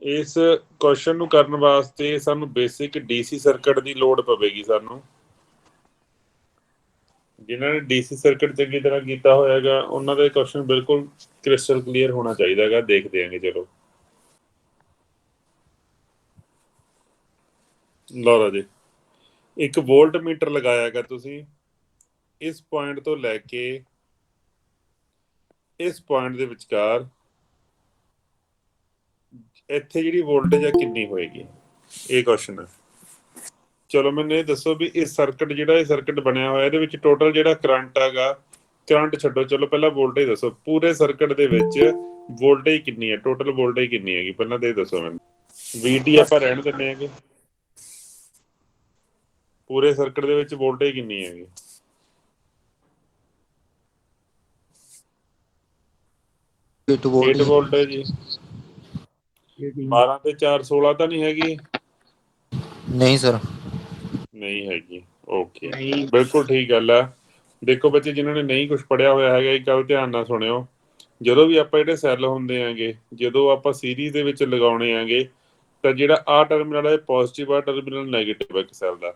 ਇਸ ਕੁਐਸਚਨ ਨੂੰ ਕਰਨ ਵਾਸਤੇ ਸਾਨੂੰ ਬੇਸਿਕ ਡੀਸੀ ਸਰਕਟ ਦੀ ਲੋੜ ਪਵੇਗੀ। ਸਾਨੂੰ ਜਿਨ੍ਹਾਂ ਨੇ ਡੀਸੀ ਸਰਕਟ ਚੰਗੀ ਤਰ੍ਹਾਂ ਕੀਤਾ ਹੋਇਆਗਾ ਉਹਨਾਂ ਦਾ ਕੁਐਸਚਨ ਬਿਲਕੁਲ ਕ੍ਰਿਸਟਲ ਕਲੀਅਰ ਹੋਣਾ ਚਾਹੀਦਾ ਹੈਗਾ। ਦੇਖਦੇ ਆਂਗੇ। ਚਲੋ ਲਓ ਰਾਜੇ, ਇੱਕ ਵੋਲਟ ਮੀਟਰ ਲਗਾਇਆਗਾ ਤੁਸੀਂ ਇਸ ਪੁਆਇੰਟ ਤੋਂ ਲੈ ਕੇ ਇਸ ਪੁਆਇੰਟ ਦੇ ਵਿਚਕਾਰ ਇੱਥੇ ਜਿਹੜੀ ਵੋਲਟੇਜ ਆ ਕਿੰਨੀ ਹੋਏਗੀ, ਇਹ ਕੁਐਸਚਨ ਹੈ। ਚਲੋ ਮੈਨੂੰ ਇਹ ਦੱਸੋ ਵੀ ਇਹ ਸਰਕਟ ਜਿਹੜਾ ਇਹ ਸਰਕਟ ਬਣਿਆ ਹੋਇਆ ਇਹਦੇ ਵਿੱਚ ਟੋਟਲ ਜਿਹੜਾ ਕਰੰਟ ਹੈਗਾ, ਕਰੰਟ ਛੱਡੋ, ਚਲੋ ਪਹਿਲਾਂ ਵੋਲਟੇਜ ਦੱਸੋ। ਪੂਰੇ ਸਰਕਟ ਦੇ ਵਿੱਚ ਵੋਲਟੇਜ ਕਿੰਨੀ ਹੈ, ਟੋਟਲ ਵੋਲਟੇਜ ਕਿੰਨੀ ਹੈਗੀ ਪਹਿਲਾਂ ਤੇ ਦੱਸੋ ਮੈਨੂੰ। VT ਆਪਾਂ ਰਹਿਣ ਦਿੰਦੇ ਹੈਗੇ। ਪੂਰੇ ਸਰਕਟ ਦੇ ਵਿੱਚ ਵੋਲਟੇਜ ਕਿੰਨੀ ਹੈਗੀ? 8 ਵੋਲਟ ਹੈ ਜੀ। 12 ਤੇ 4 16 ਤਾਂ ਨਹੀਂ ਹੈਗੀ? ਨਹੀਂ ਸਰ, ਨਹੀਂ ਹੈਗੀ। ਓਕੇ, ਬਿਲਕੁਲ ਠੀਕ ਗੱਲ ਆ। ਦੇਖੋ ਬੱਚੇ ਜਿਨ੍ਹਾਂ ਨੇ ਨਹੀਂ ਕੁਝ ਪੜਿਆ ਹੋਇਆ ਹੈਗਾ, ਇੱਕ ਗੱਲ ਧਿਆਨ ਨਾਲ ਸੁਣਿਓ। ਜਦੋਂ ਵੀ ਆਪਾਂ ਜਿਹੜੇ ਸੈੱਲ ਹੁੰਦੇ ਆਂਗੇ, ਜਦੋਂ ਆਪਾਂ ਸੀਰੀਜ਼ ਦੇ ਵਿੱਚ ਲਗਾਉਣੇ ਆਂਗੇ ਤਾਂ ਜਿਹੜਾ ਆ ਟਰਮੀਨਲ ਹੈ ਪੋਜ਼ਿਟਿਵ ਆ, ਟਰਮੀਨਲ ਨੈਗੇਟਿਵ ਹੈ ਇੱਕ ਸੈੱਲ ਦਾ।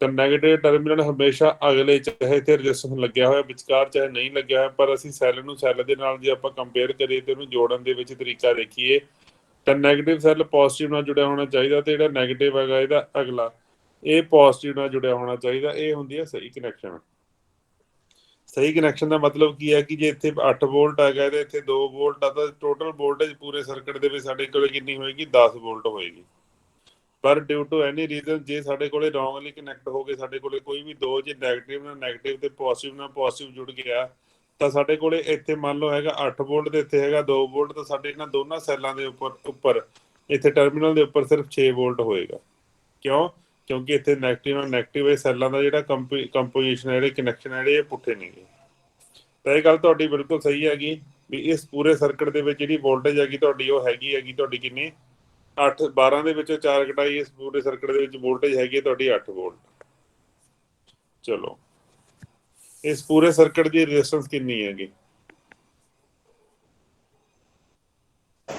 ਤਾਂ ਨੈਗੇਟਿਵ ਟਰਮੀਨਲ ਹਮੇਸ਼ਾ ਅਗਲੇ, ਚਾਹੇ ਇੱਥੇ ਰੈਜ਼ਿਸਟੈਂਸ ਲੱਗਿਆ ਹੋਇਆ ਵਿਚਕਾਰ ਚਾਹੇ ਨਹੀਂ ਲੱਗਿਆ ਹੋਇਆ, ਪਰ ਅਸੀਂ ਸੈੱਲ ਨੂੰ ਸੈੱਲ ਦੇ ਨਾਲ ਜੇ ਆਪਾਂ ਕੰਪੇਅਰ ਕਰੀਏ ਤੇ ਉਹਨੂੰ ਜੋੜਨ ਦੇ ਵਿੱਚ ਤਰੀਕਾ ਦੇਖੀਏ ਤਾਂ ਨੈਗੇਟਿਵ ਸੈੱਲ ਪੋਜ਼ਿਟਿਵ ਨਾਲ ਜੁੜਿਆ ਹੋਣਾ ਚਾਹੀਦਾ ਤੇ ਜਿਹੜਾ ਨੈਗੇਟਿਵ ਹੈਗਾ ਇਹਦਾ ਅਗਲਾ ਇਹ ਪੋਜ਼ਿਟਿਵ ਨਾਲ ਜੁੜਿਆ ਹੋਣਾ ਚਾਹੀਦਾ। ਇਹ ਹੁੰਦੀ ਹੈ ਸਹੀ ਕਨੈਕਸ਼ਨ। ਸਹੀ ਕਨੈਕਸ਼ਨ ਦਾ ਮਤਲਬ ਕੀ ਹੈ ਕਿ ਜੇ ਇੱਥੇ 8 ਵੋਲਟ ਹੈਗਾ ਤੇ ਇੱਥੇ 2 ਵੋਲਟ ਆ ਤਾਂ ਟੋਟਲ ਵੋਲਟੇਜ ਪੂਰੇ ਸਰਕਟ ਦੇ ਵਿੱਚ ਸਾਡੇ ਕੋਲ ਕਿੰਨੀ ਹੋਏਗੀ? 10 ਵੋਲਟ ਹੋਏਗੀ। ਪਰ ਡਿਊ ਟੂ ਐਨੀ ਰੀਜ਼ਨ ਜੇ ਸਾਡੇ ਕੋਲੇ ਰੋਂਗਲੀ ਕਨੈਕਟ ਹੋ ਗਏ, ਸਾਡੇ ਕੋਲੇ ਕੋਈ ਵੀ ਦੋ ਜੇ ਨੈਗੇਟਿਵ ਨਾਲ ਨੈਗੇਟਿਵ ਤੇ ਪੋਜ਼ਿਟਿਵ ਨਾਲ ਪੋਜ਼ਿਟਿਵ ਜੁੜ ਗਿਆ ਤਾਂ ਸਾਡੇ ਕੋਲੇ ਇੱਥੇ ਮੰਨ ਲਓ ਹੈਗਾ 8 ਵੋਲਟ ਤੇ ਇੱਥੇ ਹੈਗਾ 2 ਵੋਲਟ, ਤਾਂ ਸਾਡੇ ਇਹਨਾਂ ਦੋਨਾਂ ਸੈੱਲਾਂ ਦੇ ਉੱਪਰ ਇੱਥੇ ਟਰਮੀਨਲ ਦੇ ਉੱਪਰ ਸਿਰਫ 6 ਵੋਲਟ ਹੋਏਗਾ। ਕਿਉਂ? ਕਿਉਂਕਿ ਇੱਥੇ ਨੈਗੇਟਿਵ ਨਾਲ ਨੈਗੇਟਿਵ ਇਹ ਸੈੱਲਾਂ ਦਾ ਜਿਹੜਾ ਕੰਪੋਜੀਸ਼ਨ ਹੈ, ਜਿਹੜੇ ਕਨੈਕਸ਼ਨ ਹੈ, ਇਹ ਪੁੱਠੇ ਨੇਗੇ। ਤਾਂ ਇਹ ਗੱਲ ਤੁਹਾਡੀ ਬਿਲਕੁਲ ਸਹੀ ਹੈਗੀ ਵੀ ਇਸ ਪੂਰੇ ਸਰਕਟ ਦੇ ਵਿੱਚ ਜਿਹੜੀ ਵੋਲਟੇਜ ਹੈਗੀ ਤੁਹਾਡੀ ਉਹ ਹੈਗੀ ਤੁਹਾਡੀ ਕਿੰਨੀ? 8 12 ਦੇ ਵਿੱਚੋਂ 4 ਘਟਾਈ ਇਸ ਪੂਰੇ ਸਰਕਟ ਦੇ ਵਿੱਚ ਵੋਲਟੇਜ ਹੈਗੀ ਤੁਹਾਡੀ 8 ਵੋਲਟ। ਚਲੋ ਇਸ ਪੂਰੇ ਸਰਕਟ ਦੀ ਰੈਜ਼ਿਸਟੈਂਸ ਕਿੰਨੀ ਹੈਗੀ?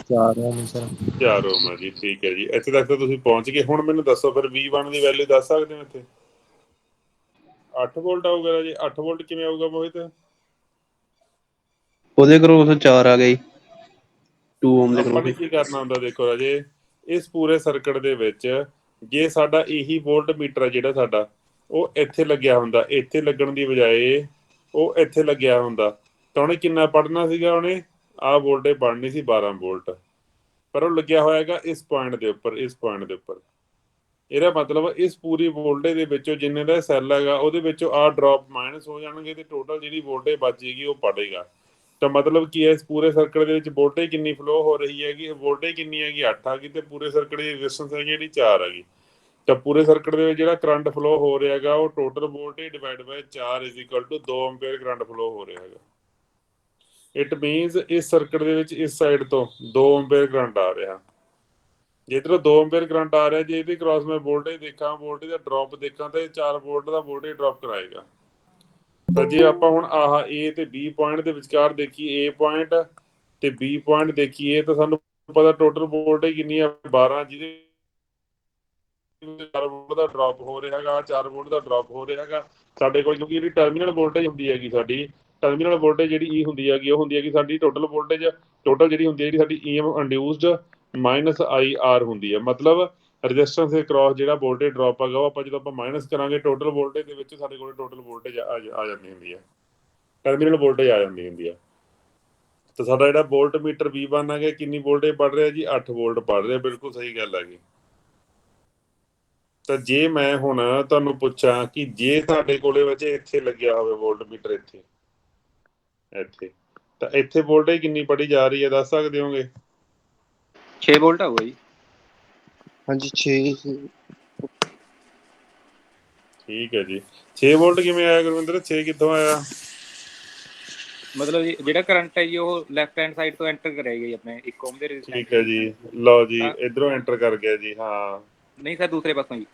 4 ਓਮ ਸਰ। 4 ਓਮ ਹੈ ਜੀ। ਠੀਕ ਹੈ ਜੀ, ਇੱਥੇ ਤੱਕ ਤਾਂ ਤੁਸੀਂ ਪਹੁੰਚ ਗਏ। ਹੁਣ ਮੈਨੂੰ ਦੱਸੋ ਫਿਰ V1 ਦੀ ਵੈਲਿਊ ਦੱਸ ਸਕਦੇ ਹੋ? ਇੱਥੇ 8 ਵੋਲਟ ਆਊਗਾ ਜੀ। 8 ਵੋਲਟ ਕਿਵੇਂ ਆਊਗਾ ਮੋਹਿਤ? ਉਹਦੇ ਕਰੋਸ 4 ਆ ਗਈ 2 ਓਮ ਦੇ ਆਪਾਂ ਕਰੋਸ। ਨੇ ਕੀ ਕਰਨਾ ਹੁੰਦਾ ਦੇਖੋ ਰਾਜੇ, ਇਸ ਪੂਰੇ ਸਰਕਟ ਦੇ ਵਿੱਚ ਜੇ ਸਾਡਾ ਇਹੀ ਵੋਲਟ ਮੀਟਰ ਹੈ ਜਿਹੜਾ ਸਾਡਾ ਉਹ ਇੱਥੇ ਲੱਗਿਆ ਹੁੰਦਾ, ਇੱਥੇ ਲੱਗਣ ਦੀ ਬਜਾਏ ਉਹ ਇੱਥੇ ਲੱਗਿਆ ਹੁੰਦਾ ਤਾਂ ਉਹਨੇ ਕਿੰਨਾ ਪੜ੍ਹਨਾ ਸੀਗਾ? ਉਹਨੇ ਆਹ ਵੋਲਟੇਜ ਪੜ੍ਹਨੀ ਸੀ 12 ਵੋਲਟ, ਪਰ ਉਹ ਲੱਗਿਆ ਹੋਇਆ ਹੈਗਾ ਇਸ ਪੁਆਇੰਟ ਦੇ ਉੱਪਰ, ਇਸ ਪੁਆਇੰਟ ਦੇ ਉੱਪਰ। ਇਹਦਾ ਮਤਲਬ ਇਸ ਪੂਰੀ ਵੋਲਟੇਜ ਦੇ ਵਿੱਚੋਂ ਜਿੰਨੇ ਦਾ ਸੈੱਲ ਹੈਗਾ ਉਹਦੇ ਵਿੱਚੋਂ ਆਹ ਡ੍ਰੌਪ ਮਾਈਨਸ ਹੋ ਜਾਣਗੇ ਤੇ ਟੋਟਲ ਜਿਹੜੀ ਵੋਲਟੇਜ ਬਚੇਗੀ ਉਹ ਪੜੇਗਾ। ਤਾਂ ਮਤਲਬ ਕੀ ਹੈ ਇਸ ਪੂਰੇ ਸਰਕਟ ਦੇ ਵਿੱਚ ਵੋਲਟੇਜ ਕਿੰਨੀ ਫਲੋ ਹੋ ਰਹੀ ਹੈਗੀ? ਵੋਲਟੇਜ ਕਿੰਨੀ ਹੈਗੀ? 8 ਆ ਗਈ ਤੇ ਪੂਰੇ ਸਰਕਟ ਦੀ ਰੈਜ਼ਿਸਟੈਂਸ ਹੈਗੀ ਜਿਹੜੀ 4 ਆ ਗਈ। ਤਾਂ ਪੂਰੇ ਸਰਕਟ ਦੇ ਵਿੱਚ ਜਿਹੜਾ ਕਰੰਟ ਫਲੋ ਹੋ ਰਿਹਾ ਹੈਗਾ ਉਹ total voltage divide by 4 = 2 ampere current flow ਹੋ ਰਿਹਾ ਹੈਗਾ। ਇਟ ਮੀਨਸ ਇਸ ਸਰਕਟ ਦੇ ਵਿੱਚ ਇਸ ਸਾਈਡ ਤੋਂ 2 ਐਂਪੀਅਰ ਕਰੰਟ ਆ ਰਿਹਾ। ਜੇ ਇੱਧਰੋਂ 2 ਐਂਪੀਅਰ ਕਰੰਟ ਆ ਰਿਹਾ, ਜੇ ਇਹਦੇ ਕ੍ਰਾਸ ਮੈਂ ਵੋਲਟੇਜ ਦੇਖਾਂ, ਵੋਲਟੇਜ ਦਾ ਡ੍ਰੌਪ ਦੇਖਾਂ ਤਾਂ ਇਹ 4 ਵੋਲਟ ਦਾ ਵੋਲਟੇਜ ਡ੍ਰੌਪ ਕਰਾਏਗਾ। ਤਾਂ ਜੇ ਆਪਾਂ ਹੁਣ ਆਹ A ਤੇ B ਪੁਆਇੰਟ ਦੇ ਵਿਚਕਾਰ ਦੇਖੀਏ, A ਪੁਆਇੰਟ ਤੇ B ਪੁਆਇੰਟ ਦੇਖੀਏ ਤਾਂ ਸਾਨੂੰ ਪਤਾ ਟੋਟਲ ਵੋਲਟੇਜ ਕਿੰਨੀ ਆ? 12, ਜਿਹਦੇ 4 ਵੋਲਟ ਦਾ ਡ੍ਰੌਪ ਹੋ ਰਿਹਾ ਹੈਗਾ, 4 ਵੋਲਟ ਦਾ ਡ੍ਰੌਪ ਹੋ ਰਿਹਾ ਹੈਗਾ ਸਾਡੇ ਕੋਲ। ਕਿਉਂਕਿ ਜਿਹੜੀ ਟਰਮੀਨਲ ਵੋਲਟੇਜ ਹੁੰਦੀ ਹੈਗੀ ਸਾਡੀ, ਟਰਮੀਨਲ ਵੋਲਟੇਜ ਜਿਹੜੀ E ਹੁੰਦੀ ਹੈਗੀ ਉਹ ਹੁੰਦੀ ਹੈਗੀ ਸਾਡੀ ਟੋਟਲ ਵੋਲਟੇਜ, ਟੋਟਲ ਜਿਹੜੀ ਹੁੰਦੀ ਹੈ ਜਿਹੜੀ ਸਾਡੀ EM ਇੰਡਿਊਸਡ ਮਾਈਨਸ IR ਹੁੰਦੀ ਹੈ। ਮਤਲਬ ਰੈਜ਼ਿਸਟੈਂਸ ਦੇ ਕ੍ਰਾਸ ਜਿਹੜਾ ਵੋਲਟੇਜ ਡ੍ਰੌਪ ਹੈਗਾ ਉਹ ਆਪਾਂ ਜਦੋਂ ਆਪਾਂ ਮਾਈਨਸ ਕਰਾਂਗੇ ਟੋਟਲ ਵੋਲਟੇਜ ਦੇ ਵਿੱਚ ਸਾਡੇ ਕੋਲ ਟੋਟਲ ਵੋਲਟੇਜ ਆ ਜਾਂਦੀ ਹੁੰਦੀ ਹੈ, ਟਰਮੀਨਲ ਵੋਲਟੇਜ ਆ ਜਾਂਦੀ ਹੁੰਦੀ ਹੈ। ਤਾਂ ਸਾਡਾ ਜਿਹੜਾ ਵੋਲਟ ਮੀਟਰ V1 ਹੈਗਾ ਕਿੰਨੀ ਵੋਲਟੇਜ ਪੜ੍ਹ ਰਿਹਾ ਜੀ? 8 ਵੋਲਟ ਪੜ੍ਹ ਰਿਹਾ। ਬਿਲਕੁਲ ਸਹੀ ਗੱਲ ਹੈਗੀ। ਤਾਂ ਜੇ ਮੈਂ ਹੁਣ ਤੁਹਾਨੂੰ ਪੁੱਛਾਂ ਕਿ ਜੇ ਸਾਡੇ ਕੋਲੇ ਵਿੱਚ ਇੱਥੇ ਲੱਗਿਆ ਹੋਵੇ ਵੋਲਟ ਮੀਟਰ, ਇੱਥੇ ਤਾਂ ਇੱਥੇ ਵੋਲਟੇਜ ਕਿੰਨੀ ਪੜੀ ਜਾ ਰਹੀ ਹੈ ਦੱਸ ਸਕਦੇ ਹੋਗੇ? 6 ਵੋਲਟ ਆਊਗਾ ਜੀ। ਹਾਂਜੀ 6। ਠੀਕ ਹੈ ਜੀ। 6 ਵੋਲਟ ਕਿਵੇਂ ਆਇਆ ਗੁਰਵਿੰਦਰ? 6 ਕਿੱਥੋਂ ਆਇਆ? ਮਤਲਬ ਜੀ ਜਿਹੜਾ ਕਰੰਟ ਹੈ ਜੀ ਉਹ ਲੈਫਟ ਹੈਂਡ ਸਾਈਡ ਤੋਂ ਐਂਟਰ ਕਰੇਗਾ ਜੀ ਆਪਣੇ 1 ਓਮ ਦੇ ਰੈਜ਼ਿਸਟੈਂਸ ਠੀਕ ਹੈ ਜੀ। ਲਓ ਜੀ, ਤਾਂ ਇਧਰੋਂ ਐਂਟਰ ਕਰ ਗਿਆ ਜੀ। ਹਾਂ ਨਹੀਂ ਸਰ, ਦੂਸਰੇ ਪਾਸੋਂ ਜੀ।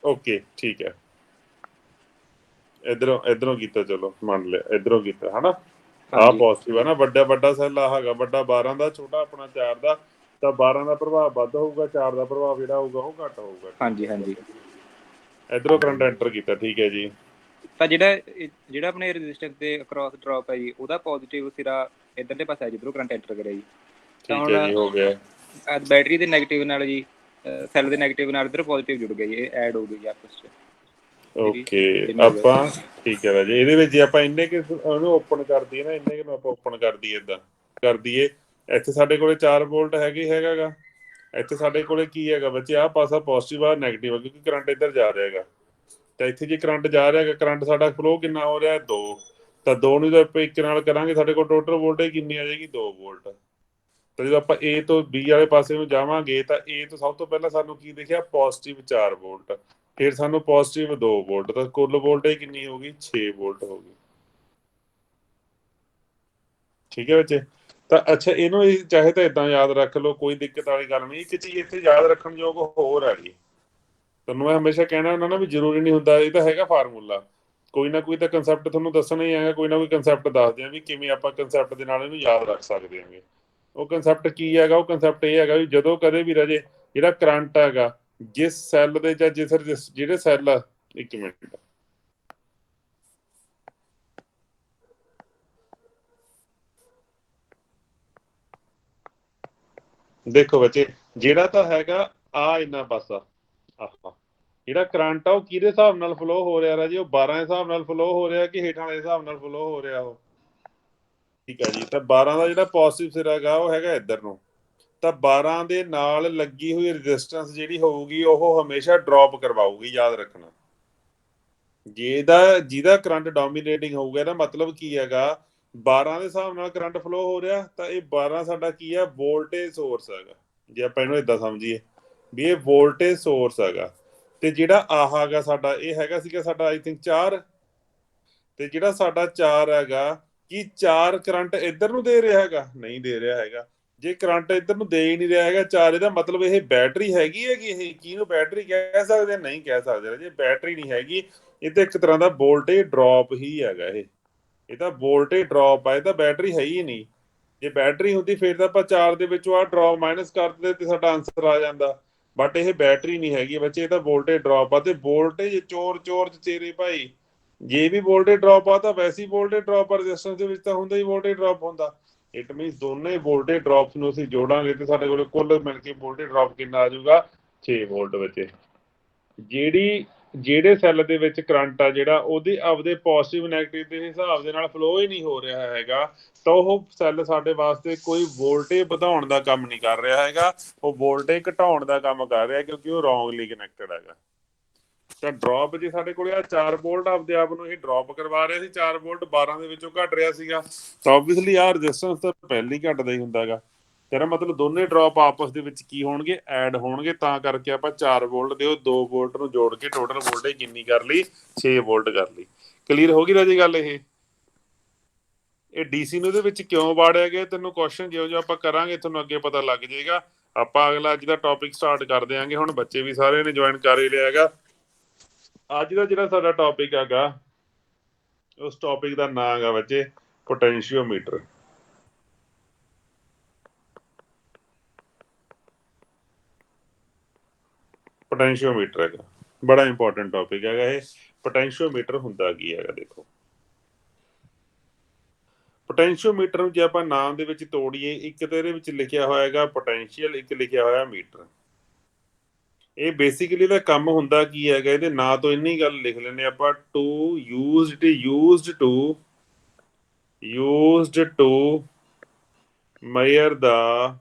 ਓਕੇ ਠੀਕ ਹੈ। ਇਧਰੋਂ ਕੀਤਾ, ਚਲੋ ਮੰਨ ਲਿਆ ਇਧਰੋਂ ਕੀਤਾ ਹਨਾ। ਆਹ ਹਾਂਜੀ ਪੋਜ਼ਿਟਿਵ ਹੈ ਨਾ, ਵੱਡਾ ਸੈੱਲ ਆ ਹੈਗਾ ਵੱਡਾ 12 ਦਾ, ਛੋਟਾ ਆਪਣਾ 4 ਦਾ। ਤਾਂ 12 ਦਾ ਪ੍ਰਭਾਵ ਵੱਧ ਹੋਊਗਾ, 4 ਦਾ ਪ੍ਰਭਾਵ ਜਿਹੜਾ ਹੋਊਗਾ ਉਹ ਘੱਟ ਹੋਊਗਾ। ਹਾਂਜੀ ਹਾਂਜੀ। ਇਧਰੋਂ ਕਰੰਟ ਐਂਟਰ ਕੀਤਾ, ਠੀਕ ਹੈ ਜੀ। ਤਾਂ ਜਿਹੜਾ ਆਪਣੇ ਰੈਜ਼ਿਸਟੈਂਸ ਦੇ ਅਕ੍ਰੋਸ ਡ੍ਰੌਪ ਹੈ ਜੀ, ਉਹਦਾ ਪੋਜ਼ਿਟਿਵ ਸਿਰਾ ਇੱਧਰਲੇ ਪਾਸੇ ਹੈ ਜਿੱਧਰੋਂ ਕਰੰਟ ਐਂਟਰ ਕਰਿਆ ਜੀ। ਤਾਂ ਠੀਕ ਹੁਣ ਹੈ ਜੀ, ਹੋ ਗਿਆ। ਬੈਟਰੀ ਦੇ ਨੈਗੇਟਿਵ ਨਾਲ ਜੀ ਸੈੱਲ ਦੇ ਨੈਗੇਟਿਵ ਨਾਲ ਇੱਧਰ ਪੋਜ਼ਿਟਿਵ ਜੁੜ ਗਿਆ ਜੀ, ਇਹ ਐਡ ਹੋ ਗਈ ਜੀ ਆਪਸ 'ਚ। ਓਕੇ, ਆਪਾਂ ਠੀਕ ਹੈ ਰਾਜੇ। ਇਹਦੇ ਵਿੱਚ ਜੇ ਆਪਾਂ ਇੰਨੇ ਕਿ ਉਹਨੂੰ ਓਪਨ ਕਰ ਦਈਏ ਨਾ, ਇੰਨੇ ਕਿ ਨੂੰ ਆਪਾਂ ਓਪਨ ਕਰ ਦਈਏ, ਇਦਾਂ ਕਰ ਦਈਏ। ਇੱਥੇ ਸਾਡੇ ਕੋਲੇ 4 ਵੋਲਟ ਹੈਗਾ ਗਾ। ਇੱਥੇ ਸਾਡੇ ਕੋਲੇ ਕੀ ਹੈਗਾ ਬੱਚੇ, ਆਹ ਪਾਸਾ ਪੋਜ਼ਿਟਿਵ ਆ ਨੈਗੇਟਿਵ ਆ, ਕਿਉਂਕਿ ਕਰੰਟ ਇੱਧਰ ਜਾ ਰਿਹਾ ਹੈਗਾ। ਤਾਂ ਇੱਥੇ ਜੇ ਕਰੰਟ ਜਾ ਰਿਹਾ ਹੈਗਾ, ਕਰੰਟ ਸਾਡਾ ਫਲੋ ਕਿੰਨਾ ਹੋ ਰਿਹਾ 2, ਤਾਂ 2 ਨੂੰ ਜਦੋਂ ਆਪਾਂ 1 ਨਾਲ ਕਰਾਂਗੇ ਸਾਡੇ ਕੋਲ ਟੋਟਲ ਵੋਲਟੇਜ ਕਿੰਨੀ ਆ ਜਾਏਗੀ 2 ਵੋਲਟ। ਤਾਂ ਜਦੋਂ ਆਪਾਂ A ਤੋਂ B ਵਾਲੇ ਪਾਸੇ ਨੂੰ ਜਾਵਾਂਗੇ ਤਾਂ A ਤੋਂ ਸਭ ਤੋਂ ਪਹਿਲਾਂ ਸਾਨੂੰ ਕੀ ਦਿਖਿਆ, ਪੋਜ਼ਿਟਿਵ 4 ਵੋਲਟ, ਫਿਰ ਸਾਨੂੰ ਪੋਜ਼ਿਟਿਵ 2 ਵੋਲਟ, ਤਾਂ ਕੁੱਲ ਵੋਲਟੇਜ ਕਿੰਨੀ ਹੋ ਗਈ 6 ਵੋਲਟ ਹੋ ਗਈ। ਠੀਕ ਹੈ ਬੱਚੇ। ਤਾਂ ਅੱਛਾ, ਇਹਨੂੰ ਚਾਹੇ ਤਾਂ ਇਦਾਂ ਯਾਦ ਰੱਖ ਲਓ, ਕੋਈ ਦਿੱਕਤ ਵਾਲੀ ਗੱਲ ਨਹੀਂ। ਇੱਕ ਚੀਜ਼ ਇੱਥੇ ਯਾਦ ਰੱਖਣ ਯੋਗ ਹੋਰ ਹੈਗੀ, ਤੁਹਾਨੂੰ ਮੈਂ ਹਮੇਸ਼ਾ ਕਹਿਣਾ ਹੁੰਦਾ ਨਾ ਵੀ ਜ਼ਰੂਰੀ ਨਹੀਂ ਹੁੰਦਾ, ਇਹ ਤਾਂ ਹੈਗਾ ਫਾਰਮੂਲਾ। ਕੋਈ ਨਾ ਕੋਈ ਤਾਂ ਕੰਸੈਪਟ ਤੁਹਾਨੂੰ ਦੱਸਣਾ ਹੀ ਹੈਗਾ, ਕੋਈ ਨਾ ਕੋਈ ਕੰਸੈਪਟ ਦੱਸਦੇ ਆ ਵੀ ਕਿਵੇਂ ਆਪਾਂ ਕੰਸੈਪਟ ਦੇ ਨਾਲ ਇਹਨੂੰ ਯਾਦ ਰੱਖ ਸਕਦੇ ਹਾਂਗੇ। ਉਹ ਕੰਸੈਪਟ ਕੀ ਹੈਗਾ, ਉਹ ਕੰਸੈਪਟ ਇਹ ਹੈਗਾ ਵੀ ਜਦੋਂ ਕਦੇ ਵੀ ਰਾਜੇ ਜਿਹੜਾ ਕਰੰਟ ਹੈਗਾ ਜਿਸ ਸੈੱਲ ਦੇ ਜਾਂ ਜਿਹੜੇ ਸੈੱਲ, ਇੱਕ ਮਿੰਟ, ਦੇਖੋ ਬੱਚੇ, ਜਿਹੜਾ ਤਾਂ ਹੈਗਾ ਆ ਇੰਨਾ ਪਾਸਾ, ਆਹ ਜਿਹੜਾ ਕਰੰਟ ਆ ਉਹ ਕਿਹਦੇ ਹਿਸਾਬ ਨਾਲ ਫਲੋ ਹੋ ਰਿਹਾ ਰਾਜੇ, ਉਹ 12 ਦੇ ਹਿਸਾਬ ਨਾਲ ਫਲੋ ਹੋ ਰਿਹਾ ਕਿ ਹੇਠਾਂ ਵਾਲੇ ਹਿਸਾਬ ਨਾਲ ਫਲੋ ਹੋ ਰਿਹਾ ਉਹ। ਠੀਕ ਹੈ ਜੀ। ਤਾਂ 12 ਦਾ ਜਿਹੜਾ ਪੋਜ਼ਿਟਿਵ ਸਿਰਾ ਹੈਗਾ ਉਹ ਹੈਗਾ ਇੱਧਰ ਨੂੰ, ਤਾਂ 12 ਦੇ ਨਾਲ ਲੱਗੀ ਹੋਈ ਰੈਜ਼ਿਸਟੈਂਸ ਜਿਹੜੀ ਹੋਊਗੀ ਉਹ ਹਮੇਸ਼ਾ ਡ੍ਰੌਪ ਕਰਵਾਊਗੀ, ਯਾਦ ਰੱਖਣਾ। ਜਿਹਦਾ ਕਰੰਟ ਡੋਮੀਨੇਟਿੰਗ ਹੋਊਗਾ, ਇਹਦਾ ਮਤਲਬ ਕੀ ਹੈਗਾ, 12 ਦੇ ਹਿਸਾਬ ਨਾਲ ਕਰੰਟ ਫਲੋ ਹੋ ਰਿਹਾ, ਤਾਂ ਇਹ 12 ਸਾਡਾ ਕੀ ਹੈ, ਵੋਲਟੇਜ ਸੋਰਸ ਹੈਗਾ। ਜੇ ਆਪਾਂ ਇਹਨੂੰ ਇਦਾਂ ਸਮਝੀਏ ਵੀ ਇਹ ਵੋਲਟੇਜ ਸੋਰਸ ਹੈਗਾ। ਤੇ ਜਿਹੜਾ ਆਹ ਹੈਗਾ ਸਾਡਾ, ਇਹ ਹੈਗਾ ਸੀਗਾ ਸਾਡਾ ਆਈ ਥਿੰਕ 4, ਤੇ ਜਿਹੜਾ ਸਾਡਾ 4 ਹੈਗਾ, ਕੀ 4 ਕਰੰਟ ਇੱਧਰ ਨੂੰ ਦੇ ਰਿਹਾ ਹੈਗਾ, ਨਹੀਂ ਦੇ ਰਿਹਾ ਹੈਗਾ। ਜੇ ਕਰੰਟ ਇੱਧਰ ਨੂੰ ਦੇ ਹੀ ਨਹੀਂ ਰਿਹਾ ਹੈਗਾ 4, ਇਹਦਾ ਮਤਲਬ ਇਹ ਬੈਟਰੀ ਹੈਗੀ। ਇਹ ਕਿਹਨੂੰ ਬੈਟਰੀ ਕਹਿ ਸਕਦੇ, ਨਹੀਂ ਕਹਿ ਸਕਦੇ। ਜੇ ਬੈਟਰੀ ਨਹੀਂ ਹੈਗੀ, ਇਹ ਤਾਂ ਇੱਕ ਤਰ੍ਹਾਂ ਦਾ ਵੋਲਟੇਜ ਡ੍ਰੌਪ ਹੀ ਹੈਗਾ। ਇਹ ਤਾਂ ਵੋਲਟੇਜ ਡ੍ਰੌਪ ਆ, ਇਹ ਤਾਂ ਬੈਟਰੀ ਹੈ ਹੀ ਨਹੀਂ। ਜੇ ਬੈਟਰੀ ਹੁੰਦੀ ਫਿਰ ਤਾਂ ਆਪਾਂ 4 ਦੇ ਵਿੱਚੋਂ ਆਹ ਡ੍ਰੌਪ ਮਾਈਨਸ ਕਰ ਦਿੰਦੇ ਤੇ ਸਾਡਾ ਆਨਸਰ ਆ ਜਾਂਦਾ। ਬਟ ਇਹ ਬੈਟਰੀ ਨਹੀਂ ਹੈਗੀ ਬੱਚੇ, ਇਹ ਤਾਂ ਵੋਲਟੇਜ ਡ੍ਰੌਪ ਆ। ਤੇ ਵੋਲਟੇਜ ਚੋਰ ਚਚੇਰੇ ਭਾਈ, ਜੇ ਵੀ ਵੋਲਟੇਜ ਡ੍ਰੌਪ ਆ ਤਾਂ ਵੈਸੇ ਹੀ ਵੋਲਟੇਜ ਡ੍ਰੌਪ ਆ, ਰੈਜ਼ਿਸਟੈਂਸ ਦੇ ਵਿੱਚ ਤਾਂ ਹੁੰਦਾ ਹੀ ਵੋਲਟੇਜ ਡ੍ਰੌਪ ਹੁੰਦਾ। ਇਟ ਮੀਨਸ ਦੋਨੇ ਵੋਲਟੇਜ ਡ੍ਰੌਪਸ ਨੂੰ ਅਸੀਂ ਜੋੜਾਂਗੇ ਤੇ ਸਾਡੇ ਕੋਲ ਕੁੱਲ ਮਿਲ ਕੇ ਵੋਲਟੇਜ ਡ੍ਰੌਪ ਕਿੰਨਾ ਆ ਜਾਊਗਾ, 6 ਵੋਲਟ ਬੱਚੇ। ਜਿਹੜੇ ਸੈੱਲ ਦੇ ਵਿੱਚ ਕਰੰਟ ਆ ਜਿਹੜਾ ਉਹਦੇ ਆਪਦੇ ਪੋਜ਼ਿਟਿਵ ਨੈਗੇਟਿਵ ਦੇ ਹਿਸਾਬ ਦੇ ਨਾਲ ਫਲੋ ਹੀ ਨਹੀਂ ਹੋ ਰਿਹਾ ਹੈਗਾ, ਤਾਂ ਉਹ ਸੈੱਲ ਸਾਡੇ ਵਾਸਤੇ ਕੋਈ ਵੋਲਟੇਜ ਵਧਾਉਣ ਦਾ ਕੰਮ ਨਹੀਂ ਕਰ ਰਿਹਾ ਹੈਗਾ, ਉਹ ਵੋਲਟੇਜ ਘਟਾਉਣ ਦਾ ਕੰਮ ਕਰ ਰਿਹਾ, ਕਿਉਂਕਿ ਉਹ ਰੋਂਗਲੀ ਕਨੈਕਟਡ ਹੈਗਾ। ਤਾਂ ਡ੍ਰੌਪ ਜੇ ਸਾਡੇ ਕੋਲ ਆ 4 ਵੋਲਟ ਆਪਦੇ ਆਪ ਨੂੰ ਇਹ ਡ੍ਰੌਪ ਕਰਵਾ ਰਿਹਾ ਸੀ, 4 ਵੋਲਟ 12 ਦੇ ਵਿੱਚੋਂ ਘਟ ਰਿਹਾ ਸੀਗਾ, ਤਾਂ ਆਬਵੀਅਸਲੀ ਆਹ ਰੈਜ਼ਿਸਟੈਂਸ ਤਾਂ ਪਹਿਲਾਂ ਹੀ ਘਟਦਾ ਹੀ ਹੁੰਦਾ ਹੈਗਾ। ਤੇਰਾ ਮਤਲਬ ਦੋਨੇ ਡ੍ਰੌਪ ਆਪਸ ਦੇ ਵਿੱਚ ਕੀ ਹੋਣਗੇ, ਐਡ ਹੋਣਗੇ। ਤਾਂ ਕਰਕੇ ਆਪਾਂ 4 ਵੋਲਟ ਦੇ ਉਹ 2 ਵੋਲਟ ਨੂੰ ਜੋੜ ਕੇ ਟੋਟਲ ਵੋਲਟੇਜ ਕਿੰਨੀ ਕਰ ਲਈ, 6 ਵੋਲਟ ਕਰ ਲਈ। ਕਲੀਅਰ ਹੋ ਗਈ ਰਾਜੀ ਗੱਲ। ਇਹ ਡੀਸੀ ਨੂੰ ਇਹਦੇ ਵਿੱਚ ਕਿਉਂ ਵਾੜਿਆ ਗਿਆ, ਤੈਨੂੰ ਕੁਐਸਚਨ ਜਿਉਂ ਆਪਾਂ ਕਰਾਂਗੇ ਤੁਹਾਨੂੰ ਅੱਗੇ ਪਤਾ ਲੱਗ ਜਾਏਗਾ। ਆਪਾਂ ਅਗਲਾ ਅੱਜ ਦਾ ਟੌਪਿਕ ਸਟਾਰਟ ਕਰ ਦਿਆਂਗੇ। ਹੁਣ ਬੱਚੇ ਵੀ ਸਾਰਿਆਂ ਨੇ ਜੁਆਇਨ ਕਰ ਹੀ ਲਿਆ ਹੈਗਾ। ਅੱਜ ਦਾ ਜਿਹੜਾ ਸਾਡਾ ਟੌਪਿਕ ਹੈਗਾ, ਉਸ ਟੌਪਿਕ ਦਾ ਨਾਂ ਹੈਗਾ ਬੱਚੇ ਪੋਟੈਂਸ਼ੀਓਮੀਟਰ। ਪੋਟੈਂਸ਼ੀਓਮੀਟਰ ਹੈਗਾ, ਬੜਾ ਇੰਪੋਰਟੈਂਟ ਟੌਪਿਕ ਹੈਗਾ ਇਹ। ਪੋਟੈਂਸ਼ੀਓਮੀਟਰ ਹੁੰਦਾ ਕੀ ਹੈਗਾ, ਦੇਖੋ ਪੋਟੈਂਸ਼ੀਓਮੀਟਰ ਨੂੰ ਜੇ ਆਪਾਂ ਨਾਮ ਦੇ ਵਿੱਚ ਤੋੜੀਏ, ਇੱਕ ਤਾਂ ਇਹਦੇ ਵਿੱਚ ਲਿਖਿਆ ਹੋਇਆ ਹੈਗਾ ਪੋਟੈਂਸ਼ੀਅਲ, ਇੱਕ ਲਿਖਿਆ ਹੋਇਆ ਮੀਟਰ। ਇਹ ਬੇਸਿਕਲੀ ਦਾ ਕੰਮ ਹੁੰਦਾ ਕੀ ਹੈਗਾ, ਇਹਦੇ ਨਾਂ ਤੋਂ ਇੰਨੀ ਗੱਲ ਲਿਖ ਲੈਂਦੇ ਆਪਾਂ, used to measure the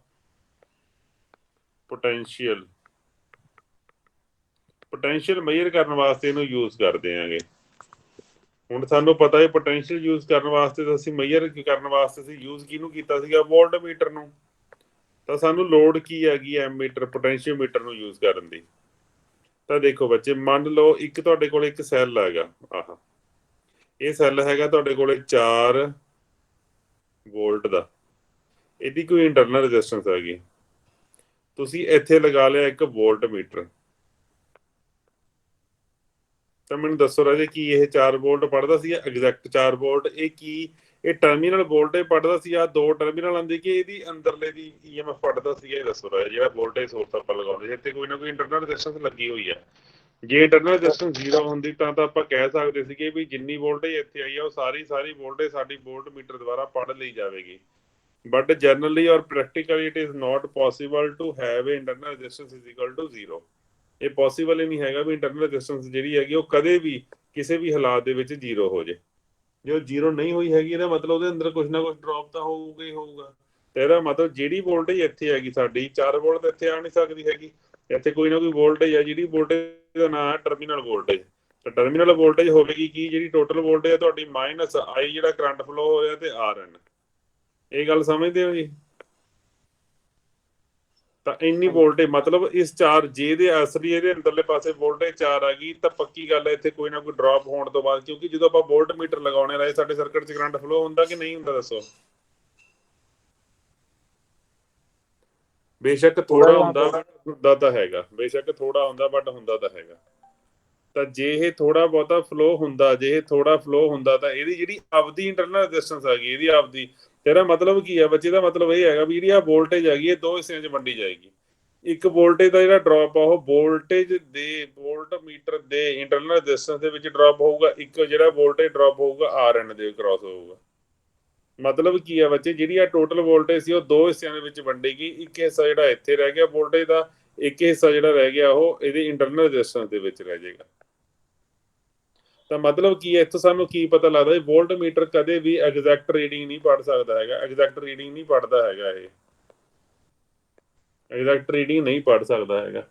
potential major ਕਰਨ ਵਾਸਤੇ ਇਹਨੂੰ ਯੂਜ਼ ਕਰਦੇ ਆਂਗੇ। ਹੁਣ ਸਾਨੂੰ ਪਤਾ ਹੈ ਪੋਟੈਂਸ਼ੀਅਲ ਯੂਜ਼ ਕਰਨ ਵਾਸਤੇ ਤਾਂ ਅਸੀਂ ਮੇਜਰ ਕਰਨ ਵਾਸਤੇ ਅਸੀਂ ਯੂਜ਼ ਕਿਹਨੂੰ ਕੀਤਾ ਸੀਗਾ, ਵੋਲਟਮੀਟਰ ਨੂੰ। ਤਾਂ ਸਾਨੂੰ ਲੋੜ ਕੀ ਹੈਗੀ ਐਮੀਟਰ, ਪੋਟੈਂਸ਼ੀਓਮੀਟਰ ਨੂੰ ਯੂਜ਼ ਕਰਨ ਦੀ। ਤਾਂ ਦੇਖੋ ਬੱਚੇ, ਮੰਨ ਲਓ ਇੱਕ ਤੁਹਾਡੇ ਕੋਲ ਇੱਕ ਸੈੱਲ ਹੈਗਾ, ਆਹ ਇਹ ਸੈੱਲ ਹੈਗਾ ਤੁਹਾਡੇ ਕੋਲੇ 4 ਵੋਲਟ ਦਾ, ਇਹਦੀ ਕੋਈ ਇੰਟਰਨਲ ਰੈਜ਼ਿਸਟੈਂਸ ਹੈਗੀ। ਤੁਸੀਂ ਇੱਥੇ ਲਗਾ ਲਿਆ ਇੱਕ ਵੋਲਟਮੀਟਰ, ਤਾਂ ਮੈਨੂੰ ਦੱਸੋ ਰਾਜੇ ਕੀ ਇਹ 4 ਵੋਲਟ ਪੜ੍ਹਦਾ ਸੀ ਐਗਜ਼ੈਕਟ 4 ਵੋਲਟ? ਇਹ ਕੀ ਇਹ ਟਰਮੀਨਲ ਵੋਲਟੇਜ ਪੜਦਾ ਸੀ ਆ ਦੋ ਟਰਮੀਨਲਾਂ ਦੀ ਕਿ ਇਹਦੀ ਅੰਦਰਲੇ ਦੀ ਈਐਮਐਫ ਪੜਦਾ ਸੀ, ਇਹ ਦੱਸੋ ਰਾਜਾ ਜਿਹੜਾ ਵੋਲਟੇਜ ਸੋਰਸ ਆਪਾਂ ਲਗਾਉਂਦੇ ਸੀ ਇੱਥੇ ਕੋਈ ਨਾ ਕੋਈ ਇੰਟਰਨਲ ਰੈਜ਼ਿਸਟੈਂਸ ਲੱਗੀ ਹੋਈ ਹੈ। ਜੇ ਇੰਟਰਨਲ ਰੈਜ਼ਿਸਟੈਂਸ 0 ਹੁੰਦੀ ਤਾਂ ਆਪਾਂ ਕਹਿ ਸਕਦੇ ਸੀਗੇ ਵੀ ਜਿੰਨੀ ਵੋਲਟੇਜ ਇੱਥੇ ਆਈ ਆ ਉਹ ਸਾਰੀ ਵੋਲਟੇਜ ਸਾਡੀ ਵੋਲਟ ਮੀਟਰ ਦੁਆਰਾ ਪੜ੍ਹ ਲਈ ਜਾਵੇਗੀ। But generally or practically it is not possible to have internal resistance is equal to 0। ਇਹ ਪੋਸੀਬਲ ਹੀ ਨਹੀਂ ਹੈਗਾ ਵੀ ਇੰਟਰਨਲ ਰੈਜ਼ਿਸਟੈਂਸ ਜਿਹੜੀ ਹੈਗੀ ਉਹ ਕਦੇ ਵੀ ਕਿਸੇ ਵੀ ਹਾਲਾਤ ਦੇ ਵਿੱਚ 0 ਹੋ ਜੇ। ਜੇ 0 ਨਹੀਂ ਹੋਈ ਹੈਗੀ ਇਹਦਾ ਮਤਲਬ ਉਹਦੇ ਅੰਦਰ ਕੁਝ ਨਾ ਕੁਝ ਡ੍ਰੌਪ ਤਾਂ ਹੋਊਗਾ ਹੀ ਹੋਊਗਾ। ਤੇ ਇਹਦਾ ਮਤਲਬ ਜਿਹੜੀ ਵੋਲਟੇਜ ਇੱਥੇ ਹੈਗੀ ਸਾਡੀ 4 ਵੋਲਟ ਇੱਥੇ ਆ ਨਹੀਂ ਸਕਦੀ ਹੈਗੀ, ਇੱਥੇ ਕੋਈ ਨਾ ਕੋਈ ਵੋਲਟੇਜ ਹੈ ਜਿਹੜੀ ਵੋਲਟੇਜ ਦਾ ਨਾਮ ਹੈ ਟਰਮੀਨਲ ਵੋਲਟੇਜ। ਤਾਂ ਟਰਮੀਨਲ ਵੋਲਟੇਜ ਹੋਵੇਗੀ ਕੀ, ਜਿਹੜੀ ਟੋਟਲ ਵੋਲਟੇਜ ਹੈ ਤੁਹਾਡੀ ਮਾਈਨਸ ਆਈ ਜਿਹੜਾ ਕਰੰਟ ਫਲੋ ਹੋ ਰਿਹਾ ਤੇ RN। ਇਹ ਗੱਲ ਸਮਝਦੇ ਹੋ ਜੀ? ਤਾਂ ਇੰਨੀ ਵੋਲਟੇਜ ਮਤਲਬ ਇਸ 4 ਜੇ ਦੇ ਅਸਲੀ ਇਹਦੇ ਅੰਦਰਲੇ ਪਾਸੇ ਵੋਲਟੇਜ 4 ਆ ਗਈ ਤਾਂ ਪੱਕੀ ਗੱਲ ਹੈ ਇੱਥੇ ਕੋਈ ਨਾ ਕੋਈ ਡ੍ਰੌਪ ਹੋਣ ਤੋਂ ਬਾਅਦ, ਕਿਉਂਕਿ ਜਦੋਂ ਆਪਾਂ ਵੋਲਟ ਮੀਟਰ ਲਗਾਉਣੇ ਰਹੇ ਸਾਡੇ ਸਰਕਟ 'ਚ ਕਰੰਟ ਫਲੋ ਹੁੰਦਾ ਕਿ ਨਹੀਂ ਹੁੰਦਾ ਦੱਸੋ? ਬੇਸ਼ੱਕ ਥੋੜਾ ਹੁੰਦਾ ਤਾਂ ਹੈਗਾ, ਬੇਸ਼ੱਕ ਥੋੜਾ ਹੁੰਦਾ ਬਟ ਹੁੰਦਾ ਤਾਂ ਹੈਗਾ। ਤਾਂ ਜੇ ਇਹ ਥੋੜਾ ਬਹੁਤਾ ਫਲੋ ਹੁੰਦਾ, ਜੇ ਇਹ ਥੋੜਾ ਫਲੋ ਹੁੰਦਾ ਤਾਂ ਇਹਦੀ ਜਿਹੜੀ ਆਪਦੀ ਇੰਟਰਨਲ ਰੈਜ਼ਿਸਟੈਂਸ ਹੈਗੀ ਇਹਦੀ ਆਪਦੀ, ਤੇਰਾ ਮਤਲਬ ਕੀ ਹੈ ਬੱਚੇ ਦਾ ਮਤਲਬ ਇਹ ਹੈਗਾ ਵੀ ਜਿਹੜੀ ਆ ਵੋਲਟੇਜ ਹੈਗੀ ਇਹ ਦੋ ਹਿੱਸਿਆਂ 'ਚ ਵੰਡੀ ਜਾਏਗੀ। ਇੱਕ ਵੋਲਟੇਜ ਦਾ ਜਿਹੜਾ ਡ੍ਰੌਪ ਆ ਉਹ ਵੋਲਟੇਜ ਦੇ ਵੋਲਟ ਮੀਟਰ ਦੇ ਇੰਟਰਨਲ ਰੈਜ਼ਿਸਟੈਂਸ ਦੇ ਵਿੱਚ ਡ੍ਰੌਪ ਹੋਊਗਾ, ਇੱਕ ਜਿਹੜਾ ਵੋਲਟੇਜ ਡ੍ਰੌਪ ਹੋਊਗਾ RN ਦੇ ਕ੍ਰਾਸ ਹੋਊਗਾ। ਮਤਲਬ ਕੀ ਹੈ ਬੱਚੇ, ਜਿਹੜੀ ਆ ਟੋਟਲ ਵੋਲਟੇਜ ਸੀ ਉਹ ਦੋ ਹਿੱਸਿਆਂ ਦੇ ਵਿੱਚ ਵੰਡੇਗੀ। ਇੱਕ ਹਿੱਸਾ ਜਿਹੜਾ ਇੱਥੇ ਰਹਿ ਗਿਆ ਵੋਲਟੇਜ ਦਾ, ਇੱਕ ਹਿੱਸਾ ਜਿਹੜਾ ਰਹਿ ਗਿਆ ਉਹ ਇਹਦੀ ਇੰਟਰਨਲ ਰੈਜ਼ਿਸਟੈਂਸ ਦੇ ਵਿੱਚ ਰਹਿ ਜਾਏਗਾ। ਤਾਂ ਮਤਲਬ ਕੀ ਹੈ ਇੱਥੋਂ ਸਾਨੂੰ ਕੀ ਪਤਾ ਲੱਗਦਾ, ਇਹ ਵੋਲਟ ਮੀਟਰ ਕਦੇ ਵੀ ਐਗਜ਼ੈਕਟ ਰੀਡਿੰਗ ਨਹੀਂ ਪੜ੍ਹ ਸਕਦਾ ਹੈਗਾ, ਐਗਜ਼ੈਕਟ ਰੀਡਿੰਗ ਨਹੀਂ ਪੜ੍ਹਦਾ ਹੈਗਾ, ਇਹ ਐਗਜ਼ੈਕਟ ਰੀਡਿੰਗ ਨਹੀਂ ਪੜ੍ਹ ਸਕਦਾ ਹੈਗਾ।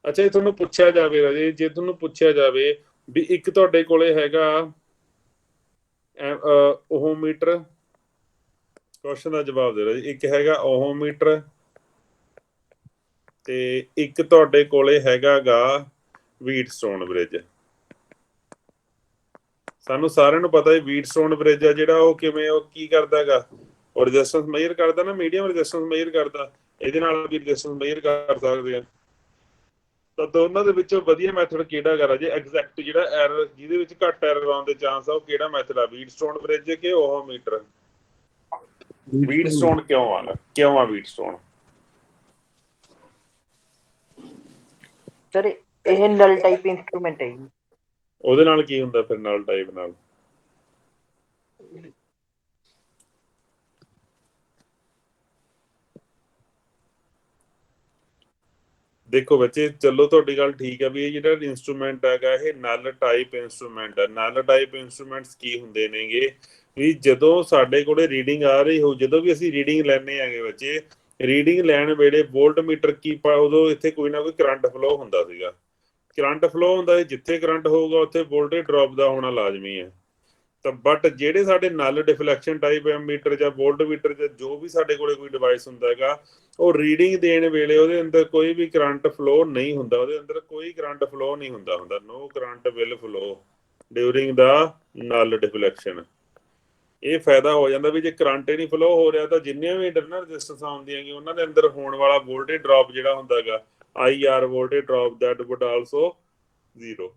ਅੱਛਾ, ਇਹ ਤੁਹਾਨੂੰ ਪੁੱਛਿਆ ਜਾਵੇ ਰਾਜੇ, ਜੇ ਤੁਹਾਨੂੰ ਪੁੱਛਿਆ ਜਾਵੇ ਵੀ ਇੱਕ ਤੁਹਾਡੇ ਕੋਲੇ ਹੈਗਾ ਓਹਮ ਮੀਟਰ, ਕੁਐਸਚਨ ਦਾ ਜਵਾਬ ਦੇ ਰਾਜੇ, ਇੱਕ ਹੈਗਾ ਓਹਮ ਮੀਟਰ ਤੇ ਇੱਕ ਤੁਹਾਡੇ ਕੋਲੇ ਹੈਗਾ ਗਾ ਵੀਟਸਟੋਨ ਬ੍ਰਿਜ। ਸਾਨੂੰ ਸਾਰਿਆਂ ਨੂੰ ਪਤਾ ਹੈ ਵੀਟਸਟੋਨ ਬ੍ਰਿਜ ਆ ਜਿਹੜਾ ਉਹ ਕਿਵੇਂ, ਉਹ ਕੀ ਕਰਦਾ ਹੈਗਾ, ਉਹ ਰੈਜ਼ਿਸਟੈਂਸ ਮੇਜਰ ਕਰਦਾ ਨਾ, ਮੀਡੀਅਮ ਰੈਜ਼ਿਸਟੈਂਸ ਮੇਜਰ ਕਰਦਾ। ਇਹਦੇ ਨਾਲ ਵੀ ਰੈਜ਼ਿਸਟੈਂਸ ਮੇਜਰ ਕਰ ਸਕਦੇ ਆ। ਤਾਂ ਦੋਨਾਂ ਦੇ ਵਿੱਚੋਂ ਵਧੀਆ ਮੈਥਡ ਕਿਹੜਾ ਹੈਗਾ ਰਾਜੇ, ਐਗਜ਼ੈਕਟ ਜਿਹੜਾ ਐਰਰ ਜਿਹਦੇ ਵਿੱਚ ਘੱਟ ਐਰਰ ਆਉਣ ਦੇ ਚਾਂਸ ਆ, ਉਹ ਕਿਹੜਾ ਮੈਥਡ ਆ, ਵੀਟਸਟੋਨ ਬ੍ਰਿਜ ਕਿ ਓਹਮ ਮੀਟਰ? ਵੀਟਸਟੋਨ ਕਿਉਂ ਆ ਵੀਟਸਟੋਨ? ਸਰ ਇਹ ਨਲ ਟਾਈਪ ਇਨਸਟਰੂਮੈਂਟ ਹੈ ਜੀ। ਉਹਦੇ ਨਾਲ ਕੀ ਹੁੰਦਾ ਫਿਰ ਨਲ ਟਾਈਪ ਨਾਲ? ਦੇਖੋ ਬੱਚੇ, ਚਲੋ ਤੁਹਾਡੀ ਗੱਲ ਠੀਕ ਹੈ ਵੀ ਇਹ ਜਿਹੜਾ ਇੰਸਟਰੂਮੈਂਟ ਹੈਗਾ ਇਹ ਨਲ ਟਾਈਪ ਇੰਸਟਰੂਮੈਂਟ ਹੈ। ਨਲ ਟਾਈਪ ਇੰਸਟਰੂਮੈਂਟਸ ਕੀ ਹੁੰਦੇ ਨੇਗੇ ਵੀ ਜਦੋਂ ਸਾਡੇ ਕੋਲੇ ਰੀਡਿੰਗ ਆ ਰਹੀ ਹੋ, ਜਦੋਂ ਵੀ ਅਸੀਂ ਰੀਡਿੰਗ ਲੈਣੇ ਹੈਗੇ ਬੱਚੇ, ਰੀਡਿੰਗ ਲੈਣ ਵੇਲੇ ਵੋਲਟ ਮੀਟਰ ਕੀ ਉਦੋਂ ਇੱਥੇ ਕੋਈ ਨਾ ਕੋਈ ਕਰੰਟ ਫਲੋ ਹੁੰਦਾ ਸੀਗਾ। ਕਰੰਟ ਫਲੋ ਹੁੰਦਾ ਹੈ, ਜਿੱਥੇ ਕਰੰਟ ਹੋਊਗਾ ਉੱਥੇ ਵੋਲਟੇਜ ਡ੍ਰੌਪ ਦਾ ਹੋਣਾ ਲਾਜ਼ਮੀ ਹੈ। ਤਾਂ ਬਟ ਜਿਹੜੇ ਸਾਡੇ ਨਲ ਡਿਫਲੈਕਸ਼ਨ ਟਾਈਪ ਐਮੀਟਰ ਜਾਂ ਵੋਲਟ ਮੀਟਰ ਜਾਂ ਜੋ ਵੀ ਸਾਡੇ ਕੋਲੇ ਕੋਈ ਡਿਵਾਈਸ ਹੁੰਦਾ ਹੈਗਾ, ਉਹ ਰੀਡਿੰਗ ਦੇਣ ਵੇਲੇ ਉਹਦੇ ਅੰਦਰ ਕੋਈ ਵੀ ਕਰੰਟ ਫਲੋ ਨਹੀਂ ਹੁੰਦਾ, ਉਹਦੇ ਅੰਦਰ ਕੋਈ ਕਰੰਟ ਫਲੋ ਨਹੀਂ ਹੁੰਦਾ ਨੋ ਕਰੰਟ ਵਿਲ ਫਲੋ ਡਿਊਰਿੰਗ ਦਾ ਨਲ ਡਿਫਲੈਕਸ਼ਨ। ਇਹ ਫਾਇਦਾ ਹੋ ਜਾਂਦਾ ਵੀ ਜੇ ਕਰੰਟ ਹੀ ਨਹੀਂ ਫਲੋ ਹੋ ਰਿਹਾ ਤਾਂ ਜਿੰਨੀਆਂ ਵੀ ਇੰਟਰਨਲ ਰੈਜ਼ਿਸਟੈਂਸ ਆਉਂਦੀਆਂ ਹੈਗੀਆਂ ਉਹਨਾਂ ਦੇ ਅੰਦਰ ਹੋਣ ਵਾਲਾ ਵੋਲਟੇਜ ਡ੍ਰੌਪ ਜਿਹੜਾ ਹੁੰਦਾ ਹੈਗਾ IR voltage drop that would also 0।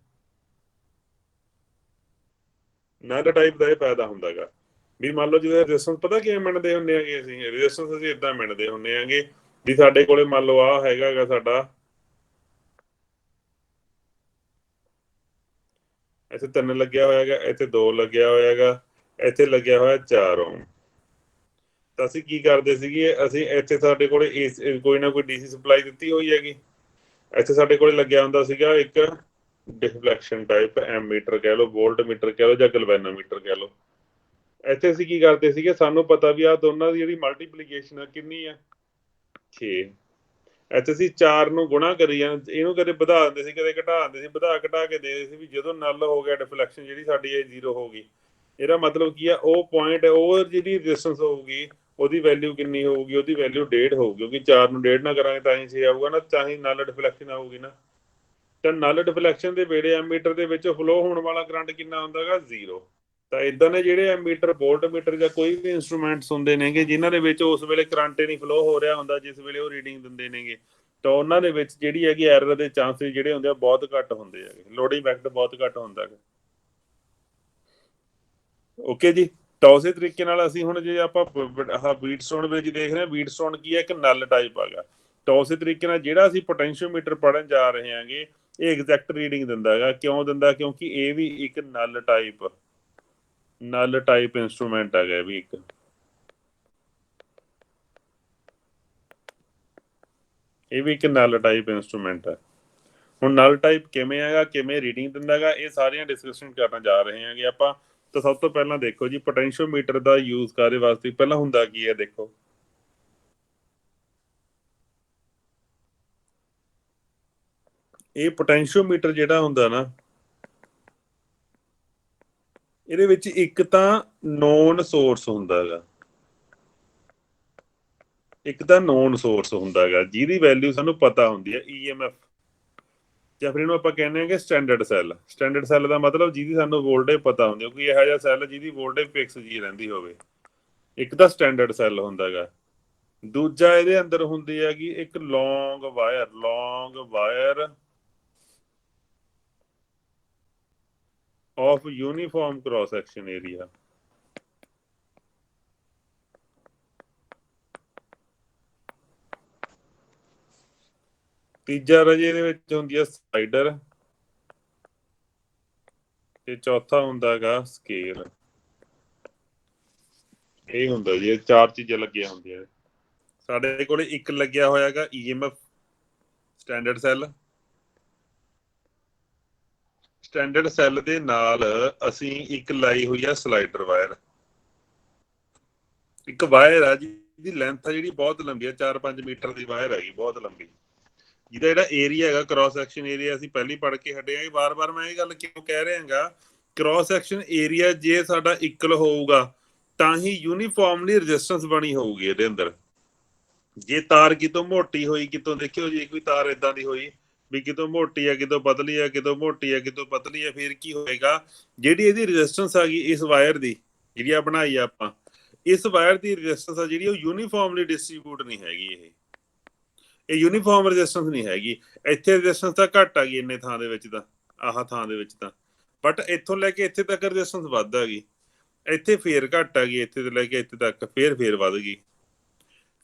Null type ਦਾ ਇਹ ਫਾਇਦਾ ਹੁੰਦਾ ਹੈਗਾ ਵੀ ਮੰਨ ਲਓ ਜਿਹਦਾ ਰੈਜ਼ਿਸਟੈਂਸ ਪਤਾ ਕਿਵੇਂ ਮਿਣਦੇ ਹੁੰਦੇ ਹੈਗੇ, ਅਸੀਂ ਰੈਜ਼ਿਸਟੈਂਸ ਅਸੀਂ ਇਦਾਂ ਮਿਣਦੇ ਹੁੰਦੇ ਹੈਗੇ ਵੀ ਸਾਡੇ ਕੋਲੇ ਮੰਨ ਲਓ ਆਹ ਹੈਗਾ ਸਾਡਾ ਇੱਥੇ 3 ਲੱਗਿਆ ਹੋਇਆ ਹੈਗਾ, ਇੱਥੇ 2 ਲੱਗਿਆ ਹੋਇਆ ਹੈਗਾ, ਇੱਥੇ ਲੱਗਿਆ ਹੋਇਆ 4 ਓਮ। ਤਾਂ ਅਸੀਂ ਕੀ ਕਰਦੇ ਸੀਗੇ, ਅਸੀਂ ਇੱਥੇ ਸਾਡੇ ਕੋਲੇ ਕੋਈ ਨਾ ਕੋਈ DC ਸਪਲਾਈ ਦਿੱਤੀ ਹੋਈ ਹੈਗੀ, ਇੱਥੇ ਸਾਡੇ ਕੋਲੇ ਲੱਗਿਆ ਹੁੰਦਾ ਸੀਗਾ ਇੱਕ ਡਿਫਲੈਕਸ਼ਨ ਟਾਈਪ ਐਮੀਟਰ ਕਹਿ ਲਓ, ਵੋਲਟ ਮੀਟਰ ਕਹਿ ਲਓ ਜਾਂ ਗਲਵੈਨੋਮੀਟਰ ਕਹਿ ਲਓ। ਇੱਥੇ ਅਸੀਂ ਕੀ ਕਰਦੇ ਸੀਗੇ, ਸਾਨੂੰ ਪਤਾ ਵੀ ਆਹ ਦੋਨਾਂ ਦੀ ਜਿਹੜੀ ਮਲਟੀਪਲੀਕੇਸ਼ਨ ਆ ਕਿੰਨੀ ਆ 6। ਇੱਥੇ ਅਸੀਂ 4 ਨੂੰ ਗੁਣਾ ਕਰੀ ਜਾਂਦੇ, ਇਹਨੂੰ ਕਦੇ ਵਧਾ ਦਿੰਦੇ ਸੀ ਕਦੇ ਘਟਾ ਦਿੰਦੇ ਸੀ, ਵਧਾ ਘਟਾ ਕੇ ਦੇ ਸੀ ਵੀ ਜਦੋਂ ਨਲ ਹੋ ਗਿਆ ਡਿਫਲੈਕਸ਼ਨ ਜਿਹੜੀ ਸਾਡੀ ਇਹ 0 ਹੋ ਗਈ। ਇਹਦਾ ਮਤਲਬ ਕੀ ਆ, ਉਹ ਪੁਆਇੰਟ ਉਹ ਜਿਹੜੀ ਰੈਜ਼ਿਸਟੈਂਸ ਹੋਊਗੀ ਉਹਦੀ ਵੈਲਿਊ ਕਿੰਨੀ ਹੋਊਗੀ, ਉਹਦੀ ਵੈਲਿਊ 1.5 ਹੋਊਗੀ, ਕਿਉਂਕਿ 4 ਨੂੰ 1.5 ਨਾ ਕਰਾਂਗੇ ਤਾਂ ਹੀ 6 ਆਊਗਾ ਨਾ, ਤਾਂ ਹੀ ਨਲ ਡਿਫਲੈਕਸ਼ਨ ਆਊਗੀ ਨਾ। ਤਾਂ ਨਲ ਡਿਫਲੈਕਸ਼ਨ ਦੇ ਵੇਲੇ ਐਮੀਟਰ ਦੇ ਵਿੱਚ ਫਲੋ ਹੋਣ ਵਾਲਾ ਕਰੰਟ ਕਿੰਨਾ ਹੁੰਦਾ ਹੈਗਾ 0। ਤਾਂ ਇਦਾਂ ਦੇ ਜਿਹੜੇ ਐਮੀਟਰ ਵੋਲਟ ਮੀਟਰ ਜਾਂ ਕੋਈ ਵੀ ਇੰਸਟਰੂਮੈਂਟਸ ਹੁੰਦੇ ਨੇਗੇ ਜਿਨ੍ਹਾਂ ਦੇ ਵਿੱਚ ਉਸ ਵੇਲੇ ਕਰੰਟ ਹੀ ਨਹੀਂ ਫਲੋ ਹੋ ਰਿਹਾ ਹੁੰਦਾ ਜਿਸ ਵੇਲੇ ਉਹ ਰੀਡਿੰਗ ਦਿੰਦੇ ਨੇਗੇ, ਤਾਂ ਉਹਨਾਂ ਦੇ ਵਿੱਚ ਜਿਹੜੀ ਹੈਗੀ ਐਰਰ ਦੇ ਚਾਂਸਿਸ ਜਿਹੜੇ ਹੁੰਦੇ ਆ ਬਹੁਤ ਘੱਟ ਹੁੰਦੇ ਹੈਗੇ, ਲੋਡਿੰਗ ਇਫੈਕਟ ਬਹੁਤ ਘੱਟ ਹੁੰਦਾ ਹੈਗਾ। ਓਕੇ ਜੀ, ਤਾਂ ਉਸੇ ਤਰੀਕੇ ਨਾਲ ਅਸੀਂ ਹੁਣ ਜੇ ਆਪਾਂ ਆਹ ਬੀਟਸਟੋਨ ਵਿੱਚ ਦੇਖ ਰਹੇ ਹਾਂ, ਬੀਟਸਟੋਨ ਕੀ ਹੈ, ਇੱਕ ਨਲ ਟਾਈਪ ਹੈਗਾ। ਤਾਂ ਉਸੇ ਤਰੀਕੇ ਨਾਲ ਜਿਹੜਾ ਅਸੀਂ ਪੋਟੈਂਸ਼ੀਓਮੀਟਰ ਪੜ੍ਹਨ ਜਾ ਰਹੇ ਹਾਂਗੇ, ਇਹ ਐਗਜ਼ੈਕਟ ਰੀਡਿੰਗ ਦਿੰਦਾ ਹੈਗਾ। ਕਿਉਂ ਦਿੰਦਾ? ਕਿਉਂਕਿ ਇਹ ਵੀ ਇੱਕ ਨਲ ਟਾਈਪ ਇੰਸਟਰੂਮੈਂਟ ਹੈਗਾ। ਇਹ ਵੀ ਇੱਕ ਨਲ ਟਾਈਪ ਇੰਸਟਰੂਮੈਂਟ ਹੈ। ਹੁਣ ਨਲ ਟਾਈਪ ਕਿਵੇਂ ਹੈਗਾ, ਕਿਵੇਂ ਰੀਡਿੰਗ ਦਿੰਦਾ ਹੈਗਾ, ਇਹ ਸਾਰੀਆਂ ਡਿਸਕਸ਼ਨ ਕਰਨ ਜਾ ਰਹੇ ਹਾਂਗੇ ਆਪਾਂ। ਤਾਂ ਸਭ ਤੋਂ ਪਹਿਲਾਂ ਦੇਖੋ ਜੀ, ਪੋਟੈਂਸ਼ੀਓਮੀਟਰ ਦਾ ਯੂਜ਼ ਕਾਹਦੇ ਵਾਸਤੇ? ਪਹਿਲਾਂ ਹੁੰਦਾ ਕੀ ਹੈ ਦੇਖੋ, ਇਹ ਪੋਟੈਂਸ਼ੀਓਮੀਟਰ ਜਿਹੜਾ ਹੁੰਦਾ ਨਾ, ਇਹਦੇ ਵਿੱਚ ਇੱਕ ਤਾਂ ਨੋਨ ਸੋਰਸ ਹੁੰਦਾ ਹੈਗਾ, ਜਿਹਦੀ ਵੈਲਿਊ ਸਾਨੂੰ ਪਤਾ ਹੁੰਦੀ ਹੈ, EMF, ਜਾਂ ਫਿਰ ਇਹਨੂੰ ਆਪਾਂ ਕਹਿੰਦੇ ਹਾਂ ਕਿ ਸਟੈਂਡਰਡ ਸੈੱਲ ਦਾ ਮਤਲਬ ਜਿਹਦੀ ਸਾਨੂੰ ਵੋਲਟੇਜ ਪਤਾ ਹੁੰਦੀ ਹੈ। ਕੋਈ ਇਹੋ ਜਿਹਾ ਸੈੱਲ ਜਿਹਦੀ ਵੋਲਟੇਜ ਫਿਕਸ ਜੀ ਰਹਿੰਦੀ ਹੋਵੇ, ਇੱਕ ਤਾਂ ਸਟੈਂਡਰਡ ਸੈੱਲ ਹੁੰਦਾ ਹੈਗਾ। ਦੂਜਾ ਇਹਦੇ ਅੰਦਰ ਹੁੰਦੀ ਹੈਗੀ ਇੱਕ long wire of uniform cross section area. ਤੀਜਾ ਰਾਜੇ ਇਹਦੇ ਵਿੱਚ ਹੁੰਦੀ ਹੈ ਸਲਾਈਡਰ, ਤੇ ਚੌਥਾ ਹੁੰਦਾ ਹੈਗਾ ਸਕੇਲ। ਇਹ ਹੁੰਦਾ ਜੀ, ਇਹ ਚਾਰ ਚੀਜ਼ਾਂ ਲੱਗੀਆਂ ਹੁੰਦੀਆਂ। ਸਾਡੇ ਕੋਲ ਇੱਕ ਲੱਗਿਆ ਹੋਇਆ ਹੈਗਾ EMF ਸਟੈਂਡਰਡ ਸੈੱਲ ਦੇ ਨਾਲ ਅਸੀਂ ਇੱਕ ਲਾਈ ਹੋਈ ਆ ਸਲਾਈਡਰ ਵਾਇਰ। ਇੱਕ ਵਾਇਰ ਆ ਜਿਹਦੀ ਲੈਂਥ ਆ ਜਿਹੜੀ ਬਹੁਤ ਲੰਬੀ ਆ, 4-5 ਮੀਟਰ ਦੀ ਵਾਇਰ ਹੈਗੀ, ਬਹੁਤ ਲੰਬੀ। ਜਿਹਦਾ ਜਿਹੜਾ ਏਰੀਆ ਹੈਗਾ, ਕ੍ਰਾਸ ਸੈਕਸ਼ਨ ਏਰੀਆ, ਅਸੀਂ ਪਹਿਲੀ ਪੜ੍ਹ ਕੇ ਹਟੇ ਹਾਂ। ਵਾਰ-ਵਾਰ ਮੈਂ ਇਹ ਗੱਲ ਕਿਉਂ ਕਹਿ ਰਿਹਾ ਹੈਗਾ, ਕ੍ਰਾਸ ਸੈਕਸ਼ਨ ਏਰੀਆ ਜੇ ਸਾਡਾ ਇਕੁਅਲ ਹੋਊਗਾ ਤਾਂ ਹੀ ਯੂਨੀਫਾਰਮਲੀ ਰੈਜ਼ਿਸਟੈਂਸ ਬਣੀ ਹੋਊਗੀ ਇਹਦੇ ਅੰਦਰ। ਜੇ ਤਾਰ ਕਿਤੋਂ ਮੋਟੀ ਹੋਈ, ਕਿਤੋਂ ਦੇਖਿਓ ਜੀ ਕੋਈ ਤਾਰ ਏਦਾਂ ਦੀ ਹੋਈ ਵੀ ਕਿਤੋਂ ਮੋਟੀ ਆ, ਕਿਤੋਂ ਪਤਲੀ ਆ, ਕਿਤੋਂ ਮੋਟੀ ਆ, ਕਿਤੋਂ ਪਤਲੀ ਆ, ਫਿਰ ਕੀ ਹੋਏਗਾ? ਜਿਹੜੀ ਇਹਦੀ ਰੈਜ਼ਿਸਟੈਂਸ ਆ ਗਈ ਇਸ ਵਾਇਰ ਦੀ, ਜਿਹੜੀ ਆ ਬਣਾਈ ਆ ਆਪਾਂ, ਇਸ ਵਾਇਰ ਦੀ ਰੈਜ਼ਿਸਟੈਂਸ ਆ ਜਿਹੜੀ ਉਹ ਯੂਨੀਫਾਰਮਲੀ ਡਿਸਟ੍ਰੀਬਿਊਟ ਨਹੀਂ ਹੈਗੀ। ਇਹ ਯੂਨੀਫਾਰਮ ਰੈਜ਼ਿਸਟੈਂਸ ਨਹੀਂ ਹੈਗੀ। ਇੱਥੇ ਰੈਜ਼ਿਸਟੈਂਸ ਤਾਂ ਘੱਟ ਆ ਗਈ ਇੰਨੇ ਥਾਂ ਦੇ ਵਿੱਚ, ਤਾਂ ਆਹ ਥਾਂ ਦੇ ਵਿੱਚ ਤਾਂ, ਬਟ ਇੱਥੋਂ ਲੈ ਕੇ ਇੱਥੇ ਤੱਕ ਰੈਜ਼ਿਸਟੈਂਸ ਵੱਧ ਆ ਗਈ, ਇੱਥੇ ਫੇਰ ਘੱਟ ਆ ਗਈ, ਇੱਥੇ ਤੋਂ ਲੈ ਕੇ ਇੱਥੇ ਤੱਕ ਫੇਰ ਵੱਧ ਗਈ।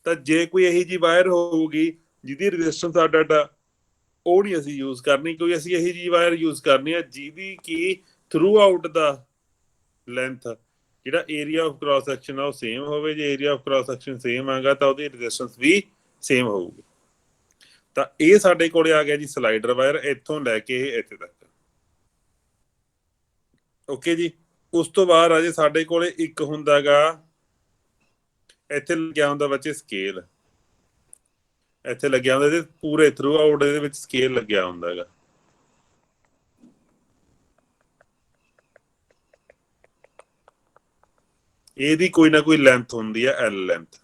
ਤਾਂ ਜੇ ਕੋਈ ਇਹੀ ਜਿਹੀ ਵਾਇਰ ਹੋਊਗੀ ਜਿਹਦੀ ਰੈਜ਼ਿਸਟੈਂਸ ਸਾਡਾ, ਉਹ ਨਹੀਂ ਅਸੀਂ ਯੂਜ਼ ਕਰਨੀ। ਕੋਈ ਅਸੀਂ ਇਹੀ ਜਿਹੀ ਵਾਇਰ ਯੂਜ਼ ਕਰਨੀ ਆ ਜਿਹਦੀ ਕਿ ਥਰੂ ਆਊਟ ਦਾ ਲੈਂਥ, ਜਿਹੜਾ ਏਰੀਆ ਆਫ ਕ੍ਰਾਸ ਸੈਕਸ਼ਨ ਆ ਉਹ ਸੇਮ ਹੋਵੇ। ਜੇ area of cross section same ਹੈਗਾ ਤਾਂ ਉਹਦੀ ਰੈਜ਼ਿਸਟੈਂਸ ਵੀ ਸੇਮ ਹੋਊਗੀ। ਤਾਂ ਇਹ ਸਾਡੇ ਕੋਲੇ ਆ ਗਿਆ ਜੀ ਸਲਾਈਡਰ ਵਾਇਰ, ਇੱਥੋਂ ਲੈ ਕੇ ਇੱਥੇ ਤੱਕ। ਓਕੇ ਜੀ। ਉਸ ਤੋਂ ਬਾਅਦ ਆ ਜੇ ਸਾਡੇ ਕੋਲੇ ਇੱਕ ਹੁੰਦਾ ਗਾ, ਇੱਥੇ ਲੱਗਿਆ ਹੁੰਦਾ ਬੱਚੇ ਸਕੇਲ, ਇੱਥੇ ਲੱਗਿਆ ਹੁੰਦਾ, ਇਹਦੇ ਪੂਰੇ ਥਰੂ ਆਊਟ ਇਹਦੇ ਵਿੱਚ ਸਕੇਲ ਲੱਗਿਆ ਹੁੰਦਾ ਹੈਗਾ। ਇਹਦੀ ਕੋਈ ਨਾ ਕੋਈ ਲੈਂਥ ਹੁੰਦੀ ਹੈ, L ਲੈਂਥ।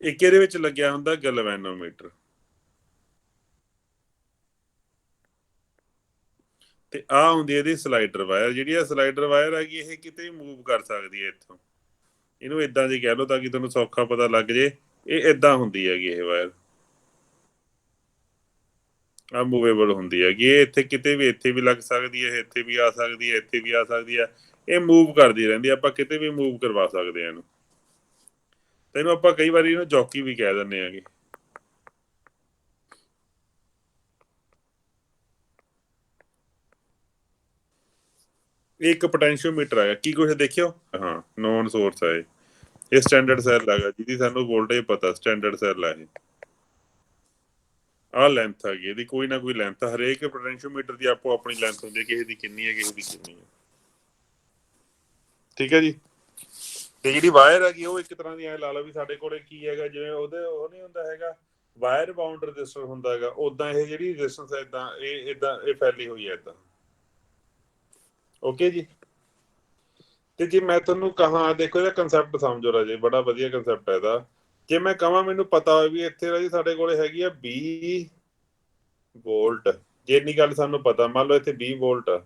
ਇੱਕ ਇਹਦੇ ਵਿੱਚ ਲੱਗਿਆ ਹੁੰਦਾ ਗੈਲਵੇਨੋਮੀਟਰ, ਤੇ ਆਹ ਹੁੰਦੀ ਇਹਦੀ ਸਲਾਈਡਰ ਵਾਇਰ। ਜਿਹੜੀ ਆ ਸਲਾਈਡਰ ਵਾਇਰ ਹੈਗੀ, ਇਹ ਕਿਤੇ ਵੀ ਮੂਵ ਕਰ ਸਕਦੀ ਹੈ ਇੱਥੋਂ। ਇਹਨੂੰ ਏਦਾਂ ਜੀ ਕਹਿ ਲਓ ਤਾਂ ਕਿ ਤੁਹਾਨੂੰ ਸੌਖਾ ਪਤਾ ਲੱਗ ਜੇ। ਇਹ ਏਦਾਂ ਹੁੰਦੀ ਹੈਗੀ ਇਹ ਵਾਇਰ, ਆ ਮੂਵੇਬਲ ਹੁੰਦੀ ਹੈਗੀ। ਇਹ ਇੱਥੇ ਕਿਤੇ ਵੀ, ਇੱਥੇ ਵੀ ਲੱਗ ਸਕਦੀ ਹੈ, ਇੱਥੇ ਵੀ ਆ ਸਕਦੀ ਹੈ, ਇੱਥੇ ਵੀ ਆ ਸਕਦੀ ਹੈ। ਇਹ ਮੂਵ ਕਰਦੀ ਰਹਿੰਦੀ, ਆਪਾਂ ਕਿਤੇ ਵੀ ਮੂਵ ਕਰਵਾ ਸਕਦੇ ਹਾਂ ਇਹਨੂੰ। ਤੇ ਇਹਨੂੰ ਆਪਾਂ ਕਈ ਵਾਰੀ ਇਹਨੂੰ ਜੌਕੀ ਵੀ ਕਹਿ ਦਿੰਦੇ ਹੈਗੇ। ਇਹ ਇੱਕ ਪੋਟੈਂਸ਼ੀਓਮੀਟਰ ਹੈਗਾ। ਕੀ ਕੁਛ ਦੇਖਿਓ? ਹਾਂ, ਨੋਨ ਸੋਰਸ ਹੈ ਇਹ ਸਟੈਂਡਰਡ ਸੈੱਲ ਹੈਗਾ ਜਿਹਦੀ ਸਾਨੂੰ ਵੋਲਟੇਜ ਪਤਾ, ਸਟੈਂਡਰਡ ਸੈੱਲ ਹੈ ਇਹ। ਆਹ ਲੈਂਥ ਹੈਗੀ ਇਹਦੀ, ਕੋਈ ਨਾ ਕੋਈ ਲੈਂਥ। ਹਰੇਕ ਪੋਟੈਂਸ਼ੀਓਮੀਟਰ ਦੀ ਆਪੋ ਆਪਣੀ ਲੈਂਥ ਹੁੰਦੀ ਹੈ, ਕਿਸੇ ਦੀ ਕਿੰਨੀ ਹੈ, ਕਿਸੇ ਦੀ ਕਿੰਨੀ ਹੈ। ਠੀਕ ਹੈ ਜੀ। ਤੇ ਜਿਹੜੀ ਵਾਇਰ ਹੈਗੀ ਉਹ ਇੱਕ ਤਰ੍ਹਾਂ ਦੀ ਐ ਲਾ ਲਓ ਵੀ ਸਾਡੇ ਕੋਲੇ ਕੀ ਹੈਗਾ, ਜਿਵੇਂ ਉਹਦੇ ਉਹ ਨਹੀਂ ਹੁੰਦਾ ਹੈਗਾ ਵਾਇਰ ਬਾਉਂਡ ਰਜਿਸਟਰ ਹੁੰਦਾ ਹੈਗਾ, ਉਦਾਂ ਇਹ ਜਿਹੜੀ ਰਜਿਸਟੈਂਸ ਏਦਾਂ ਇਹ ਫੈਲੀ ਹੋਈ ਹੈ ਏਦਾਂ। ਓਕੇ ਜੀ। ਤੇ ਜੇ ਮੈਂ ਤੁਹਾਨੂੰ ਕਹਾਂ, ਦੇਖੋ ਇਹਦਾ ਕੰਸੈਪਟ ਸਮਝੋ ਰਾਜੇ, ਬੜਾ ਵਧੀਆ ਕੰਸੈਪਟ ਹੈ ਇਹਦਾ। ਜੇ ਮੈਂ ਕਹਾਂ ਮੈਨੂੰ ਪਤਾ ਹੋਵੇ ਵੀ ਇੱਥੇ ਰਾਜੇ ਸਾਡੇ ਕੋਲੇ ਹੈਗੀ ਆ 20 ਵੋਲਟ, ਜੇ ਇੰਨੀ ਗੱਲ ਸਾਨੂੰ ਪਤਾ, ਮੰਨ ਲਓ ਇੱਥੇ 20 ਵੋਲਟ ਆ,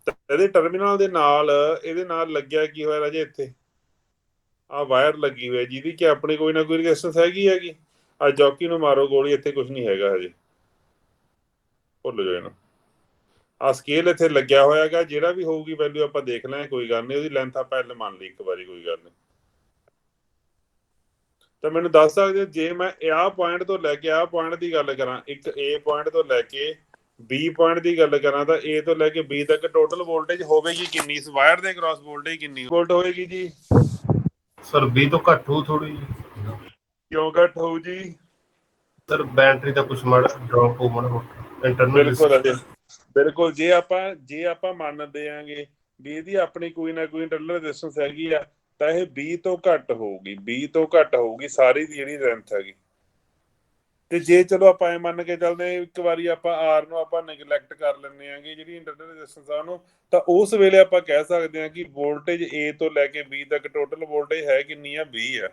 ਤਾਂ ਇਹਦੇ ਟਰਮੀਨਲ ਦੇ ਨਾਲ ਇਹਦੇ ਨਾਲ ਲੱਗਿਆ ਕੀ ਹੋਇਆ ਰਾਜੇ, ਇੱਥੇ ਆਹ ਵਾਇਰ ਲੱਗੀ ਹੋਈ ਹੈ ਜਿਹਦੀ ਕਿ ਆਪਣੀ ਕੋਈ ਨਾ ਕੋਈ ਰੈਜ਼ਿਸਟੈਂਸ ਹੈਗੀ। ਆ ਜੌਕੀ ਨੂੰ ਮਾਰੋ ਗੋਲੀ, ਇੱਥੇ ਕੁਝ ਨਹੀਂ ਹੈਗਾ ਹਜੇ, ਭੁੱਲ ਜਾਓ ਇਹਨੂੰ। ਆ ਸਕੇਲ ਇੱਥੇ ਲੱਗਿਆ ਹੋਇਆ ਹੈਗਾ, ਜਿਹੜਾ ਵੀ ਹੋਊਗੀ ਵੈਲਿਊ ਆਪਾਂ ਦੇਖ ਲਾਂਗੇ, ਕੋਈ ਗੱਲ ਨਹੀਂ। ਉਹਦੀ ਲੈਂਥ ਆਪਾਂ L ਮੰਨ ਲਈ ਇੱਕ ਵਾਰੀ, ਕੋਈ ਗੱਲ ਨਹੀਂ। ਤਾਂ ਮੈਨੂੰ ਦੱਸ ਸਕਦੇ ਹੋ, ਜੇ ਮੈਂ ਆਹ ਪੁਆਇੰਟ ਤੋਂ ਲੈ ਕੇ ਆਹ ਪੁਆਇੰਟ ਦੀ ਗੱਲ ਕਰਾਂ, ਇੱਕ A ਪੁਆਇੰਟ ਤੋਂ ਲੈ ਕੇ B ਪੁਆਇੰਟ ਦੀ ਗੱਲ ਕਰਾਂ, ਤਾਂ A ਤੋਂ ਲੈ ਕੇ B ਤੱਕ ਟੋਟਲ ਵੋਲਟੇਜ ਹੋਵੇਗੀ ਕਿੰਨੀ? ਇਸ ਵਾਇਰ ਦੇ ਕ੍ਰਾਸ ਵੋਲਟੇਜ ਕਿੰਨੀ ਵੋਲਟ ਹੋਏਗੀ ਜੀ? ਸਰ 20 ਤੋਂ ਘੱਟ ਹੋਊ ਥੋੜੀ। ਕਿਉਂ ਘੱਟ ਹੋਊ ਜੀ? ਸਰ ਬੈਟਰੀ ਦਾ ਕੁਝ ਮਾੜਾ ਡ੍ਰੌਪ ਹੋ ਮਾੜਾ ਇੰਟਰਨਲ। ਬਿਲਕੁਲ ਬਿਲਕੁਲ। ਜੇ ਆਪਾਂ ਮੰਨਦੇ ਆਂਗੇ ਵੀ ਇਹਦੀ ਆਪਣੀ ਕੋਈ ਨਾ ਕੋਈ ਇੰਟਰਨਲ ਰੈਜ਼ਿਸਟੈਂਸ ਹੈਗੀ ਆ, ਤਾਂ ਇਹ 20 ਤੋਂ ਘੱਟ ਹੋਊਗੀ, 20 ਤੋਂ ਘੱਟ ਹੋਊਗੀ ਸਾਰੀ ਦੀ ਜਿਹੜੀ ਲੈਂਥ ਹੈਗੀ। ਤੇ ਜੇ ਚਲੋ ਆਪਾਂ ਐ ਮੰਨ ਕੇ ਚੱਲਦੇ ਇੱਕ ਵਾਰੀ ਆਪਾਂ R ਨੂੰ ਆਪਾਂ ਨੈਗਲੈਕਟ ਕਰ ਲੈਂਦੇ ਆਂਗੇ, ਜਿਹੜੀ ਇੰਟਰਨਲ ਰੈਜ਼ਿਸਟੈਂਸ ਆ ਉਹਨੂੰ, ਤਾਂ ਉਸ ਵੇਲੇ ਆਪਾਂ ਕਹਿ ਸਕਦੇ ਹਾਂ ਕਿ ਵੋਲਟੇਜ A ਤੋਂ ਲੈ ਕੇ B ਤੱਕ ਟੋਟਲ ਵੋਲਟੇਜ ਹੈ ਕਿੰਨੀ ਆ? 20 ਆ।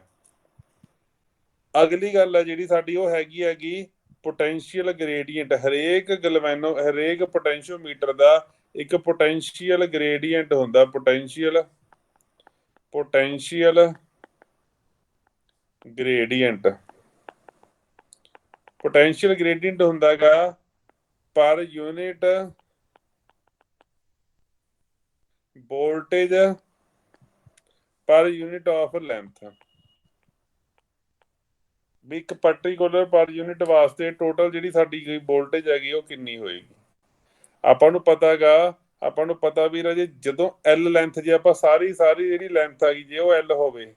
ਅਗਲੀ ਗੱਲ ਆ ਜਿਹੜੀ ਸਾਡੀ, ਉਹ ਹੈਗੀ ਪੋਟੈਂਸ਼ੀਅਲ ਗ੍ਰੇਡੀਐਂਟ। ਹਰੇਕ ਪੋਟੈਂਸ਼ੀਓਮੀਟਰ ਦਾ ਇੱਕ ਪੋਟੈਂਸ਼ੀਅਲ ਗ੍ਰੇਡੀਐਂਟ ਹੁੰਦਾ। ਪੋਟੈਂਸ਼ੀਅਲ ਗ੍ਰੇਡੀਐਂਟ ਹੁੰਦਾ ਗਾ ਪਰ ਯੂਨਿਟ ਵੋਲਟੇਜ ਪਰ ਯੂਨਿਟ ਆਫ ਲੈਂਥ। ਵੀ ਇੱਕ ਪਾਰਟੀਕੂਲਰ ਪਰ ਯੂਨਿਟ ਵਾਸਤੇ ਟੋਟਲ ਜਿਹੜੀ ਸਾਡੀ ਵੋਲਟੇਜ ਹੈਗੀ ਉਹ ਕਿੰਨੀ ਹੋਏਗੀ। ਆਪਾਂ ਨੂੰ ਪਤਾ ਵੀ ਰਾਜੇ, ਜਦੋਂ L ਲੈਂਥ, ਜੇ ਆਪਾਂ ਸਾਰੀ ਜਿਹੜੀ ਲੈਂਥ ਹੈਗੀ ਜੇ ਉਹ L ਹੋਵੇ,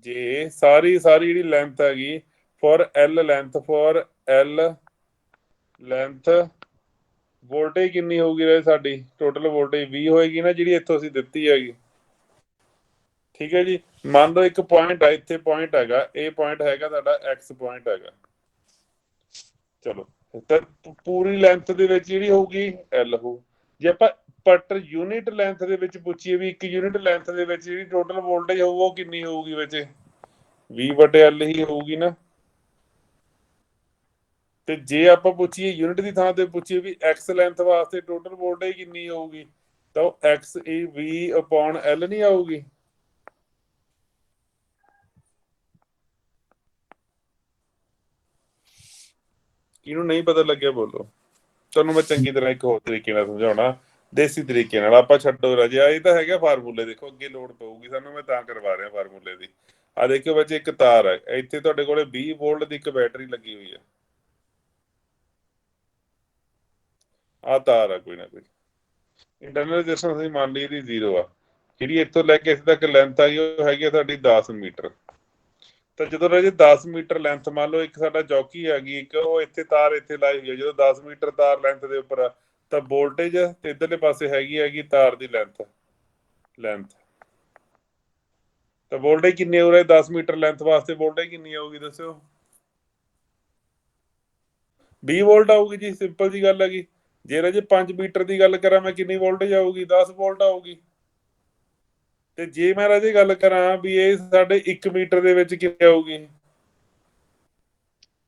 ਜੇ ਸਾਰੀ ਜਿਹੜੀ ਲੈਂਥ ਹੈਗੀ ਫॉर L ਲੈਂਥ ਵੋਲਟੇਜ ਕਿੰਨੀ ਹੋਊਗੀ ਰਾਜੇ? ਸਾਡੀ ਟੋਟਲ ਵੋਲਟੇਜ 20 ਹੋਏਗੀ ਨਾ, ਜਿਹੜੀ ਇੱਥੋਂ ਅਸੀਂ ਦਿੱਤੀ ਹੈਗੀ। ਠੀਕ ਹੈ ਜੀ। ਮੰਨ ਲਓ ਇੱਕ ਪੁਆਇੰਟ ਹੈ, ਇੱਥੇ ਪੁਆਇੰਟ ਹੈਗਾ, ਇਹ ਪੁਆਇੰਟ ਹੈਗਾ ਸਾਡਾ X ਪੁਆਇੰਟ ਹੈਗਾ। ਚਲੋ, ਤਾਂ ਪੂਰੀ ਲੈਂਥ ਦੇ ਵਿੱਚ ਜਿਹੜੀ ਹੋਊਗੀ L ਹੋਊ। ਜੇ ਆਪਾਂ ਪਰ ਯੂਨਿਟ ਲੈਂਥ ਦੇ ਵਿੱਚ ਪੁੱਛੀਏ ਵੀ ਇੱਕ ਯੂਨਿਟ ਲੈਂਥ ਦੇ ਵਿੱਚ ਜਿਹੜੀ ਟੋਟਲ ਵੋਲਟੇਜ ਹੋਊ ਉਹ ਕਿੰਨੀ ਹੋਊਗੀ? ਵਿੱਚ 20/L ਹੀ ਹੋਊਗੀ ਨਾ। ਤੇ ਜੇ ਆਪਾਂ ਪੁੱਛੀਏ ਯੂਨਿਟ ਦੀ ਥਾਂ ਤੇ ਪੁੱਛੀਏ ਵੀ X ਲੈਂਥ ਵਾਸਤੇ ਟੋਟਲ ਵੋਲਟੇਜ ਕਿੰਨੀ ਹੋਊਗੀ, ਤਾਂ ਉਹ X V/L ਨਹੀਂ ਆਊਗੀ। ਕਿਹਨੂੰ ਨਹੀਂ ਪਤਾ ਲੱਗਿਆ ਬੋਲੋ। ਤੁਹਾਨੂੰ ਮੈਂ ਚੰਗੀ ਤਰ੍ਹਾਂ ਇੱਕ ਹੋਰ ਤਰੀਕੇ ਨਾਲ ਸਮਝਾਉਣਾ, ਦੇਸੀ ਤਰੀਕੇ ਨਾਲ। ਆਪਾਂ ਛੱਡੋ ਰਾਜਿਆ, ਇਹ ਤਾਂ ਹੈਗਾ ਫਾਰਮੂਲੇ। ਦੇਖੋ ਅੱਗੇ ਲੋੜ ਪਊਗੀ ਸਾਨੂੰ, ਮੈਂ ਤਾਂ ਕਰਵਾ ਰਿਹਾ ਫਾਰਮੂਲੇ ਦੀ। ਆ ਦੇਖਿਓ ਬੱਚੇ, ਇੱਕ ਤਾਰ ਹੈ ਇੱਥੇ ਤੁਹਾਡੇ ਕੋਲੇ 20 ਵੋਲਟ ਦੀ ਇੱਕ ਬੈਟਰੀ ਲੱਗੀ ਹੋਈ ਹੈ। ਆ ਤਾਰ ਆ, ਕੋਈ ਨਾ ਕੋਈ ਇੰਟਰਨਲ ਰੈਜ਼ਿਸਟੈਂਸ ਅਸੀਂ ਮੰਨ ਲਈ ਇਹਦੀ 0 ਆ। ਜਿਹੜੀ ਇੱਥੋਂ ਲੈ ਕੇ ਇੱਥੇ ਤੱਕ ਲੈਂਥ ਆਈ ਉਹ ਹੈਗੀ ਆ ਸਾਡੀ 10 ਮੀਟਰ। ਤਾਂ ਜਦੋਂ ਰਾਜੇ 10 ਮੀਟਰ ਲੈਂਥ, ਮੰਨ ਲਓ ਇੱਕ ਸਾਡਾ ਚੌਕੀ ਹੈਗੀ, ਇੱਕ ਉਹ ਇੱਥੇ ਤਾਰ ਇੱਥੇ ਲਾਈ ਹੋਈ ਹੈ, ਜਦੋਂ 10 ਮੀਟਰ ਤਾਰ ਲੈਂਥ ਦੇ ਉੱਪਰ ਆ, ਤਾਂ ਵੋਲਟੇਜ ਤੇ ਇੱਧਰਲੇ ਪਾਸੇ ਹੈਗੀ ਤਾਰ ਦੀ ਲੈਂਥ। ਤਾਂ ਵੋਲਟੇਜ ਕਿੰਨੀ ਹੋ ਰਹੀ 10 ਮੀਟਰ ਲੈਂਥ ਵਾਸਤੇ? ਵੋਲਟੇਜ ਕਿੰਨੀ ਆਊਗੀ ਦੱਸਿਓ? 20 ਵੋਲਟ ਆਊਗੀ ਜੀ, ਸਿੰਪਲ ਜੀ ਗੱਲ ਹੈਗੀ। ਜੇ ਰਾਜੇ 5 ਮੀਟਰ ਦੀ ਗੱਲ ਕਰਾਂ ਮੈਂ, ਕਿੰਨੀ ਵੋਲਟੇਜ ਆਊਗੀ? 10 ਵੋਲਟ ਆਊਗੀ। ਤੇ ਜੇ ਮੈਂ ਰਾਜੇ ਗੱਲ ਕਰਾਂ ਵੀ ਇਹ ਸਾਡੇ 1 ਮੀਟਰ ਦੇ ਵਿੱਚ ਕਿੰਨੀ ਆਊਗੀ?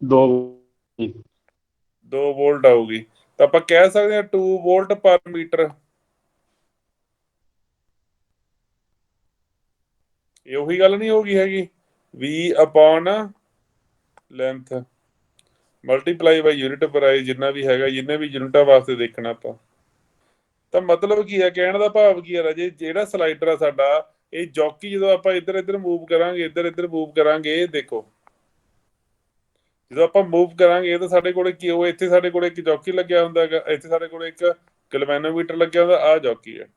2 ਵੋਲਟ ਆਊਗੀ। ਤਾਂ ਆਪਾਂ ਕਹਿ ਸਕਦੇ ਹਾਂ 2 ਵੋਲਟ ਪਰ ਮੀਟਰ। ਇਹ ਉਹੀ ਗੱਲ ਨਹੀਂ ਹੋਗੀ ਹੈਗੀ, V/ਲੈਂਥ ਮਲਟੀਪਲਾਈ ਬਾਈ ਯੂਨਿਟ ਪ੍ਰਾਈਸ, ਜਿੰਨਾ ਵੀ ਹੈਗਾ, ਜਿੰਨੇ ਵੀ ਯੂਨਿਟਾਂ ਵਾਸਤੇ ਦੇਖਣਾ ਆਪਾਂ। ਤਾਂ ਮਤਲਬ ਕੀ ਹੈ, ਕਹਿਣ ਦਾ ਭਾਵ ਕੀ ਹੈ ਰਾਜੇ, ਜਿਹੜਾ ਸਲਾਈਡਰ ਆ ਸਾਡਾ, ਇਹ ਜੌਕੀ ਜਦੋਂ ਆਪਾਂ ਇੱਧਰ ਮੂਵ ਕਰਾਂਗੇ, ਇੱਧਰ ਮੂਵ ਕਰਾਂਗੇ, ਇਹ ਦੇਖੋ ਜਦੋਂ ਆਪਾਂ ਮੂਵ ਕਰਾਂਗੇ, ਇਹ ਤਾਂ ਸਾਡੇ ਕੋਲੇ ਕੀ ਹੋਊ? ਇੱਥੇ ਸਾਡੇ ਕੋਲੇ ਇੱਕ ਜੌਕੀ ਲੱਗਿਆ ਹੁੰਦਾ ਹੈਗਾ, ਇੱਥੇ ਸਾਡੇ ਕੋਲੇ ਇੱਕ ਗਲਵੈਨੋਮੀਟਰ ਲੱਗਿਆ ਹੁੰਦਾ, ਆਹ ਜੌਕੀ ਹੈ।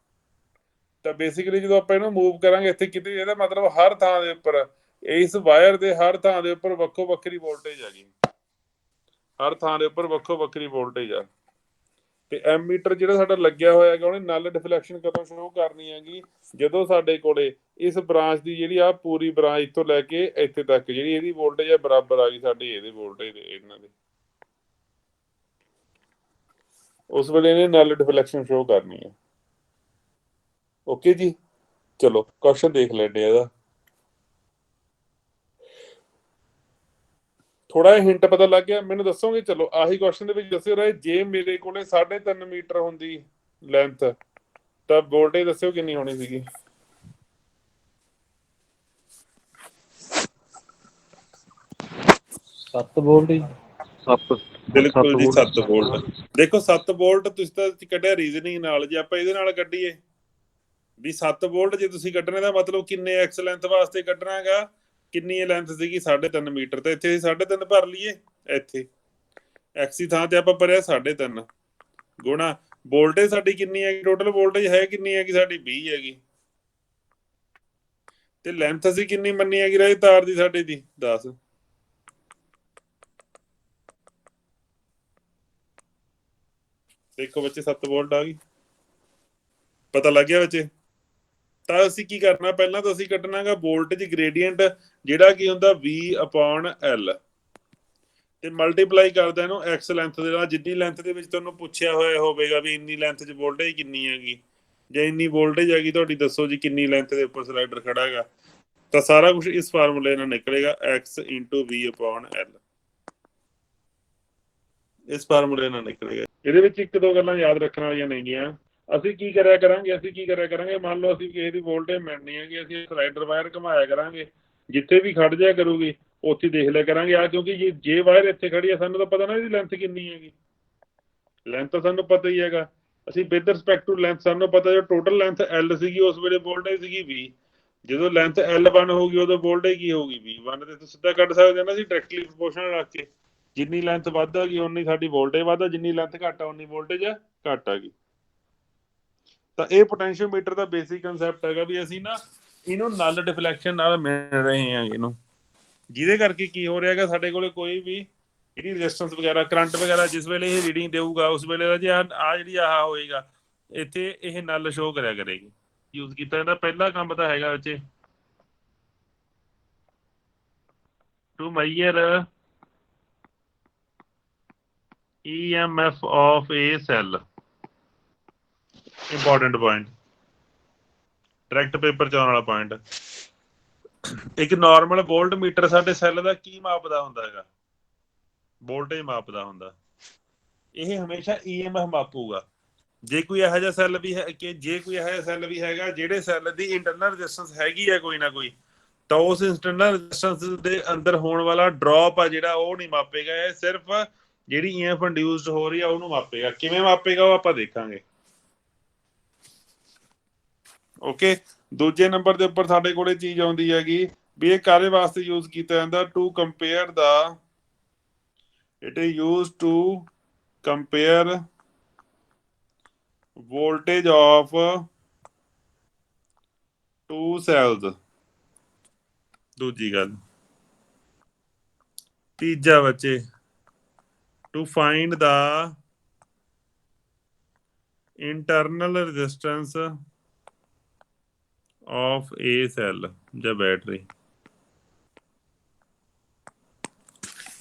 ਤਾਂ ਬੇਸਿਕਲੀ ਜਦੋਂ ਆਪਾਂ ਇਹਨੂੰ ਮੂਵ ਕਰਾਂਗੇ ਇੱਥੇ ਕਿਤੇ, ਇਹਦਾ ਮਤਲਬ ਹਰ ਥਾਂ ਦੇ ਉੱਪਰ, ਇਸ ਵਾਇਰ ਦੇ ਹਰ ਥਾਂ ਦੇ ਉੱਪਰ ਵੱਖੋ ਵੱਖਰੀ ਵੋਲਟੇਜ ਹੈਗੀ। ਹਰ ਥਾਂ ਦੇ ਉੱਪਰ ਵੱਖੋ ਵੱਖਰੀ ਵੋਲਟੇਜ ਆ। ਤੇ ਐਮੀਟਰ ਜਿਹੜਾ ਸਾਡਾ ਲੱਗਿਆ ਹੋਇਆ ਹੈਗਾ, ਉਹਨੇ ਨਲ ਡਿਫਲੈਕਸ਼ਨ ਕਦੋਂ ਸ਼ੋ ਕਰਨੀ ਹੈਗੀ? ਜਦੋਂ ਸਾਡੇ ਕੋਲੇ ਇਸ ਬ੍ਰਾਂਚ ਦੀ ਜਿਹੜੀ ਆ ਪੂਰੀ ਬ੍ਰਾਂਚ ਇੱਥੋਂ ਲੈ ਕੇ ਇੱਥੇ ਤੱਕ ਜਿਹੜੀ ਇਹਦੀ ਵੋਲਟੇਜ ਆ ਬਰਾਬਰ ਆ ਗਈ ਸਾਡੀ ਇਹਦੀ ਵੋਲਟੇਜ ਦੇ, ਇਹਨਾਂ ਦੇ, ਉਸ ਵੇਲੇ ਇਹਨੇ ਨਲ ਡਿਫਲੈਕਸ਼ਨ ਸ਼ੋ ਕਰਨੀ ਹੈ। ਓਕੇ ਜੀ, ਚਲੋ ਕੁਐਸਚਨ ਦੇਖ ਲੈਂਦੇ ਇਹਦਾ। ਥੋੜਾ ਜਿਹਾ ਹਿੰਟ ਪਤਾ ਲੱਗ ਗਿਆ ਮੈਨੂੰ, ਦੱਸੋਗੇ? ਚਲੋ ਆਹੀ ਕੁਐਸਚਨ ਦੇ ਵਿੱਚ ਦੱਸਿਓ ਰਹੇ, ਜੇ ਮੇਰੇ ਕੋਲੇ 3.5 ਮੀਟਰ ਹੁੰਦੀ ਲੈਂਥ, ਤਾਂ ਵੋਲਟੇਜ ਦੱਸਿਓ ਕਿੰਨੀ ਹੋਣੀ ਸੀਗੀ? 7 ਵੋਲਟ ਜੀ। ਬਿਲਕੁਲ ਜੀ 7 ਵੋਲਟ। ਦੇਖੋ 7 ਵੋਲਟ ਤੁਸੀਂ ਤਾਂ ਕੱਢਿਆ ਰੀਜ਼ਨਿੰਗ ਨਾਲ, ਜੇ ਆਪਾਂ ਇਹਦੇ ਨਾਲ ਕੱਢੀਏ ਵੀ 7 ਵੋਲਟ ਜੇ ਤੁਸੀਂ ਕੱਢਣੇ ਦਾ ਮਤਲਬ ਕਿੰਨੇ ਐਕਸ ਲੈਂਥ ਵਾਸਤੇ ਕੱਢਣਾ ਹੈਗਾ, ਕਿੰਨੀ ਲੈਂਥ ਸੀਗੀ 3.5 ਮੀਟਰ, ਤੇ ਇੱਥੇ 3.5 ਭਰ ਲਈਏ, ਇੱਥੇ ਐਕਸ ਦੀ ਥਾਂ ਤੇ ਆਪਾਂ ਭਰਿਆ 3.5 ਗੁਣਾ ਵੋਲਟੇਜ ਸਾਡੀ ਕਿੰਨੀ ਹੈਗੀ, ਟੋਟਲ ਵੋਲਟੇਜ ਹੈ ਕਿੰਨੀ ਹੈਗੀ ਸਾਡੀ 20 ਹੈਗੀ, ਤੇ ਲੈਂਥ ਅਸੀਂ ਕਿੰਨੀ ਮੰਨੀ ਹੈਗੀ ਰਾਜੇ ਤਾਰ ਦੀ ਸਾਡੇ ਦੀ 10। ਦੇਖੋ ਬੱਚੇ 7 ਵੋਲਟ ਆ ਗਈ, ਪਤਾ ਲੱਗ ਗਿਆ ਬੱਚੇ। ਤਾਂ ਅਸੀਂ ਕੀ ਕਰਨਾ, ਪਹਿਲਾਂ ਤਾਂ ਅਸੀਂ ਕੱਢਣਾਗਾ ਵੋਲਟੇਜ ਗ੍ਰੇਡੀਐਂਟ ਜਿਹੜਾ ਕੀ ਹੁੰਦਾ V/L, ਤੇ ਮਲਟੀਪਲਾਈ ਕਰਦਾ ਇਹਨੂੰ ਐਕਸ ਲੈਂਥ ਦੇ ਨਾਲ, ਜਿੰਨੀ ਲੈਂਥ ਦੇ ਵਿੱਚ ਤੁਹਾਨੂੰ ਪੁੱਛਿਆ ਹੋਇਆ ਹੋਵੇਗਾ ਵੀ ਇੰਨੀ ਲੈਂਥ 'ਚ ਵੋਲਟੇਜ ਕਿੰਨੀ ਹੈਗੀ, ਜਾਂ ਇੰਨੀ ਵੋਲਟੇਜ ਹੈਗੀ ਤੁਹਾਡੀ, ਦੱਸੋ ਜੀ ਕਿੰਨੀ ਲੈਂਥ ਦੇ ਉੱਪਰ ਸਲਾਈਡਰ ਖੜਾ ਹੈਗਾ, ਤਾਂ ਸਾਰਾ ਕੁਝ ਇਸ ਫਾਰਮੂਲੇ ਨਾਲ ਨਿਕਲੇਗਾ x × V/L, ਇਸ ਫਾਰਮੂਲੇ ਨਾਲ ਨਿਕਲੇਗਾ। ਇਹਦੇ ਵਿੱਚ ਇੱਕ ਦੋ ਗੱਲਾਂ ਯਾਦ ਰੱਖਣ ਵਾਲੀਆਂ ਨੇਗੀਆਂ। ਅਸੀਂ ਕੀ ਕਰਿਆ ਕਰਾਂਗੇ, ਮੰਨ ਲਓ ਅਸੀਂ ਕਿਸੇ ਦੀ ਵੋਲਟੇਜ ਮਿਲਣੀ ਹੈਗੀ, ਅਸੀਂ ਸਲਾਈਡਰ ਵਾਇਰ ਘੁਮਾਇਆ ਕਰਾਂਗੇ, ਜਿੱਥੇ ਵੀ ਖੜ ਜਾਇਆ ਕਰੂਗੀ ਉੱਥੇ ਦੇਖ ਲਿਆ ਕਰਾਂਗੇ ਆ, ਕਿਉਂਕਿ ਜੇ ਵਾਇਰ ਇੱਥੇ ਖੜੀ ਆ ਸਾਨੂੰ ਤਾਂ ਪਤਾ ਨਾ ਇਹਦੀ ਲੈਂਥ ਕਿੰਨੀ ਹੈਗੀ, ਲੈਂਥ ਤਾਂ ਸਾਨੂੰ ਪਤਾ ਹੀ ਹੈਗਾ, ਅਸੀਂ ਵਿਦ ਰਿਸਪੈਕਟ ਟੂ ਲੈਂਥ ਸਾਨੂੰ ਪਤਾ ਜੋ ਟੋਟਲ ਲੈਂਥ L ਸੀਗੀ ਉਸ ਵੇਲੇ ਵੋਲਟੇਜ ਸੀਗੀ V, ਜਦੋਂ ਲੈਂਥ L1 ਹੋਊਗੀ ਉਦੋਂ ਵੋਲਟੇਜ ਕੀ ਹੋਊਗੀ V1, ਤੇ ਤੁਸੀਂ ਸਿੱਧਾ ਕੱਢ ਸਕਦੇ ਹੋ ਨਾ ਅਸੀਂ ਡਾਇਰੈਕਟਲੀ ਪ੍ਰੋਪੋਰਸ਼ਨਲ ਰੱਖ ਕੇ, ਜਿੰਨੀ ਲੈਂਥ ਵੱਧ ਹੈਗੀ ਉਨੀ ਸਾਡੀ ਵੋਲਟੇਜ ਵੱਧ ਆ, ਜਿੰਨੀ ਲੈਂਥ ਘੱਟ ਆ ਉਨੀ ਵੋਲਟੇਜ ਘੱਟ ਆ ਗਈ। ਤਾਂ ਇਹ ਪੋਟੈਂਸ਼ੀਓਮੀਟਰ ਦਾ ਬੇਸਿਕ ਕਨਸੈਪਟ ਹੈਗਾ ਵੀ ਅਸੀਂ ਨਾ ਇਹਨੂੰ ਨਲ ਡਿਫਲੈਕਸ਼ਨ ਨਾਲ ਮਿਲ ਰਹੇ ਹਾਂ ਇਹਨੂੰ, ਜਿਹਦੇ ਕਰਕੇ ਕੀ ਹੋ ਰਿਹਾ ਹੈਗਾ ਸਾਡੇ ਕੋਲੇ ਕੋਈ ਵੀ ਜਿਹੜੀ ਰੈਜ਼ਿਸਟੈਂਸ ਵਗੈਰਾ ਕਰੰਟ ਵਗੈਰਾ ਜਿਸ ਵੇਲੇ ਇਹ ਰੀਡਿੰਗ ਦੇਊਗਾ ਉਸ ਵੇਲੇ ਦਾ ਜੇ ਆ ਜਿਹੜੀ ਆਹ ਹੋਏਗਾ ਇੱਥੇ ਇਹ ਨਲ ਸ਼ੋ ਕਰਿਆ ਕਰੇਗੀ। ਯੂਜ਼ ਕੀਤਾ ਇਹਦਾ ਪਹਿਲਾ ਕੰਮ ਤਾਂ ਹੈਗਾ ਬੱਚੇ to measure EMF of a cell, important point, direct paper ਚ ਆਉਣ ਵਾਲਾ ਪੁਆਇੰਟ। ਇੱਕ ਨਾਰਮਲ ਵੋਲਟ ਮੀਟਰ ਸਾਡੇ ਸੈੱਲ ਦਾ ਕੀ ਮਾਪਦਾ ਹੁੰਦਾ ਹੈਗਾ, ਵੋਲਟੇਜ ਮਾਪਦਾ ਹੁੰਦਾ, ਇਹ ਹਮੇਸ਼ਾ EMF ਮਾਪੂਗਾ। ਜੇ ਕੋਈ ਇਹੋ ਜਿਹਾ ਸੈੱਲ ਵੀ ਹੈ ਕਿ ਜੇ ਕੋਈ ਇਹੋ ਜਿਹਾ ਸੈੱਲ ਵੀ ਹੈਗਾ ਜਿਹੜੇ ਸੈੱਲ ਦੀ ਇੰਟਰਨਲ ਰੈਜ਼ਿਸਟੈਂਸ ਹੈਗੀ ਹੈ ਕੋਈ ਨਾ ਕੋਈ, ਤਾਂ ਉਸ ਇੰਟਰਨਲ ਰੈਜ਼ਿਸਟੈਂਸ ਦੇ ਅੰਦਰ ਹੋਣ ਵਾਲਾ ਡ੍ਰੌਪ ਆ ਜਿਹੜਾ ਉਹ ਨਹੀਂ ਮਾਪੇਗਾ, ਇਹ ਸਿਰਫ ਜਿਹੜੀ EMF ਇੰਡਿਊਸਡ ਹੋ ਰਹੀ ਆ ਉਹਨੂੰ ਮਾਪੇਗਾ। ਕਿਵੇਂ ਮਾਪੇਗਾ ਉਹ ਆਪਾਂ ਦੇਖਾਂਗੇ। ਓਕੇ, ਦੂਜੇ ਨੰਬਰ ਦੇ ਉੱਪਰ ਸਾਡੇ ਕੋਲੇ ਚੀਜ਼ ਆਉਂਦੀ ਹੈਗੀ ਵੀ ਇਹ ਕਾਹਦੇ ਵਾਸਤੇ ਯੂਜ਼ ਕੀਤਾ ਜਾਂਦਾ, ਟੂ ਕੰਪੇਅਰ ਦਾ, it is used to compare voltage of two cells। ਦੂਜੀ ਗੱਲ, ਤੀਜਾ ਬੱਚੇ to find the internal resistance of a cell ਜਾਂ ਬੈਟਰੀ।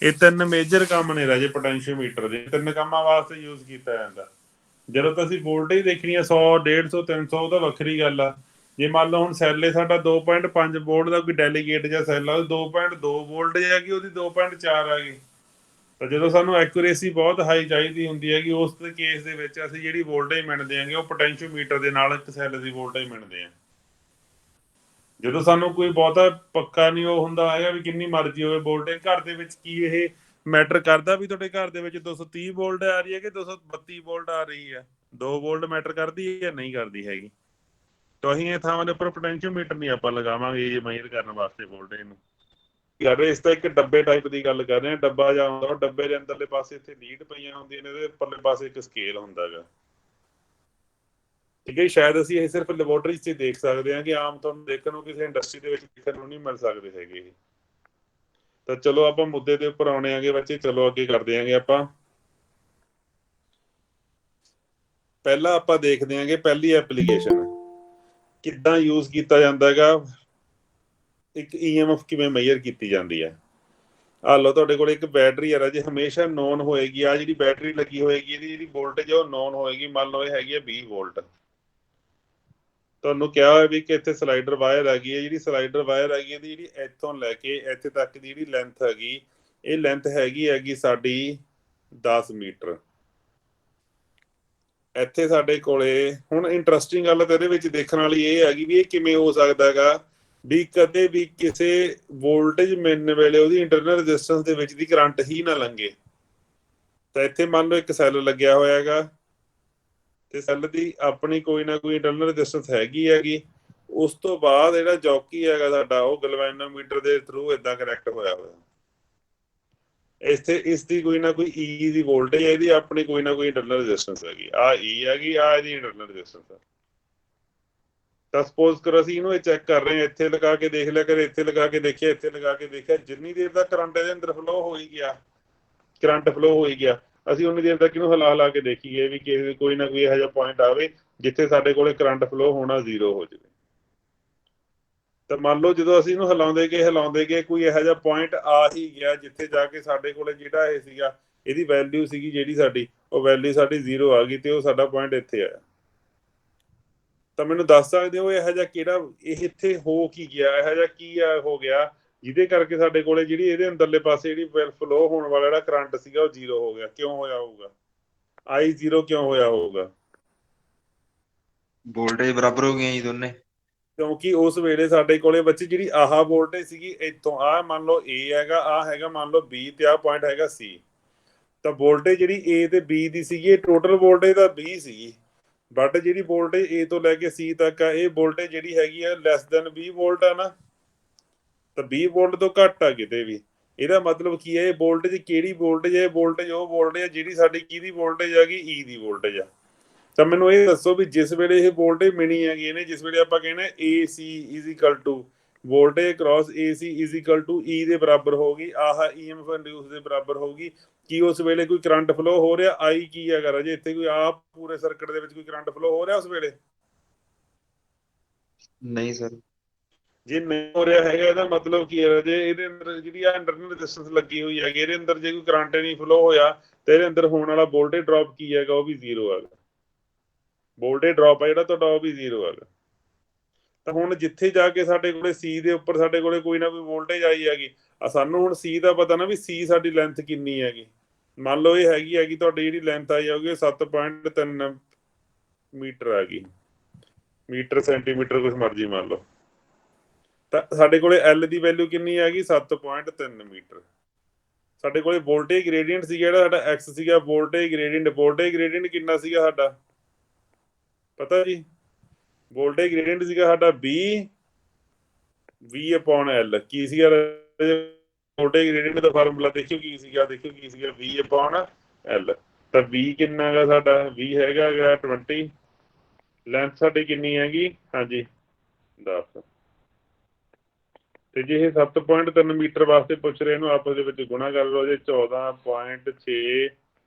ਇਹ ਤਿੰਨ ਮੇਜਰ ਕੰਮ ਨੇ ਰਾਜੇ ਪੋਟੈਂਸ਼ੀਓਮੀਟਰ ਦੇ, ਤਿੰਨ ਕੰਮਾਂ ਵਾਸਤੇ ਯੂਜ਼ ਕੀਤਾ ਜਾਂਦਾ। ਜਦੋਂ ਤਾਂ ਅਸੀਂ ਵੋਲਟੇਜ ਦੇਖਣੀ ਆ 100 150 300 ਉਹ ਤਾਂ ਵੱਖਰੀ ਗੱਲ ਆ। ਜੇ ਮੰਨ ਲਓ ਹੁਣ ਸੈੱਲ ਹੈ ਸਾਡਾ 2.5 ਵੋਲਟ ਦਾ ਕੋਈ ਡੈਲੀਗੇਟ ਜਾਂ ਸੈੱਲ ਆ 2.2 ਵੋਲਟੇਜ ਹੈਗੀ ਉਹਦੀ 2.4 ਆ ਗਈ, ਤਾਂ ਜਦੋਂ ਸਾਨੂੰ ਐਕੂਰੇਸੀ ਬਹੁਤ ਹਾਈ ਚਾਹੀਦੀ ਹੁੰਦੀ ਹੈਗੀ ਉਸ ਕੇਸ ਦੇ ਵਿੱਚ ਅਸੀਂ ਜਿਹੜੀ ਵੋਲਟੇਜ ਮਿਣਦੇ ਆਂਗੇ ਉਹ ਪੋਟੈਂਸ਼ੀਓਮੀਟਰ ਦੇ ਨਾਲ ਇੱਕ ਸੈੱਲ ਦੀ ਵੋਲਟੇਜ ਮਿਣਦੇ ਆ। ਜਦੋਂ ਸਾਨੂੰ ਕੋਈ ਬਹੁਤਾ ਪੱਕਾ ਨਹੀਂ ਉਹ ਹੁੰਦਾ ਹੈਗਾ ਵੀ ਕਿੰਨੀ ਮਰਜ਼ੀ ਹੋਵੇ ਵੋਲਟੇਜ, ਘਰ ਦੇ ਵਿੱਚ ਕੀ ਇਹ ਮੈਟਰ ਕਰਦਾ ਵੀ ਤੁਹਾਡੇ ਘਰ ਦੇ ਵਿੱਚ 230 ਵੋਲਟ ਆ ਰਹੀ ਹੈ ਕਿ 232 ਵੋਲਟ ਆ ਰਹੀ ਹੈ, 2 ਵੋਲਟ ਮੈਟਰ ਕਰਦੀ ਹੈ ਜਾਂ ਨਹੀਂ ਕਰਦੀ ਹੈਗੀ। ਤਾਂ ਅਸੀਂ ਇਹ ਥਾਵਾਂ ਦੇ ਉੱਪਰ ਪੋਟੈਂਸ਼ੀਓਮੀਟਰ ਨਹੀਂ ਆਪਾਂ ਲਗਾਵਾਂਗੇ ਇਹ ਮੇਜ਼ਰ ਕਰਨ ਵਾਸਤੇ ਵੋਲਟੇਜ ਨੂੰ। ਕਰ ਰਹੇ ਇਸ ਤਾਂ ਇੱਕ ਡੱਬੇ ਟਾਈਪ ਦੀ ਗੱਲ ਕਰ ਰਹੇ ਹਾਂ, ਡੱਬਾ ਜਾਂ ਹੁੰਦਾ, ਡੱਬੇ ਦੇ ਅੰਦਰਲੇ ਪਾਸੇ ਇੱਥੇ ਲੀਡ ਪਈਆਂ ਹੁੰਦੀਆਂ ਨੇ, ਇਹਦੇ ਉੱਪਰਲੇ ਪਾਸੇ ਇੱਕ ਸਕੇਲ ਹੁੰਦਾ ਹੈਗਾ, ਠੀਕ ਹੈ। ਸ਼ਾਇਦ ਅਸੀਂ ਇਹ ਸਿਰਫ ਲੈਬੋਰਟਰੀ 'ਚ ਦੇਖ ਸਕਦੇ ਹਾਂ ਕਿ ਆਮ ਤੁਹਾਨੂੰ ਦੇਖਣ ਨੂੰ ਕਿਸੇ ਇੰਡਸਟਰੀ ਦੇ ਵਿੱਚ ਦੇਖਣ ਨੂੰ ਨਹੀਂ ਮਿਲ ਸਕਦੇ ਹੈਗੇ। ਤਾਂ ਚਲੋ ਆਪਾਂ ਮੁੱਦੇ ਦੇ ਉੱਪਰ ਆਉਣੇ ਆਗੇ ਬੱਚੇ, ਚਲੋ ਅੱਗੇ ਕਰਦੇ ਆਂਗੇ ਆਪਾਂ। ਪਹਿਲਾਂ ਆਪਾਂ ਦੇਖਦੇ ਆਂਗੇ ਪਹਿਲੀ ਐਪਲੀਕੇਸ਼ਨ ਕਿੱਦਾਂ ਯੂਜ਼ ਕੀਤਾ ਜਾਂਦਾ ਹੈਗਾ, ਇੱਕ EMF ਕਿਵੇਂ ਮੇਜ਼ਰ ਕੀਤੀ ਜਾਂਦੀ ਹੈ। ਆ ਲਓ ਤੁਹਾਡੇ ਕੋਲ ਇੱਕ ਬੈਟਰੀ ਆ ਰਾਜੇ, ਹਮੇਸ਼ਾ ਨੋਨ ਹੋਏਗੀ, ਆ ਜਿਹੜੀ ਬੈਟਰੀ ਲੱਗੀ ਹੋਏਗੀ ਇਹਦੀ ਜਿਹੜੀ ਵੋਲਟੇਜ ਉਹ ਨੋਨ ਹੋਏਗੀ। ਮੰਨ ਲਓ ਇਹ ਹੈਗੀ ਹੈ 20 ਵੋਲਟ, ਤੁਹਾਨੂੰ ਕਿਹਾ ਹੋਇਆ ਵੀ ਕਿ ਇੱਥੇ ਸਲਾਈਡਰ ਵਾਇਰ ਹੈਗੀ ਹੈ, ਜਿਹੜੀ ਸਲਾਈਡਰ ਵਾਇਰ ਹੈਗੀ ਇਹਦੀ ਜਿਹੜੀ ਇੱਥੋਂ ਲੈ ਕੇ ਇੱਥੇ ਤੱਕ ਦੀ ਜਿਹੜੀ ਲੈਂਥ ਹੈਗੀ, ਇਹ ਲੈਂਥ ਹੈਗੀ ਸਾਡੀ 10 ਮੀਟਰ। ਇੱਥੇ ਸਾਡੇ ਕੋਲੇ ਹੁਣ ਇੰਟਰਸਟਿੰਗ ਗੱਲ ਤਾਂ ਇਹਦੇ ਵਿੱਚ ਦੇਖਣ ਵਾਲੀ ਇਹ ਹੈਗੀ ਵੀ ਇਹ ਕਿਵੇਂ ਹੋ ਸਕਦਾ ਹੈਗਾ ਵੀ ਕਦੇ ਵੀ ਕਿਸੇ ਵੋਲਟੇਜ ਮਿਲਣ ਵੇਲੇ ਉਹਦੀ ਇੰਟਰਨਲ ਰੈਜ਼ਿਸਟੈਂਸ ਦੇ ਵਿੱਚ ਦੀ ਕਰੰਟ ਹੀ ਨਾ ਲੰਘੇ। ਤਾਂ ਇੱਥੇ ਮੰਨ ਲਓ ਇੱਕ ਸੈੱਲ ਲੱਗਿਆ ਹੋਇਆ ਹੈਗਾ ਤੇ ਸੈੱਲ ਦੀ ਆਪਣੀ ਕੋਈ ਨਾ ਕੋਈ ਇੰਟਰਨਲ ਰੈਜ਼ਿਸਟੈਂਸ ਹੈਗੀ। ਉਸ ਤੋਂ ਬਾਅਦ ਜਿਹੜਾ ਜੌਕੀ ਹੈਗਾ ਸਾਡਾ ਉਹ ਗਲਵੈਨੋਮੀਟਰ ਦੇ ਥਰੂ ਇਦਾਂ ਕਨੈਕਟ ਹੋਇਆ ਹੋਇਆ। ਇੱਥੇ ਇਸ ਦੀ ਕੋਈ ਨਾ ਕੋਈ ਈ ਦੀ ਵੋਲਟੇਜ ਹੈ, ਇਹਦੀ ਆਪਣੀ ਕੋਈ ਨਾ ਕੋਈ ਇੰਟਰਨਲ ਰੈਜ਼ਿਸਟੈਂਸ ਹੈਗੀ। ਆ ਈ ਹੈਗੀ, ਆ ਇਹਦੀ ਇੰਟਰਨਲ ਰੈਜ਼ਿਸਟੈਂਸ ਹੈ। ਤਾਂ ਸਪੋਜ਼ ਕਰੋ ਅਸੀਂ ਇਹਨੂੰ ਚੈੱਕ ਕਰ ਰਹੇ ਹਾਂ, ਇੱਥੇ ਲਗਾ ਕੇ ਦੇਖ ਲਿਆ, ਕਦੇ ਇੱਥੇ ਲਗਾ ਕੇ ਦੇਖਿਆ, ਇੱਥੇ ਲਗਾ ਕੇ ਦੇਖਿਆ, ਜਿੰਨੀ ਦੇਰ ਤੱਕ ਕਰੰਟ ਇਹਦੇ ਅੰਦਰ ਫਲੋ ਹੋ ਹੀ ਗਿਆ, ਕਰੰਟ ਫਲੋ ਹੋ ਹੀ ਗਿਆ, ਅਸੀਂ ਉਨੀ ਦੇਰ ਤੱਕ ਇਹਨੂੰ ਹਿਲਾ ਕੇ ਦੇਖੀਏ ਵੀ ਕਿਸੇ ਕੋਈ ਨਾ ਕੋਈ ਇਹੋ ਜਿਹਾ ਪੁਆਇੰਟ ਆਵੇ ਜਿੱਥੇ ਸਾਡੇ ਕੋਲੇ ਕਰੰਟ ਫਲੋ ਹੋਣਾ ਜ਼ੀਰੋ ਹੋ ਜਾਵੇ। ਤਾਂ ਮੰਨ ਲਓ ਜਦੋਂ ਅਸੀਂ ਇਹਨੂੰ ਹਿਲਾਉਂਦੇ ਗਏ ਕੋਈ ਇਹੋ ਜਿਹਾ ਪੁਆਇੰਟ ਆ ਹੀ ਗਿਆ ਜਿੱਥੇ ਜਾ ਕੇ ਸਾਡੇ ਕੋਲੇ ਜਿਹੜਾ ਇਹ ਸੀਗਾ ਇਹਦੀ ਵੈਲਿਊ ਸੀਗੀ ਜਿਹੜੀ ਸਾਡੀ ਉਹ ਵੈਲਿਊ ਸਾਡੀ ਜ਼ੀਰੋ ਆ ਗਈ ਤੇ ਉਹ ਸਾਡਾ ਪੁਆਇੰਟ ਇੱਥੇ ਆਇਆ। ਤਾਂ ਮੈਨੂੰ ਦੱਸ ਸਕਦੇ ਹੋ ਇਹੋ ਜਿਹਾ ਕਿਹੜਾ ਇਹ ਇੱਥੇ ਹੋ ਕੀ ਗਿਆ, ਇਹੋ ਜਿਹਾ ਕੀ ਹੋ ਗਿਆ ਜਿਹਦੇ ਕਰਕੇ ਸਾਡੇ ਕੋਲੇ ਜਿਹੜੀ ਇਹਦੇ ਅੰਦਰਲੇ ਪਾਸੇ ਜਿਹੜੀ ਫਲੋ ਹੋਣ ਵਾਲਾ ਜਿਹੜਾ ਕਰੰਟ ਸੀਗਾ ਉਹ ਜ਼ੀਰੋ ਹੋ ਗਿਆ। ਕਿਉਂ ਹੋਇਆ ਹੋਊਗਾ? ਆਈ ਜ਼ੀਰੋ ਕਿਉਂ ਹੋਇਆ ਹੋਊਗਾ? ਵੋਲਟੇਜ ਬਰਾਬਰ ਹੋ ਗਈਆਂ ਜੀ ਦੋਨੇ। ਕਿਉਂਕਿ ਉਸ ਵੇਲੇ ਸਾਡੇ ਕੋਲੇ ਬੱਚੇ ਜਿਹੜੀ ਆਹ ਵੋਲਟੇਜ ਸੀਗੀ ਇੱਥੋਂ ਆਹ ਮੰਨ ਲਓ A ਹੈਗਾ, ਆਹ ਹੈਗਾ ਮੰਨ ਲਓ B ਤੇ ਆਹ ਪੁਆਇੰਟ ਹੈਗਾ C। ਤਾਂ ਵੋਲਟੇਜ ਜਿਹੜੀ A ਤੇ B ਦੀ ਸੀਗੀ ਇਹ ਟੋਟਲ ਵੋਲਟੇਜ ਤਾਂ B ਸੀਗੀ, ਬਟ ਜਿਹੜੀ ਵੋਲਟੇਜ A ਤੋਂ ਲੈ ਕੇ C ਤੱਕ ਆ ਇਹ ਵੋਲਟੇਜ ਜਿਹੜੀ ਹੈਗੀ ਆ ਲੈਸ ਦੈਨ 20 ਵੋਲਟ ਆ ਨਾ। ਤਾਂ 20 ਵੋਲਟ ਤੋਂ ਘੱਟ ਆ ਕਿਤੇ ਵੀ। ਇਹਦਾ ਮਤਲਬ ਕੀ ਹੈ? ਇਹ ਵੋਲਟੇਜ ਕਿਹੜੀ ਵੋਲਟੇਜ ਹੈ? ਵੋਲਟੇਜ ਉਹ ਵੋਲਟੇਜ ਹੈ ਜਿਹੜੀ ਸਾਡੀ ਕਿਹਦੀ ਵੋਲਟੇਜ ਹੈਗੀ? E ਦੀ ਵੋਲਟੇਜ ਆ। ਤਾਂ ਮੈਨੂੰ ਇਹ ਦੱਸੋ ਵੀ ਜਿਸ ਵੇਲੇ ਇਹ ਵੋਲਟੇਜ ਮਿਣੀ ਹੈਗੀ ਇਹਨੇ, ਜਿਸ ਵੇਲੇ ਆਪਾਂ ਕਹਿੰਦੇ AC is equal to voltage cross AC is equal to E ਦੇ ਬਰਾਬਰ ਹੋਗੀ, ਆਹ EMF ਇੰਡਿਊਸ ਦੇ ਬਰਾਬਰ ਹੋਗੀ, ਕੀ ਉਸ ਵੇਲੇ ਕੋਈ ਕਰੰਟ ਫਲੋ ਹੋ ਰਿਹਾ? I ਕੀ ਹੈਗਾ ਰਾਜੇ ਇੱਥੇ? ਕੋਈ ਆਹ ਪੂਰੇ ਸਰਕਟ ਦੇ ਵਿੱਚ ਕੋਈ ਕਰੰਟ ਫਲੋ ਹੋ ਰਿਹਾ ਉਸ ਵੇਲੇ? ਨਹੀਂ ਸਰ। ਜੇ ਨਹੀਂ ਹੋ ਰਿਹਾ ਹੈਗਾ ਇਹਦਾ ਮਤਲਬ ਕੀ ਹੈ ਰਾਜੇ? ਇਹਦੇ ਅੰਦਰ ਜਿਹੜੀ ਆ ਇੰਟਰਨਲ ਰੈਜ਼ਿਸਟੈਂਸ ਲੱਗੀ ਹੋਈ ਹੈਗੀ ਇਹਦੇ ਅੰਦਰ ਜੇ ਕੋਈ ਕਰੰਟ ਨਹੀਂ ਫਲੋ ਹੋਇਆ ਤੇ ਇਹਦੇ ਅੰਦਰ ਹੋਣ ਵਾਲਾ ਵੋਲਟੇਜ ਡ੍ਰੌਪ ਕੀ ਹੈਗਾ? ਉਹ ਵੀ ਜ਼ੀਰੋ ਹੈਗਾ। ਵੋਲਟੇਜ ਡ੍ਰੌਪ ਆ ਜਿਹੜਾ ਤੁਹਾਡਾ ਉਹ ਵੀ ਜ਼ੀਰੋ ਹੈਗਾ। ਤਾਂ ਹੁਣ ਜਿੱਥੇ ਜਾ ਕੇ ਸਾਡੇ ਕੋਲੇ C ਦੇ ਉੱਪਰ ਸਾਡੇ ਕੋਲੇ ਕੋਈ ਨਾ ਕੋਈ ਵੋਲਟੇਜ ਆਈ ਹੈਗੀ ਆ, ਸਾਨੂੰ ਹੁਣ C ਦਾ ਪਤਾ ਨਾ ਵੀ C ਸਾਡੀ ਲੈਂਥ ਕਿੰਨੀ ਹੈਗੀ। ਮੰਨ ਲਓ ਇਹ ਹੈਗੀ ਤੁਹਾਡੀ ਜਿਹੜੀ ਲੈਂਥ ਆਈ ਹੋਊਗੀ 7.3 ਮੀਟਰ ਹੈਗੀ, ਮੀਟਰ ਸੈਂਟੀਮੀਟਰ ਕੁਛ ਮਰਜ਼ੀ ਮੰਨ ਲਓ। ਤਾਂ ਸਾਡੇ ਕੋਲੇ L ਦੀ ਵੈਲਿਊ ਕਿੰਨੀ ਹੈਗੀ? 7.3 ਮੀਟਰ। ਸਾਡੇ ਕੋਲੇ ਵੋਲਟੇਜ ਗ੍ਰੇਡੀਅੰਟ ਸੀਗਾ ਜਿਹੜਾ ਸਾਡਾ X ਸੀਗਾ, ਵੋਲਟੇਜ ਗ੍ਰੇਡੀਅੰਟ ਕਿੰਨਾ ਸੀਗਾ ਸਾਡਾ ਪਤਾ ਜੀ? ਵੋਲਟੇਜ ਗ੍ਰੇਡੀਅੰਟ ਸੀਗਾ ਸਾਡਾ V/L। ਕੀ ਸੀਗਾ ਵੋਲਟੇਜ ਗ੍ਰੇਡੀਅੰਟ ਦਾ ਫਾਰਮੂਲਾ? ਦੇਖਿਓ ਕੀ ਸੀਗਾ V/L। ਤਾਂ V ਕਿੰਨਾ ਹੈਗਾ ਸਾਡਾ? V ਹੈਗਾ 20। ਲੈਂਥ ਸਾਡੀ ਕਿੰਨੀ ਹੈਗੀ? ਹਾਂਜੀ 10। ਤੇ ਜੇ ਇਹ 7.3 ਮੀਟਰ ਵਾਸਤੇ ਪੁੱਛ ਰਹੇ ਇਹਨੂੰ ਆਪਸ ਦੇ ਵਿੱਚ ਗੁਣਾ ਕਰ ਲਓ, ਜੇ 14.6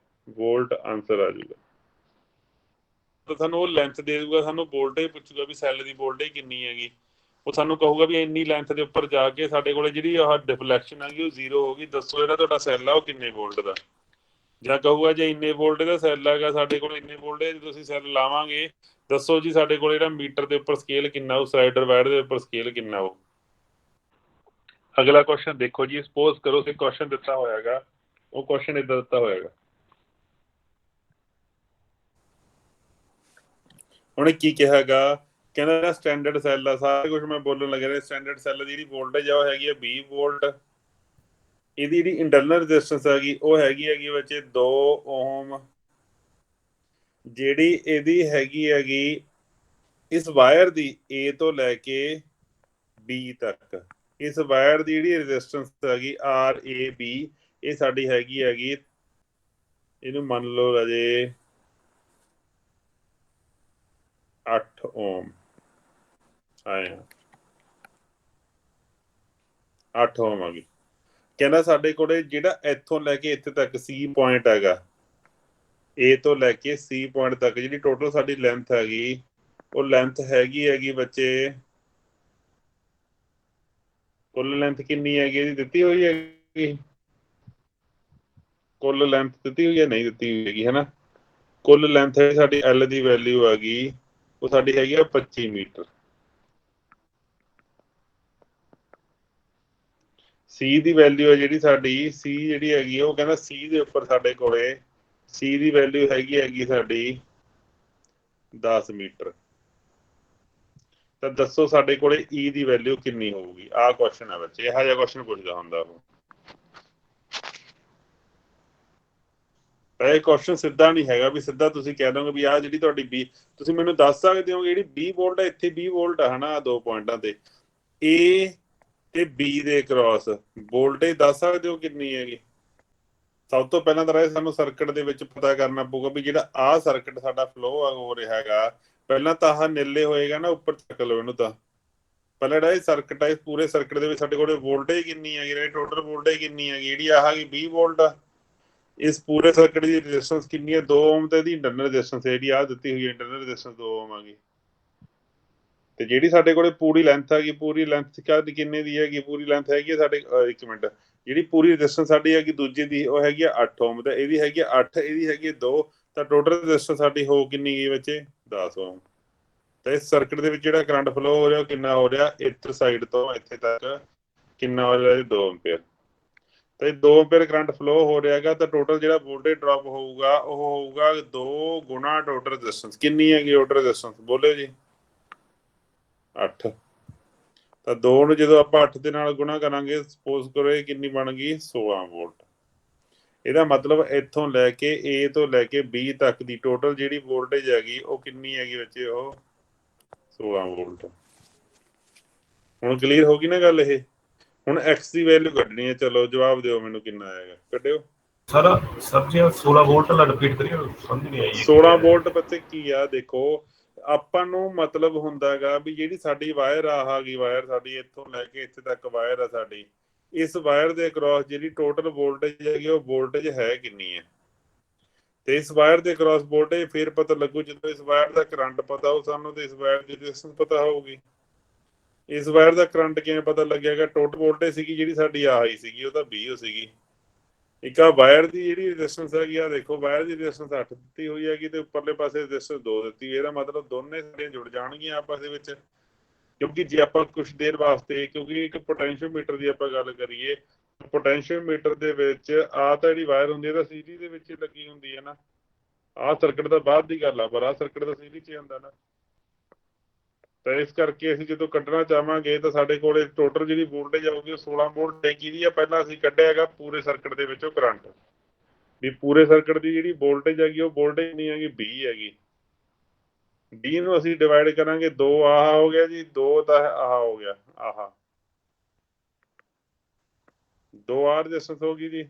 ਵੋਲਟ ਆਂਸਰ ਆ ਜਾਊਗਾ। ਤਾਂ ਸਾਨੂੰ ਉਹ ਲੈਂਥ ਦੇ ਦੂਗਾ, ਸਾਨੂੰ ਵੋਲਟੇਜ ਪੁੱਛੂਗਾ ਵੀ ਸੈੱਲ ਦੀ ਵੋਲਟੇਜ ਕਿੰਨੀ ਹੈਗੀ। ਉਹ ਸਾਨੂੰ ਕਹੂਗਾ ਵੀ ਇੰਨੀ ਲੈਂਥ ਦੇ ਉੱਪਰ ਜਾ ਕੇ ਸਾਡੇ ਕੋਲੇ ਜਿਹੜੀ ਆਹ ਡਿਫਲੈਕਸ਼ਨ ਹੈਗੀ ਉਹ ਜ਼ੀਰੋ ਹੋ ਗਈ, ਦੱਸੋ ਜਿਹੜਾ ਤੁਹਾਡਾ ਸੈੱਲ ਆ ਉਹ ਕਿੰਨੇ ਵੋਲਟ ਦਾ? ਜਾਂ ਕਹੂਗਾ ਜੇ ਇੰਨੇ ਵੋਲਟ ਦਾ ਸੈੱਲ ਹੈਗਾ ਸਾਡੇ ਕੋਲ, ਇੰਨੇ ਵੋਲਟੇਜ ਤੁਸੀਂ ਸੈੱਲ ਲਾਵਾਂਗੇ, ਦੱਸੋ ਜੀ ਸਾਡੇ ਕੋਲ ਜਿਹੜਾ ਮੀਟਰ ਦੇ ਉੱਪਰ ਸਕੇਲ ਕਿੰਨਾ ਉਹ ਸਲਾਈਡਰ ਵਾਇਰ ਦੇ ਉੱਪਰ ਸਕੇਲ ਕਿੰਨਾ ਹੋ। ਅਗਲਾ ਕੁਐਸਚਨ ਦੇਖੋ ਜੀ, ਸਪੋਜ਼ ਕਰੋ ਕਿ ਕੁਐਸਚਨ ਦਿੱਤਾ ਹੋਇਆਗਾ, ਉਹ ਕੁਐਸਚਨ ਇੱਦਾਂ ਦਿੱਤਾ ਹੋਇਆਗਾ। ਉਹਨੇ ਕੀ ਕਿਹਾਗਾ? ਕਹਿੰਦਾ ਜਿਹੜਾ ਸਟੈਂਡਰਡ ਸੈੱਲ ਆ, ਸਾਰਾ ਕੁਝ ਮੈਂ ਬੋਲਣ ਲੱਗਿਆ, ਸਟੈਂਡਰਡ ਸੈੱਲ ਦੀ ਜਿਹੜੀ ਵੋਲਟੇਜ ਆ ਉਹ ਹੈਗੀ ਆ 20 ਵੋਲਟ। ਇਹਦੀ ਜਿਹੜੀ ਇੰਟਰਨਲ ਰੈਜ਼ਿਸਟੈਂਸ ਹੈਗੀ ਉਹ ਹੈਗੀ ਬੱਚੇ 2 ਓਮ। ਜਿਹੜੀ ਇਹਦੀ ਹੈਗੀ ਇਸ ਵਾਇਰ ਦੀ A ਤੋਂ ਲੈ ਕੇ B ਤੱਕ, ਇਸ ਵਾਇਰ ਦੀ ਜਿਹੜੀ ਰੈਜ਼ਿਸਟੈਂਸ ਹੈਗੀ RAB, ਇਹ ਸਾਡੀ ਹੈਗੀ ਇਹਨੂੰ ਮੰਨ ਲਓ ਰਾਜੇ 8 ਓਮ। ਆਏ 8 ਓਮ ਆ ਗਈ। ਕਹਿੰਦਾ ਸਾਡੇ ਕੋਲੇ ਜਿਹੜਾ ਇੱਥੋਂ ਲੈ ਕੇ ਇੱਥੇ ਤੱਕ C ਪੁਆਇੰਟ ਹੈਗਾ, A ਤੋਂ ਲੈ ਕੇ C ਪੁਆਇੰਟ ਤੱਕ ਜਿਹੜੀ ਟੋਟਲ ਸਾਡੀ ਲੈਂਥ ਹੈਗੀ ਉਹ ਲੈਂਥ ਹੈਗੀ ਬੱਚੇ, ਕੁੱਲ ਲੈਂਥ ਕਿੰਨੀ ਹੈਗੀ ਇਹਦੀ ਦਿੱਤੀ ਹੋਈ ਹੈਗੀ? ਕੁੱਲ ਲੈਂਥ ਦਿੱਤੀ ਹੋਈ ਹੈ? ਨਹੀਂ ਦਿੱਤੀ ਹੋਈ ਹੈਗੀ, ਹੈ ਨਾ। ਕੁੱਲ ਲੈਂਥ ਹੈ ਸਾਡੀ L ਦੀ ਵੈਲਿਊ ਹੈਗੀ ਉਹ ਸਾਡੀ ਹੈਗੀ ਆ 25 ਮੀਟਰ। C ਦੀ ਵੈਲਿਊ ਹੈ ਜਿਹੜੀ ਸਾਡੀ, C ਜਿਹੜੀ ਹੈਗੀ ਉਹ ਕਹਿੰਦਾ C ਦੇ ਉੱਪਰ ਸਾਡੇ ਕੋਲੇ C ਦੀ ਵੈਲਿਊ ਹੈਗੀ ਸਾਡੀ 10 ਮੀਟਰ। ਤਾਂ ਦੱਸੋ ਸਾਡੇ ਕੋਲੇ E ਦੀ ਵੈਲਿਊ ਕਿੰਨੀ ਹੋਊਗੀ? ਆਹ ਕੁਐਸਚਨ ਹੈ ਬੱਚੇ, ਇਹੋ ਜਿਹਾ ਕੁਐਸਚਨ ਪੁੱਛਦਾ ਹੁੰਦਾ ਉਹ। ਤਾਂ ਇਹ ਕੁਐਸਚਨ ਸਿੱਧਾ ਨਹੀਂ ਹੈਗਾ ਵੀ ਸਿੱਧਾ ਤੁਸੀਂ ਕਹਿ ਦੋਗੇ ਵੀ ਆਹ ਜਿਹੜੀ ਤੁਹਾਡੀ ਬੀ, ਤੁਸੀਂ ਮੈਨੂੰ ਦੱਸ ਸਕਦੇ ਹੋ ਜਿਹੜੀ 20 ਵੋਲਟ ਹੈ ਇੱਥੇ 20 ਵੋਲਟ ਹੈ ਹਨਾ, 2 ਪੁਆਇੰਟਾਂ ਤੇ ਏ ਤੇ ਬੀ ਦੇ ਕ੍ਰਾਸ ਵੋਲਟੇਜ ਦੱਸ ਸਕਦੇ ਹੋ ਕਿੰਨੀ ਹੈਗੀ? ਸਭ ਤੋਂ ਪਹਿਲਾਂ ਤਾਂ ਸਾਨੂੰ ਸਰਕਟ ਦੇ ਵਿੱਚ ਪਤਾ ਕਰਨਾ ਪਊਗਾ ਵੀ ਜਿਹੜਾ ਆਹ ਸਰਕਟ ਸਾਡਾ ਫਲੋ ਹੋ ਰਿਹਾ ਹੈਗਾ, ਪਹਿਲਾਂ ਤਾਂ ਆਹ ਨੀਲੇ ਹੋਏਗਾ ਨਾ, ਉੱਪਰ ਚੱਕ ਲਓ ਇਹਨੂੰ। ਤਾਂ ਪਹਿਲਾਂ ਜਿਹੜਾ ਇਹ ਸਰਕਟ ਹੈ, ਇਸ ਪੂਰੇ ਸਰਕਟ ਦੇ ਵਿੱਚ ਸਾਡੇ ਕੋਲ ਵੋਲਟੇਜ ਕਿੰਨੀ ਹੈਗੀ, ਜਿਹੜੀ ਟੋਟਲ ਵੋਲਟੇਜ ਕਿੰਨੀ ਹੈਗੀ, ਜਿਹੜੀ ਆਹ ਹੈਗੀ 20 ਵੋਲਟ ਆ। ਇਸ ਪੂਰੇ ਸਰਕਟ ਦੀ ਰੈਜ਼ਿਸਟੈਂਸ ਕਿੰਨੀ ਹੈ? 2 ਓਮ ਤੇ ਇਹਦੀ ਇੰਟਰਨਲ ਰੈਜ਼ਿਸਟੈਂਸ ਜਿਹੜੀ ਆਹ ਦਿੱਤੀ ਹੋਈ ਹੈ, ਇੰਟਰਨਲ ਰੈਜ਼ਿਸਟੈਂਸ 2 ਓਮ ਆਗੀ। ਤੇ ਜਿਹੜੀ ਸਾਡੇ ਕੋਲੇ ਪੂਰੀ ਲੈਂਥ ਹੈਗੀ, ਪੂਰੀ ਲੈਂਥ ਕਿੰਨੇ ਦੀ ਹੈਗੀ? ਪੂਰੀ ਲੈਂਥ ਹੈਗੀ ਸਾਡੇ 1 ਮਿੰਟ, ਜਿਹੜੀ ਪੂਰੀ ਰੈਜ਼ਿਸਟੈਂਸ ਸਾਡੀ ਹੈਗੀ ਦੂਜੇ ਦੀ ਉਹ ਹੈਗੀ 8 ਓਮ, ਤੇ ਇਹਦੀ ਹੈਗੀ 8, ਇਹਦੀ ਹੈਗੀ 2, ਤਾਂ ਟੋਟਲ ਰੈਜ਼ਿਸਟੈਂਸ ਸਾਡੀ ਹੋ ਕਿੰਨੀ ਗਈ ਬੱਚੇ? 10 ਓਮ। ਤਾਂ ਇਸ ਸਰਕਟ ਦੇ ਵਿੱਚ ਜਿਹੜਾ ਕਰੰਟ ਫਲੋ ਹੋ ਰਿਹਾ ਉਹ ਕਿੰਨਾ ਹੋ ਰਿਹਾ? ਇੱਥੇ ਸਾਈਡ ਤੋਂ ਇੱਥੇ ਤੱਕ ਕਿੰਨਾ ਹੋ ਰਿਹਾ? 2 ਐਂਪੀਅਰ। ਤਾਂ ਇਹ 2 ਐਂਪੀਅਰ ਕਰੰਟ ਫਲੋ ਹੋ ਰਿਹਾ ਹੈਗਾ, ਤਾਂ ਟੋਟਲ ਜਿਹੜਾ ਵੋਲਟੇਜ ਡ੍ਰੌਪ ਹੋਊਗਾ ਉਹ ਹੋਊਗਾ 2 ਗੁਣਾ ਟੋਟਲ ਰੈਜ਼ਿਸਟੈਂਸ। ਕਿੰਨੀ ਹੈਗੀ ਟੋਟਲ ਰੈਜ਼ਿਸਟੈਂਸ ਬੋਲਿਓ ਜੀ? 8। ਤਾਂ 2 ਨੂੰ ਜਦੋਂ ਆਪਾਂ 8 ਦੇ ਨਾਲ ਗੁਣਾ ਕਰਾਂਗੇ, ਸਪੋਜ਼ ਕਰੋ ਇਹ ਕਿੰਨੀ ਬਣ ਗਈ? 16 ਵੋਲਟ। ਇਹਦਾ ਮਤਲਬ ਇੱਥੋਂ ਲੈ ਕੇ A ਤੋਂ ਲੈ ਕੇ B ਤੱਕ ਦੀ ਟੋਟਲ ਜਿਹੜੀ ਵੋਲਟੇਜ ਹੈਗੀ ਉਹ ਕਿੰਨੀ ਹੈਗੀ ਬੱਚੇ? ਉਹ 16 ਵੋਲਟ। ਹੁਣ ਕਲੀਅਰ ਹੋ ਗਈ ਨਾ ਗੱਲ ਇਹ? ਹੁਣ X ਦੀ ਵੈਲਿਊ ਕੱਢਣੀ ਹੈ। ਚਲੋ ਜਵਾਬ ਦਿਓ ਮੈਨੂੰ, ਕਿੰਨਾ ਆਏਗਾ? ਕੱਢਿਓ। ਸਰ ਜੀ 16 ਵੋਲਟ ਨਾਲ ਰਿਪੀਟ ਕਰਿਓ, ਸਮਝ ਨਹੀਂ ਆਈ 16 ਵੋਲਟ ਬੱਚੇ ਕੀ ਆ? ਦੇਖੋ ਆਪਾਂ ਨੂੰ ਮਤਲਬ ਹੁੰਦਾ ਹੈਗਾ ਵੀ ਜਿਹੜੀ ਸਾਡੀ ਵਾਇਰ ਆ ਗਈ, ਵਾਇਰ ਸਾਡੀ ਇੱਥੋਂ ਲੈ ਕੇ ਇੱਥੇ ਤੱਕ ਵਾਇਰ ਆ ਸਾਡੀ, ਇਸ ਵਾਇਰ ਦੇ ਅਕ੍ਰੋਸ ਜਿਹੜੀ ਟੋਟਲ ਵੋਲਟੇਜ ਹੈਗੀ ਉਹ ਵੋਲਟੇਜ ਹੈ ਕਿੰਨੀ ਹੈ? ਤੇ ਇਸ ਵਾਇਰ ਦੇ ਅਕ੍ਰੋਸ ਵੋਲਟੇਜ ਫਿਰ ਪਤਾ ਲੱਗੂ ਜਦੋਂ ਇਸ ਵਾਇਰ ਦਾ ਕਰੰਟ ਪਤਾ ਹੋ ਸਾਨੂੰ, ਤੇ ਇਸ ਵਾਇਰ ਦੀ ਰੈਜ਼ਿਸਟੈਂਸ ਪਤਾ ਹੋਊਗੀ। ਇਸ ਵਾਇਰ ਦਾ ਕਰੰਟ ਕਿਵੇਂ ਪਤਾ ਲੱਗੇਗਾ? ਟੋਟਲ ਵੋਲਟੇਜ ਸੀਗੀ ਜਿਹੜੀ ਸਾਡੀ ਆਹੀ ਸੀਗੀ, ਉਹ ਤਾਂ 20 ਸੀਗੀ। ਇੱਕ ਆ ਵਾਇਰ ਦੀ ਜਿਹੜੀ ਰੈਜ਼ਿਸਟੈਂਸ ਹੈਗੀ ਆ, ਦੇਖੋ ਵਾਇਰ ਦੀ ਰੈਜ਼ਿਸਟੈਂਸ 8 ਦਿੱਤੀ ਹੋਈ ਹੈਗੀ ਤੇ ਉੱਪਰਲੇ ਪਾਸੇ ਰੈਜ਼ਿਸਟੈਂਸ 2 ਦਿੱਤੀ ਹੋਈ। ਇਹਦਾ ਮਤਲਬ ਦੋਨੇ ਸਾਡੀਆਂ ਜੁੜ ਜਾਣਗੀਆਂ ਆਪਸ ਦੇ ਵਿੱਚ, ਕਿਉਂਕਿ ਜੇ ਆਪਾਂ ਕੁਝ ਦੇਰ ਵਾਸਤੇ, ਕਿਉਂਕਿ ਇੱਕ ਪੋਟੈਂਸ਼ੀਓਮੀਟਰ ਦੀ ਆਪਾਂ ਗੱਲ ਕਰੀਏ, ਪੋਟੈਂਸ਼ੀਓਮੀਟਰ ਦੇ ਵਿੱਚ ਆਹ ਤਾਂ ਜਿਹੜੀ ਵਾਇਰ ਹੁੰਦੀ ਹੈ ਤਾਂ ਸੀਰੀਜ਼ ਦੇ ਵਿੱਚ ਲੱਗੀ ਹੁੰਦੀ ਹੈ ਨਾ, ਆਹ ਸਰਕਟ ਤਾਂ ਬਾਅਦ ਦੀ ਗੱਲ ਆ, ਪਰ ਆਹ ਸਰਕਟ ਤਾਂ ਸੀਰੀਜ਼ 'ਚ ਹੁੰਦਾ ਨਾ। ਤਾਂ ਇਸ ਕਰਕੇ ਅਸੀਂ ਜਦੋਂ ਕੱਢਣਾ ਚਾਹਾਂਗੇ ਤਾਂ ਸਾਡੇ ਕੋਲ ਟੋਟਲ ਜਿਹੜੀ ਵੋਲਟੇਜ ਆਊਗੀ ਉਹ 16 ਵੋਲਟ ਹੈਗੀ ਆ। ਪਹਿਲਾਂ ਅਸੀਂ ਕੱਢਿਆ ਹੈਗਾ ਪੂਰੇ ਸਰਕਟ ਦੇ ਵਿੱਚੋਂ ਕਰੰਟ, ਵੀ ਪੂਰੇ ਸਰਕਟ ਦੀ ਜਿਹੜੀ ਵੋਲਟੇਜ ਹੈਗੀ ਉਹ ਵੋਲਟੇਜ ਨਹੀਂ ਹੈਗੀ, 20 ਹੈਗੀ। 20 ਨੂੰ ਅਸੀਂ ਡਿਵਾਈਡ ਕਰਾਂਗੇ 2, ਆਹ ਹੋ ਗਿਆ ਜੀ 2, ਤਾਂ ਆਹ ਹੋ ਗਿਆ ਆਹ 2 ਆਰ ਰੈਜ਼ਿਸਟੈਂਸ ਹੋ ਗਈ ਜੀ।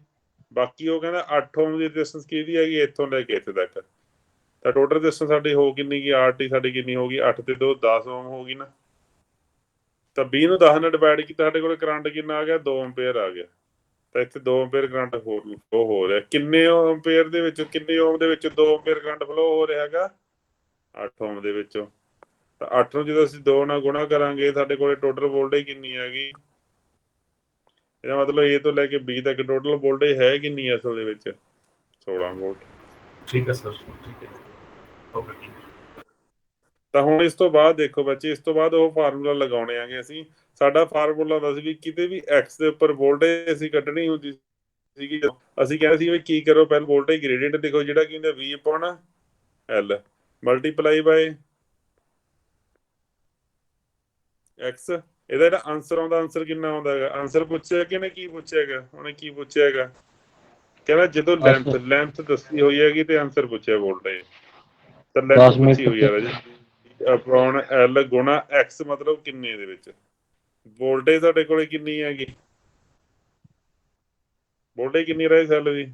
ਬਾਕੀ ਉਹ ਕਹਿੰਦਾ 8 ਓਮ ਦੀ ਰੈਜ਼ਿਸਟੈਂਸ ਕਿਹਦੀ ਹੈਗੀ? ਇੱਥੋਂ ਲੈ ਕੇ ਇੱਥੇ ਤੱਕ। ਤਾਂ ਟੋਟਲ ਰੈਜ਼ਿਸਟੈਂਸ ਸਾਡੀ ਹੋ ਕਿੰਨੀ ਗਈ? RT ਸਾਡੀ ਕਿੰਨੀ ਹੋ ਗਈ? 8 ਤੇ 2 10 ਓਮ ਹੋ ਗਈ ਨਾ। ਤਾਂ 20 ਨੂੰ 10 ਨਾਲ ਡਿਵਾਈਡ ਕੀਤਾ, ਸਾਡੇ ਕੋਲ ਕਰੰਟ ਕਿੰਨਾ ਆ ਗਿਆ? 2 ਐਂਪੀਅਰ ਆ ਗਿਆ। ਤਾਂ ਇੱਥੇ 2 ਐਂਪੀਅਰ ਕਰੰਟ ਫਲੋ ਹੋ ਰਿਹਾ। ਕਿੰਨੇ ਐਂਪੀਅਰ ਦੇ ਵਿੱਚ, ਕਿੰਨੇ ਓਮ ਦੇ ਵਿੱਚ 2 ਐਂਪੀਅਰ ਕਰੰਟ ਫਲੋ ਹੋ ਰਿਹਾ ਹੈਗਾ? 8 ਓਮ ਦੇ ਵਿੱਚੋਂ। ਤਾਂ 8 ਨੂੰ ਜਦੋਂ ਅਸੀਂ 2 ਨਾਲ ਗੁਣਾ ਕਰਾਂਗੇ, ਸਾਡੇ ਕੋਲ ਟੋਟਲ ਵੋਲਟੇਜ ਕਿੰਨੀ ਹੈਗੀ? ਇਹਦਾ ਮਤਲਬ A ਤੋਂ ਲੈ ਕੇ B ਤੱਕ ਟੋਟਲ ਵੋਲਟੇਜ ਹੈ ਕਿੰਨੀ ਹੈ ਅਸਲ ਦੇ ਵਿੱਚ? 16 ਵੋਲਟ। ਠੀਕ ਹੈ ਸਰ, ਠੀਕ ਹੈ ਓਕੇ। ਤਾਂ ਹੁਣ ਇਸ ਤੋਂ ਬਾਅਦ ਦੇਖੋ ਬੱਚੇ, ਇਸ ਤੋਂ ਬਾਅਦ ਉਹ ਫਾਰਮੂਲਾ ਲਗਾਉਣੇ ਆਗੇ ਅਸੀਂ। ਸਾਡਾ ਫਾਰਮੂਲਾ ਹੁੰਦਾ ਸੀ ਵੀ ਕਿਤੇ ਵੀ X ਦੇ ਉੱਪਰ ਵੋਲਟੇਜ ਅਸੀਂ ਕੱਢਣੀ ਹੁੰਦੀ ਸੀਗੀ, ਅਸੀਂ ਕਹਿੰਦੇ ਸੀ ਵੀ ਕੀ ਕਰੋ, ਪਹਿਲਾਂ ਵੋਲਟੇਜ ਗ੍ਰੇਡੀਅੰਟ ਦੇਖੋ ਜਿਹੜਾ ਕੀ ਹੁੰਦਾ V/L ਮਲਟੀਪਲਾਈ ਬਾਏ X। ਇਹਦਾ ਜਿਹੜਾ ਆਨਸਰ ਆਉਂਦਾ, ਆਨਸਰ ਕਿੰਨਾ ਆਉਂਦਾ ਹੈਗਾ? ਆਨਸਰ ਪੁੱਛਿਆ ਕਿ ਇਹਨੇ ਕੀ ਪੁੱਛਿਆ ਹੈਗਾ? ਉਹਨੇ ਕੀ ਪੁੱਛਿਆ ਹੈਗਾ? ਕਹਿੰਦਾ ਜਦੋਂ ਲੈਂਥ ਦੱਸੀ ਹੋਈ ਹੈਗੀ ਤੇ ਆਨਸਰ ਪੁੱਛਿਆ ਵੋਲਟੇਜ। ਤਾਂ ਲੈਂਥ ਪੁੱਛੀ ਹੋਈ ਹੈ ਰਾਜੇ ਅਪੋਨ L ਗੁਣਾ X, ਮਤਲਬ ਕਿੰਨੇ ਦੇ ਵਿੱਚ ਵੋਲਟੇਜ ਸਾਡੇ ਕੋਲੇ ਕਿੰਨੀ ਹੈਗੀ? ਵੋਲਟੇਜ ਕਿੰਨੀ ਰਹੀ ਸੈੱਲ ਦੀ?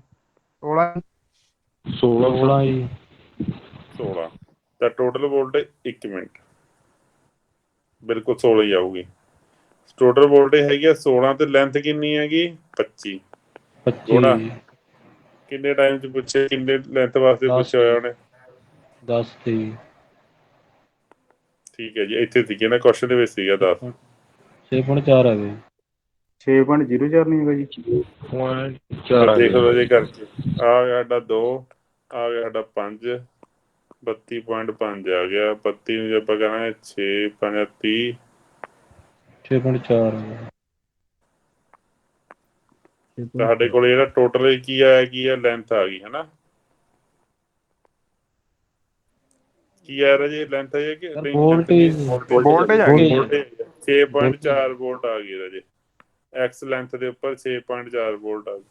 16 ਜੀ। 16। ਤਾਂ ਟੋਟਲ ਵੋਲਟੇਜ 1 ਮਿੰਟ ਬਿਲਕੁਲ 16 ਹੀ ਆਊਗੀ। ਟੋਟਲ ਵੋਲਟੇਜ ਹੈਗੀ ਆ 16 ਤੇ ਲੈਂਥ ਕਿੰਨੀ ਹੈਗੀ? 25 ਗੁਣਾ ਕਿੰਨੇ ਟਾਈਮ 'ਚ ਪੁੱਛੇ, ਕਿੰਨੇ ਲੈਂਥ ਵਾਸਤੇ ਪੁੱਛਿਆ ਹੋਇਆ ਉਹਨੇ? 10 ਤੇ। ਠੀਕ ਹੈ ਜੀ, ਇੱਥੇ ਸੀਗੇ ਨਾ ਕੁਐਸਚਨ ਦੇ ਵਿੱਚ ਸੀਗਾ 10। 6.4 ਆ ਗਏ। 6.04 ਨਹੀਂ ਹੈਗਾ ਜੀ? 4 ਆ ਦੇਖ ਲਓ ਗਏ। ਜੇ ਕਰਕੇ ਆ ਗਿਆ ਸਾਡਾ 2, ਆ ਗਿਆ ਸਾਡਾ 5, 32.5 ਆ ਗਿਆ। 32 ਨੂੰ ਜੇ ਆਪਾਂ ਕਰਾਂਗੇ 6 5 30, 6.4 ਆ ਗਿਆ। ਤਾਂ ਸਾਡੇ ਕੋਲ ਜਿਹੜਾ ਟੋਟਲ ਕੀ ਆਇਆ, ਕੀ ਆ ਲੈਂਥ ਆ ਗਈ ਹਨਾ? ਕੀ ਆ ਰਿਹਾ ਜੀ? ਲੈਂਥ ਹੈ ਕਿ ਵੋਲਟੇਜ 6.4 ਵੋਲਟ ਆ ਗਈ ਰਾਜੇ। X ਲੈਂਥ ਦੇ ਉੱਪਰ 6.4 ਵੋਲਟ ਆ ਗਈ।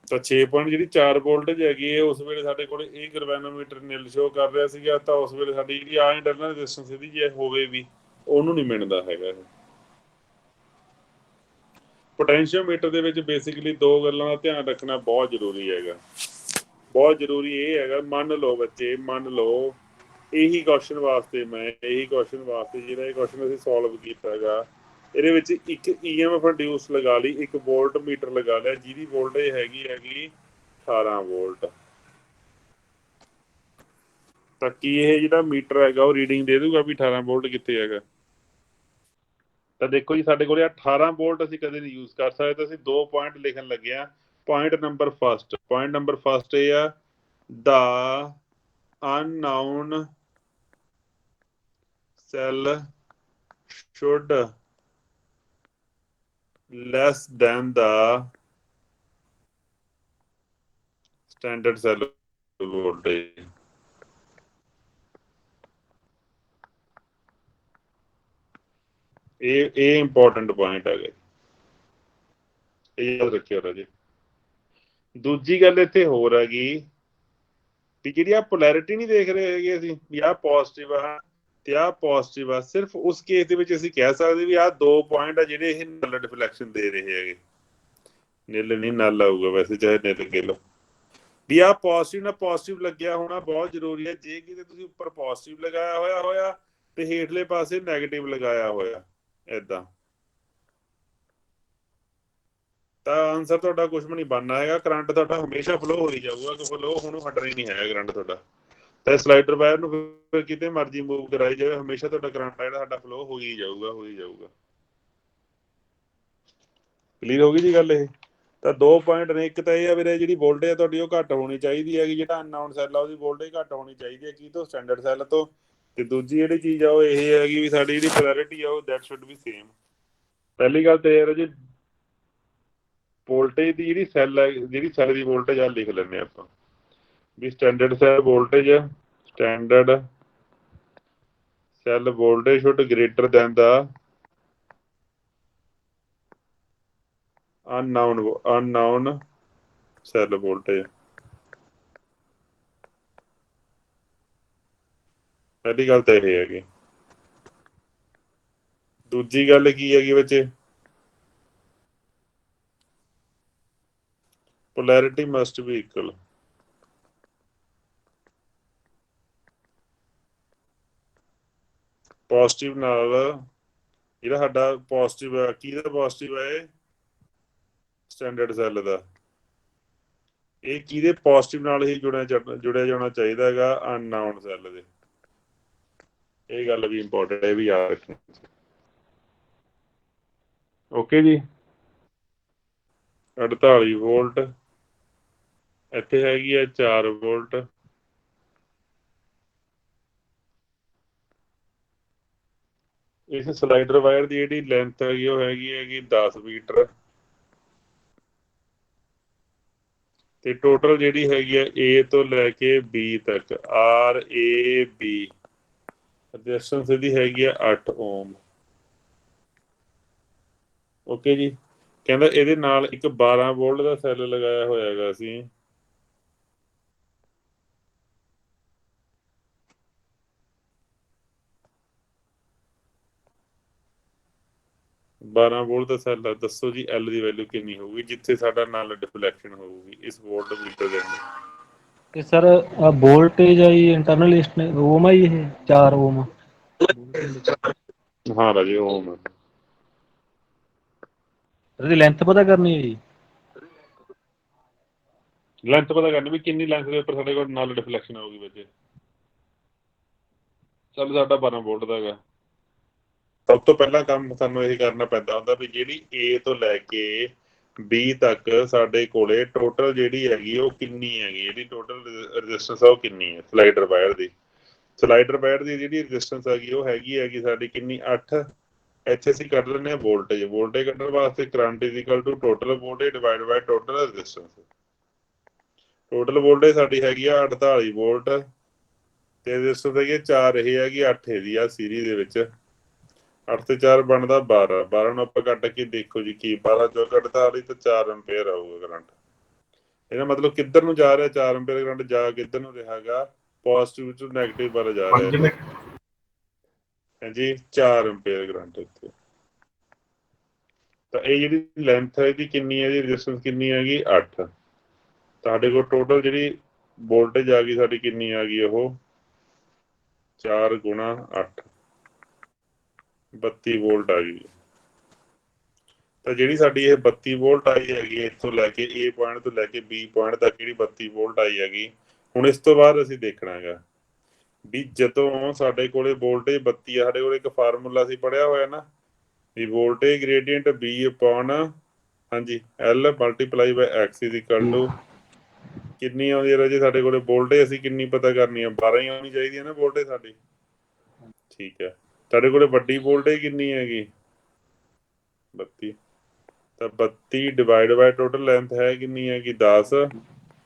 ਤਾਂ 6 ਪੁਆਇੰਟ ਜਿਹੜੀ 4 ਵੋਲਟੇਜ ਹੈਗੀ ਹੈ ਉਸ ਵੇਲੇ ਸਾਡੇ ਕੋਲ ਇਹ ਗਲਵੈਨੋਮੀਟਰ ਨਿਲ ਸ਼ੋ ਕਰ ਰਿਹਾ ਸੀਗਾ, ਤਾਂ ਉਸ ਵੇਲੇ ਸਾਡੀ ਜਿਹੜੀ ਆ ਇੰਟਰਨਲ ਰੈਜ਼ਿਸਟੈਂਸ ਇਹਦੀ ਜੇ ਹੋਵੇ ਵੀ ਉਹਨੂੰ ਨਹੀਂ ਮਿਲਦਾ ਹੈਗਾ। ਪੋਟੈਂਸ਼ੀਓਮੀਟਰ ਦੇ ਵਿੱਚ ਬੇਸਿਕਲੀ ਦੋ ਗੱਲਾਂ ਦਾ ਧਿਆਨ ਰੱਖਣਾ ਬਹੁਤ ਜ਼ਰੂਰੀ ਹੈਗਾ। ਬਹੁਤ ਜ਼ਰੂਰੀ ਇਹ ਹੈਗਾ, ਮੰਨ ਲਓ ਬੱਚੇ, ਮੰਨ ਲਓ ਇਹੀ ਕੁਐਸਚਨ ਵਾਸਤੇ ਜਿਹੜਾ ਇਹ ਕੁਐਸਚਨ ਅਸੀਂ ਸੋਲਵ ਕੀਤਾ ਹੈਗਾ, ਇਹਦੇ ਵਿੱਚ ਇੱਕ EMF ਇੰਡਿਊਸ ਲਗਾ ਲਈ, ਇੱਕ ਵੋਲਟ ਮੀਟਰ ਲਗਾ ਲਿਆ ਜਿਹਦੀ ਵੋਲਟੇਜ ਹੈਗੀ 18 ਵੋਲਟ। ਤਾਂ ਕੀ ਇਹ ਜਿਹੜਾ ਮੀਟਰ ਹੈਗਾ ਉਹ ਰੀਡਿੰਗ ਦੇ ਦੂਗਾ ਵੀ 18 ਵੋਲਟ ਕਿੱਥੇ ਹੈਗਾ? ਤਾਂ ਦੇਖੋ ਜੀ, ਸਾਡੇ ਕੋਲ 18 ਵੋਲਟ ਅਸੀਂ ਕਦੇ ਨਹੀਂ ਯੂਜ਼ ਕਰ ਸਕਦੇ, ਤਾਂ ਅਸੀਂ 2 ਪੁਆਇੰਟ ਲਿਖਣ ਲੱਗੇ ਆ। ਪੁਆਇੰਟ ਨੰਬਰ ਫਸਟ ਇਹ ਆ, the unknown cell should less than the standard cell voltage। ਇਹ ਇੰਪੋਰਟੈਂਟ ਪੁਆਇੰਟ ਹੈਗਾ, ਇਹ ਯਾਦ ਰੱਖਿਓ ਰਾਜੇ। ਦੂਜੀ ਗੱਲ ਇੱਥੇ ਹੋਰ ਹੈਗੀ ਵੀ ਜਿਹੜੀ ਆ ਪੋਲੈਰਿਟੀ ਨਹੀਂ ਦੇਖ ਰਹੇ ਹੈਗੇ ਅਸੀਂ ਵੀ ਆਹ ਪੋਜ਼ਿਟਿਵ ਆ ਤੇ ਆਹ ਪੋਜ਼ਿਟਿਵ ਆ, ਸਿਰਫ ਉਸ ਕੇਸ ਦੇ ਵਿੱਚ ਅਸੀਂ ਕਹਿ ਸਕਦੇ ਵੀ ਆਹ 2 ਪੁਆਇੰਟ ਆ ਜਿਹੜੇ ਇਹ ਨਲ ਡਿਫਲੈਕਸ਼ਨ ਦੇ ਰਹੇ ਹੈਗੇ। ਨਿਲ ਨਹੀਂ ਨਲ ਆਊਗਾ ਵੈਸੇ, ਚਾਹੇ ਨਿਲ ਕਹਿ ਲਓ। ਵੀ ਆਹ ਪੋਜ਼ਿਟਿਵ ਨਾਲ ਪੋਜ਼ਿਟਿਵ ਲੱਗਿਆ ਹੋਣਾ ਬਹੁਤ ਜ਼ਰੂਰੀ ਹੈ। ਜੇ ਕਿਤੇ ਤੁਸੀਂ ਉੱਪਰ ਪੋਜ਼ਿਟਿਵ ਲਗਾਇਆ ਹੋਇਆ ਤੇ ਹੇਠਲੇ ਪਾਸੇ ਨੈਗੇਟਿਵ ਲਗਾਇਆ ਹੋਇਆ ਏਦਾਂ, ਤਾਂ ਆਨਸਰ ਤੁਹਾਡਾ ਕੁਝ ਵੀ ਨਹੀਂ ਬਣਨਾ ਹੈਗਾ। ਕਰੰਟ ਤੁਹਾਡਾ ਹਮੇਸ਼ਾ ਫਲੋ ਹੋਈ ਜਾਊਗਾ, ਕਿ ਫਲੋ ਹੁਣ ਹਟਣਾ ਹੀ ਨਹੀਂ ਹੈਗਾ ਕਰੰਟ ਤੁਹਾਡਾ। ਤਾਂ ਸਲਾਈਡਰ ਵਾਇਰ ਨੂੰ ਫਿਰ ਕਿਤੇ ਮਰਜ਼ੀ ਮੂਵ ਕਰਾਈ ਜਾਵੇ, ਹਮੇਸ਼ਾ ਤੁਹਾਡਾ ਕਰੰਟ ਜਿਹੜਾ ਸਾਡਾ ਫਲੋ ਹੋ ਹੀ ਜਾਊਗਾ। ਕਲੀਅਰ ਹੋ ਗਈ ਜੀ ਗੱਲ ਇਹ? ਤਾਂ 2 ਪੁਆਇੰਟ ਨੇ। ਇੱਕ ਤਾਂ ਇਹ ਆ ਵੀਰੇ, ਜਿਹੜੀ ਵੋਲਟੇਜ ਤੁਹਾਡੀ ਉਹ ਘੱਟ ਹੋਣੀ ਚਾਹੀਦੀ ਹੈਗੀ, ਜਿਹੜਾ ਅਨਨਾਊਨ ਸੈੱਲ ਆ ਉਹਦੀ ਵੋਲਟੇਜ ਘੱਟ ਹੋਣੀ ਚਾਹੀਦੀ ਹੈ ਕੀ ਤੋਂ? ਸਟੈਂਡਰਡ ਸੈੱਲ ਤੋਂ। ਤੇ ਦੂਜੀ ਜਿਹੜੀ ਚੀਜ਼ ਆ ਉਹ ਇਹ ਹੈਗੀ ਵੀ ਸਾਡੀ ਜਿਹੜੀ ਪੋਲੈਰਿਟੀ ਆ ਉਹ ਦੈਟ ਸ਼ੁੱਡ ਬੀ ਸੇਮ। ਪਹਿਲੀ ਗੱਲ ਤਾਂ ਇਹ ਹੈ ਜੀ, ਵੋਲਟੇਜ ਦੀ ਜਿਹੜੀ ਸੈੱਲ ਦੀ ਵੋਲਟੇਜ ਆ ਲਿਖ ਲੈਂਦੇ ਆਪਾਂ ਵੀ standard cell voltage should greater than the unknown cell voltage. ਪਹਿਲੀ ਗੱਲ ਤਾਂ ਇਹ ਹੈਗੀ। ਦੂਜੀ ਗੱਲ ਕੀ ਹੈਗੀ ਬੱਚੇ? polarity must be equal। Positive ਨਾਲ ਜਿਹੜਾ ਸਾਡਾ ਪੋਜ਼ਿਟਿਵ ਆ, ਕਿਹਦਾ ਪੋਜ਼ਿਟਿਵ ਹੈ? ਸਟੈਂਡਰਡ ਸੈੱਲ ਦਾ। ਇਹ ਕਿਹਦੇ ਪੋਜ਼ਿਟਿਵ ਨਾਲ ਹੀ ਜੁੜਿਆ ਜਾਣਾ ਚਾਹੀਦਾ ਹੈਗਾ? ਅਨਨਾਊਨ ਸੈੱਲ ਦੇ। ਇਹ ਗੱਲ ਵੀ ਇੰਪੋਰਟੈਂਟ ਹੈ, ਇਹ ਵੀ ਯਾਦ ਰੱਖਣੀ। ਓਕੇ ਜੀ। 48 ਵੋਲਟ, ਇੱਥੇ ਹੈਗੀ ਆ 4 ਵੋਲਟ। ਇਸ ਸਲਾਈਡਰ ਵਾਇਰ ਦੀ ਜਿਹੜੀ ਲੈਂਥ ਹੈਗੀ ਉਹ ਹੈਗੀ 10 ਮੀਟਰ। ਤੇ ਟੋਟਲ ਜਿਹੜੀ ਹੈਗੀ ਆ A ਤੋਂ ਲੈ ਕੇ B ਤੱਕ, RAB ਰੈਜ਼ਿਸਟੈਂਸ ਇਹਦੀ ਹੈਗੀ ਆ 8 ਓਮ। ਓਕੇ ਜੀ। ਕਹਿੰਦਾ ਇਹਦੇ ਨਾਲ ਇੱਕ 12 ਵੋਲਟ ਦਾ ਸੈੱਲ ਲਗਾਇਆ ਹੋਇਆ ਹੈਗਾ ਅਸੀਂ। ਬਾਰਾਂ ਵੋਲਟ ਦਾ ਸੈੱਲ ਆ। ਦੱਸੋ ਜੀ L ਦੀ ਵੈਲਿਊ ਕਿੰਨੀ ਹੋਊਗੀ ਜਿੱਥੇ ਸਾਡਾ ਨਲ ਡਿਫਲੈਕਸ਼ਨ ਹੋਊਗੀ ਇਸ ਵੋਲਟ ਮੀਟਰ ਦੇ ਅੰਦਰ? ਤੇ ਸਰ ਵੋਲਟੇਜ ਆ ਜੀ ਇੰਟਰਨਲ ਓਮ ਆ ਜੀ, ਇਹ 4 ਓਮ। ਹਾਂ ਰਾਜੇ, ਓਮ। ਇਹਦੀ ਲੈਂਥ ਪਤਾ ਕਰਨੀ ਹੈ ਜੀ? ਲੈਂਥ ਪਤਾ ਕਰਨੀ ਵੀ ਕਿੰਨੀ ਲੈਂਥ ਦੇ ਉੱਪਰ ਸਾਡੇ ਕੋਲ ਨਲ ਡਿਫਲੈਕਸ਼ਨ ਆਊਗੀ ਬੱਚੇ। ਚੱਲ ਸਾਡਾ 12 ਵੋਲਟ ਦਾ ਹੈਗਾ। ਸਭ ਤੋਂ ਪਹਿਲਾਂ ਕੰਮ ਸਾਨੂੰ ਇਹ ਕਰਨਾ ਪੈਂਦਾ ਹੁੰਦਾ ਵੀ ਜਿਹੜੀ A ਤੋਂ ਲੈ ਕੇ B ਤੱਕ ਸਾਡੇ ਕੋਲੇ ਟੋਟਲ ਜਿਹੜੀ ਹੈਗੀ ਉਹ ਕਿੰਨੀ ਹੈਗੀ, ਜਿਹੜੀ ਟੋਟਲ ਰੈਜ਼ਿਸਟੈਂਸ ਆ ਉਹ ਕਿੰਨੀ ਹੈ ਸਲਾਈਡਰ ਵਾਇਰ ਦੀ। ਸਲਾਈਡਰ ਵਾਇਰ ਦੀ ਜਿਹੜੀ ਰੈਜ਼ਿਸਟੈਂਸ ਹੈਗੀ ਉਹ ਹੈਗੀ ਸਾਡੀ ਕਿੰਨੀ? 8। ਇੱਥੇ ਅਸੀਂ ਕੱਢ ਲੈਂਦੇ ਹਾਂ ਵੋਲਟੇਜ ਕੱਢਣ ਵਾਸਤੇ current is equal to total voltage divide by total resistance. Total voltage ਸਾਡੀ ਹੈਗੀ ਆ 48 ਵੋਲਟ ਤੇ ਰੈਜ਼ਿਸਟੈਂਸ ਹੈਗੀ 4, ਇਹ ਹੈਗੀ 8 ਇਹਦੀ ਆ ਸੀਰੀਜ਼ ਦੇ ਵਿੱਚ। 8 ਤੇ 4 ਬਣਦਾ 12। 12 ਨੂੰ ਆਪਾਂ ਕੱਟ ਕੇ ਦੇਖੋ ਜੀ ਕੀ 12 ਚੋਂ 48 ਤੇ 4 ਐਂਪੀਅਰ ਆਊਗਾ ਕਰੰਟ। ਇਹਦਾ ਮਤਲਬ ਕਿੱਧਰ ਨੂੰ ਜਾ ਰਿਹਾ 4 ਐਂਪੀਅਰ ਕਰੰਟ, ਜਾ ਕਿੱਧਰ ਨੂੰ ਰਿਹਾਗਾ, ਪੋਜ਼ਿਟਿਵ ਤੋਂ ਨੈਗੇਟਿਵ ਵੱਲ ਜਾ ਰਿਹਾ 5 ਮਿੰਟ ਹਾਂਜੀ 4 ਐਂਪੀਅਰ ਕਰੰਟ ਇੱਥੇ। ਤਾਂ ਇਹ ਜਿਹੜੀ ਲੈਂਥ ਹੈ ਇਹਦੀ ਕਿੰਨੀ ਹੈ, ਇਹਦੀ ਰੈਜ਼ਿਸਟੈਂਸ ਕਿੰਨੀ ਹੈਗੀ 8। ਸਾਡੇ ਕੋਲ ਟੋਟਲ ਜਿਹੜੀ ਵੋਲਟੇਜ ਆ ਗਈ ਸਾਡੀ ਕਿੰਨੀ ਆ ਗਈ, ਉਹ 4 ਗੁਣਾ 8 32 ਵੋਲਟ ਆ ਗਈ। ਤਾਂ ਜਿਹੜੀ ਸਾਡੀ ਇਹ 32 ਵੋਲਟ ਆਈ ਹੈਗੀ ਇੱਥੋਂ ਲੈ ਕੇ A ਪੁਆਇੰਟ ਤੋਂ ਲੈ ਕੇ B ਪੁਆਇੰਟ ਤੱਕ ਜਿਹੜੀ 32 ਵੋਲਟ ਆਈ ਹੈਗੀ, ਹੁਣ ਇਸ ਤੋਂ ਬਾਅਦ ਅਸੀਂ ਦੇਖਣਾ ਹੈਗਾ ਵੀ ਜਦੋਂ ਸਾਡੇ ਕੋਲੇ ਵੋਲਟੇਜ 32 ਆ, ਸਾਡੇ ਕੋਲ ਇੱਕ ਫਾਰਮੂਲਾ ਸੀ ਪੜਿਆ ਹੋਇਆ ਨਾ ਵੀ ਵੋਲਟੇਜ ਗ੍ਰੇਡੀਅੰਟ B ਅਪੋਨ ਹਾਂਜੀ L multiply by X is equal to ਕਿੰਨੀ ਆਉਂਦੀ ਹੈ ਰਾਜੇ ਸਾਡੇ ਕੋਲੇ ਵੋਲਟੇਜ, ਅਸੀਂ ਕਿੰਨੀ ਪਤਾ ਕਰਨੀ ਆ, 12 ਹੀ ਆਉਣੀ ਚਾਹੀਦੀ ਹੈ ਨਾ ਵੋਲਟੇਜ ਸਾਡੀ। ਠੀਕ ਹੈ, ਸਾਡੇ ਕੋਲੇ ਵੱਡੀ ਵੋਲਟੇਜ ਕਿੰਨੀ ਹੈਗੀ 32, ਤਾਂ 32 ਡਿਵਾਈਡ ਬਾਈ ਟੋਟਲ ਲੈਂਥ ਹੈ ਕਿੰਨੀ ਹੈਗੀ 10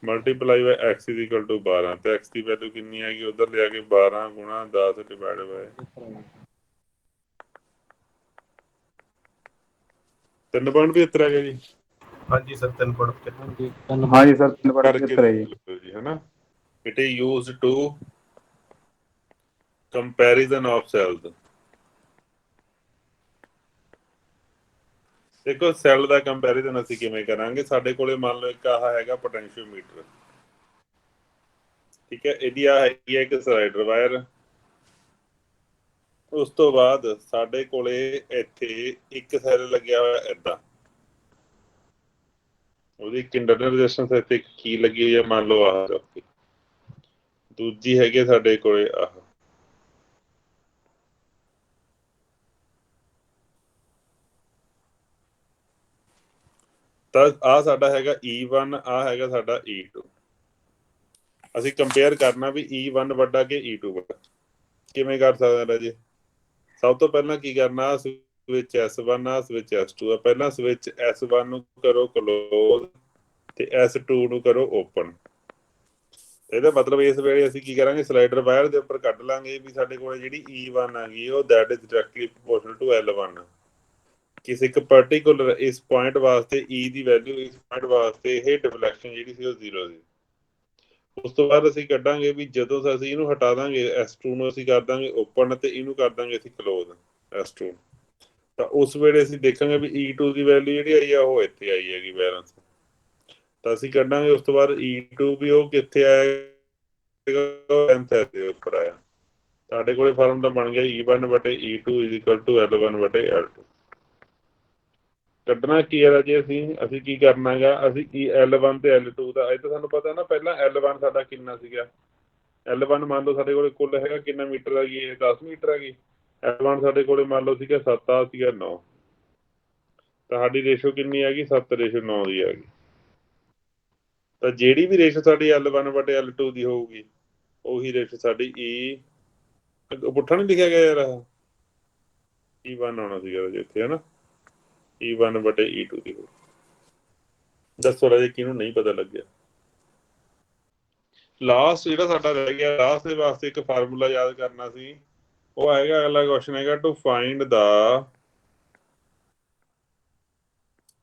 multiply by X is equal to 12, ਤੇ X ਦੀ ਵੈਲਿਊ ਕਿੰਨੀ ਹੈਗੀ ਉੱਧਰ ਲਿਆ ਕੇ 12 ਗੁਣਾ 10 ਡਿਵਾਈਡ ਬਾਈ 3.75 ਹੈਗਾ ਜੀ। ਹਾਂਜੀ ਸਰ 3.75 ਹਾਂਜੀ ਸਰ 3/75 ਕਰਕੇ ਹੈ ਜੀ। ਜੀ ਹੈ ਨਾ। It is used to comparison of cells. ਦੇਖੋ ਸੈੱਲ ਦਾ ਕੰਪੈਰੀਜ਼ਨ ਅਸੀਂ ਕਿਵੇਂ ਕਰਾਂਗੇ, ਸਾਡੇ ਕੋਲੇ ਮੰਨ ਲਓ ਇੱਕ ਆਹ ਹੈਗਾ ਪੋਟੈਂਸ਼ੀਓਮੀਟਰ, ਠੀਕ ਹੈ, ਇਹਦੀ ਆ ਹੈਗੀ ਹੈ ਇੱਕ ਸਲਾਈਡਰ ਵਾਇਰ। ਉਸ ਤੋਂ ਬਾਅਦ ਸਾਡੇ ਕੋਲੇ ਇੱਥੇ ਇੱਕ ਸੈੱਲ ਲੱਗਿਆ ਹੋਇਆ ਏਦਾਂ, ਉਹਦੀ ਇੱਕ ਇੰਟਰਨਲ ਰੈਜ਼ਿਸਟੈਂਸ ਇੱਥੇ ਕੀ ਲੱਗੀ ਹੋਈ ਹੈ ਮੰਨ ਲਓ ਆਹ, ਦੂਜੀ ਹੈਗੀ ਸਾਡੇ ਕੋਲੇ ਆਹ, ਤਾਂ ਆਹ ਸਾਡਾ ਹੈਗਾ E1, ਆਹ ਹੈਗਾ ਸਾਡਾ E2। ਅਸੀਂ ਕੰਪੇਅਰ ਕਰਨਾ ਵੀ E1 ਵੱਡਾ ਕਿ E2 ਵੱਡਾ, ਕਿਵੇਂ ਕਰ ਸਕਦੇ ਰਾਜੇ? ਸਭ ਤੋਂ ਪਹਿਲਾਂ ਕੀ ਕਰਨਾ, ਸਵਿਚ S1 ਆ, ਸਵਿਚ S2 ਆ, ਪਹਿਲਾਂ ਸਵਿਚ S1 ਨੂੰ ਕਰੋ ਕਲੋਜ਼ ਤੇ S2 ਨੂੰ ਕਰੋ ਓਪਨ। ਇਹਦਾ ਮਤਲਬ ਇਸ ਵੇਲੇ ਅਸੀਂ ਕੀ ਕਰਾਂਗੇ, ਸਲਾਈਡਰ ਵਾਇਰ ਦੇ ਉੱਪਰ ਕੱਢ ਲਾਂਗੇ ਵੀ ਸਾਡੇ ਕੋਲ ਜਿਹੜੀ E1 ਆ ਗਈ ਉਹ that is directly proportional to L1। ਕਿਸੇ ਇੱਕ ਪਾਰਟੀਕੂਲਰ ਇਸ ਪੁਆਇੰਟ ਵਾਸਤੇ E ਦੀ ਵੈਲਿਊ, ਇਸ ਪੁਆਇੰਟ ਵਾਸਤੇ ਇਹ ਡਿਫਲੈਕਸ਼ਨ ਜਿਹੜੀ ਸੀ ਉਹ 0 ਸੀ। ਉਸ ਤੋਂ ਬਾਅਦ ਅਸੀਂ ਕੱਢਾਂਗੇ ਵੀ ਜਦੋਂ ਅਸੀਂ ਇਹਨੂੰ ਹਟਾ ਦਾਂਗੇ S2 ਨੂੰ ਅਸੀਂ ਕਰ ਦਾਂਗੇ ਓਪਨ ਤੇ ਇਹਨੂੰ ਕਰ ਦਾਂਗੇ ਅਸੀਂ ਕਲੋਜ਼ S2, ਤਾਂ ਉਸ ਵੇਲੇ ਅਸੀਂ ਦੇਖਾਂਗੇ ਵੀ E2 ਦੀ ਵੈਲਿਊ ਜਿਹੜੀ ਆਈ ਆ ਉਹ ਇੱਥੇ ਆਈ ਹੈਗੀ ਬੈਲੈਂਸ, ਤਾਂ ਅਸੀਂ ਕੱਢਾਂਗੇ ਉਸ ਤੋਂ ਬਾਅਦ E2 ਵੀ ਉਹ ਕਿੱਥੇ ਆਏਗਾ ਲੈਂਥ ਦੇ ਉੱਪਰ ਆਇਆ। ਸਾਡੇ ਕੋਲੇ ਫਾਰਮੂਲਾ ਬਣ ਗਿਆ E1 ਵਟੇ E2 is equal to L1 ਵਟੇ L2। ਕੱਢਣਾ ਕੀ ਹੈ ਜੀ, ਅਸੀਂ ਕੀ ਕਰਨਾ ਹੈਗਾ, ਅਸੀਂ L1 ਤੇ L2 ਦਾ, ਇਹ ਤਾਂ ਸਾਨੂੰ ਪਤਾ ਨਾ ਪਹਿਲਾਂ L1 ਸਾਡਾ ਕਿੰਨਾ ਸੀਗਾ, L1 ਮੰਨ ਲਓ ਸਾਡੇ ਕੋਲੇ ਕੁੱਲ ਹੈਗਾ ਕਿੰਨਾ ਮੀਟਰ ਹੈਗੀ, ਇਹ 10 ਮੀਟਰ ਹੈਗੀ। L1 ਸਾਡੇ ਕੋਲੇ ਮੰਨ ਲਓ ਸੀਗਾ 7, ਆ ਸੀਗਾ 9, ਤਾਂ ਸਾਡੀ ਰੇਸ਼ੋ ਕਿੰਨੀ ਹੈਗੀ 7:9 ਦੀ ਹੈਗੀ। ਤਾਂ ਜਿਹੜੀ ਵੀ ਰੇਸ਼ੋ ਸਾਡੀ L1 ਵਟੇ L2 ਦੀ ਹੋਊਗੀ ਉਹੀ ਰੇਸ਼ੋ ਸਾਡੀ ਪੁੱਠਾ ਨਹੀਂ ਲਿਖਿਆ ਗਿਆ ਯਾਰ, E1 ਆਉਣਾ ਸੀਗਾ ਇੱਥੇ ਹੈ ਨਾ, E1 ਵਟੇ E2 ਦੀ ਹੋਊ। ਦੱਸੋ ਰਾਜੇ ਕਿਹਨੂੰ ਨਹੀਂ ਪਤਾ ਲੱਗਿਆ? ਲਾਸਟ ਜਿਹੜਾ ਸਾਡਾ ਰਹਿ ਗਿਆ, ਲਾਸਟ ਦੇ ਵਾਸਤੇ ਇੱਕ ਫਾਰਮੂਲਾ ਯਾਦ ਕਰਨਾ ਸੀ, ਉਹ ਹੈਗਾ ਅਗਲਾ ਕੁਐਸਚਨ ਹੈਗਾ ਟੂ ਫਾਈਂਡ ਦਾ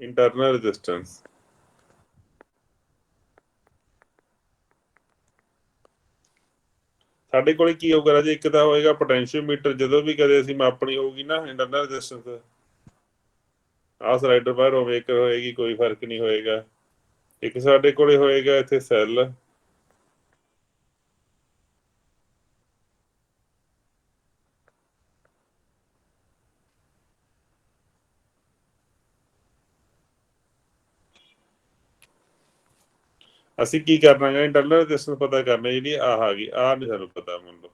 ਇੰਟਰਨਲ ਰੈਜ਼ਿਸਟੈਂਸ। ਸਾਡੇ ਕੋਲ ਕੀ ਹੋਊਗਾ ਰਾਜੇ, ਇੱਕ ਤਾਂ ਹੋਏਗਾ ਪੋਟੈਂਸ਼ੀਓਮੀਟਰ, ਜਦੋਂ ਵੀ ਕਦੇ ਅਸੀਂ ਮਾਪਣੀ ਹੋਊਗੀ ਨਾ ਇੰਟਰਨਲ ਰੈਜ਼ਿਸਟੈਂਸ, ਆਹ ਸਲਾਈਡਰ ਬਾਹਰ ਹੋਵੇ ਇੱਕ ਹੋਏਗੀ ਕੋਈ ਫਰਕ ਨਹੀਂ ਹੋਏਗਾ, ਇੱਕ ਸਾਡੇ ਕੋਲੇ ਹੋਏਗਾ ਇੱਥੇ ਸੈੱਲ, ਅਸੀਂ ਕੀ ਕਰਨਾ ਹੈ ਇੰਟਰਨਲ ਰੈਜ਼ਿਸਟੈਂਸ ਪਤਾ ਕਰਨਾ, ਜਿਹੜੀ ਆਹ ਆ ਗਈ, ਆਹ ਨਹੀਂ ਸਾਨੂੰ ਪਤਾ, ਮੰਨ ਲਓ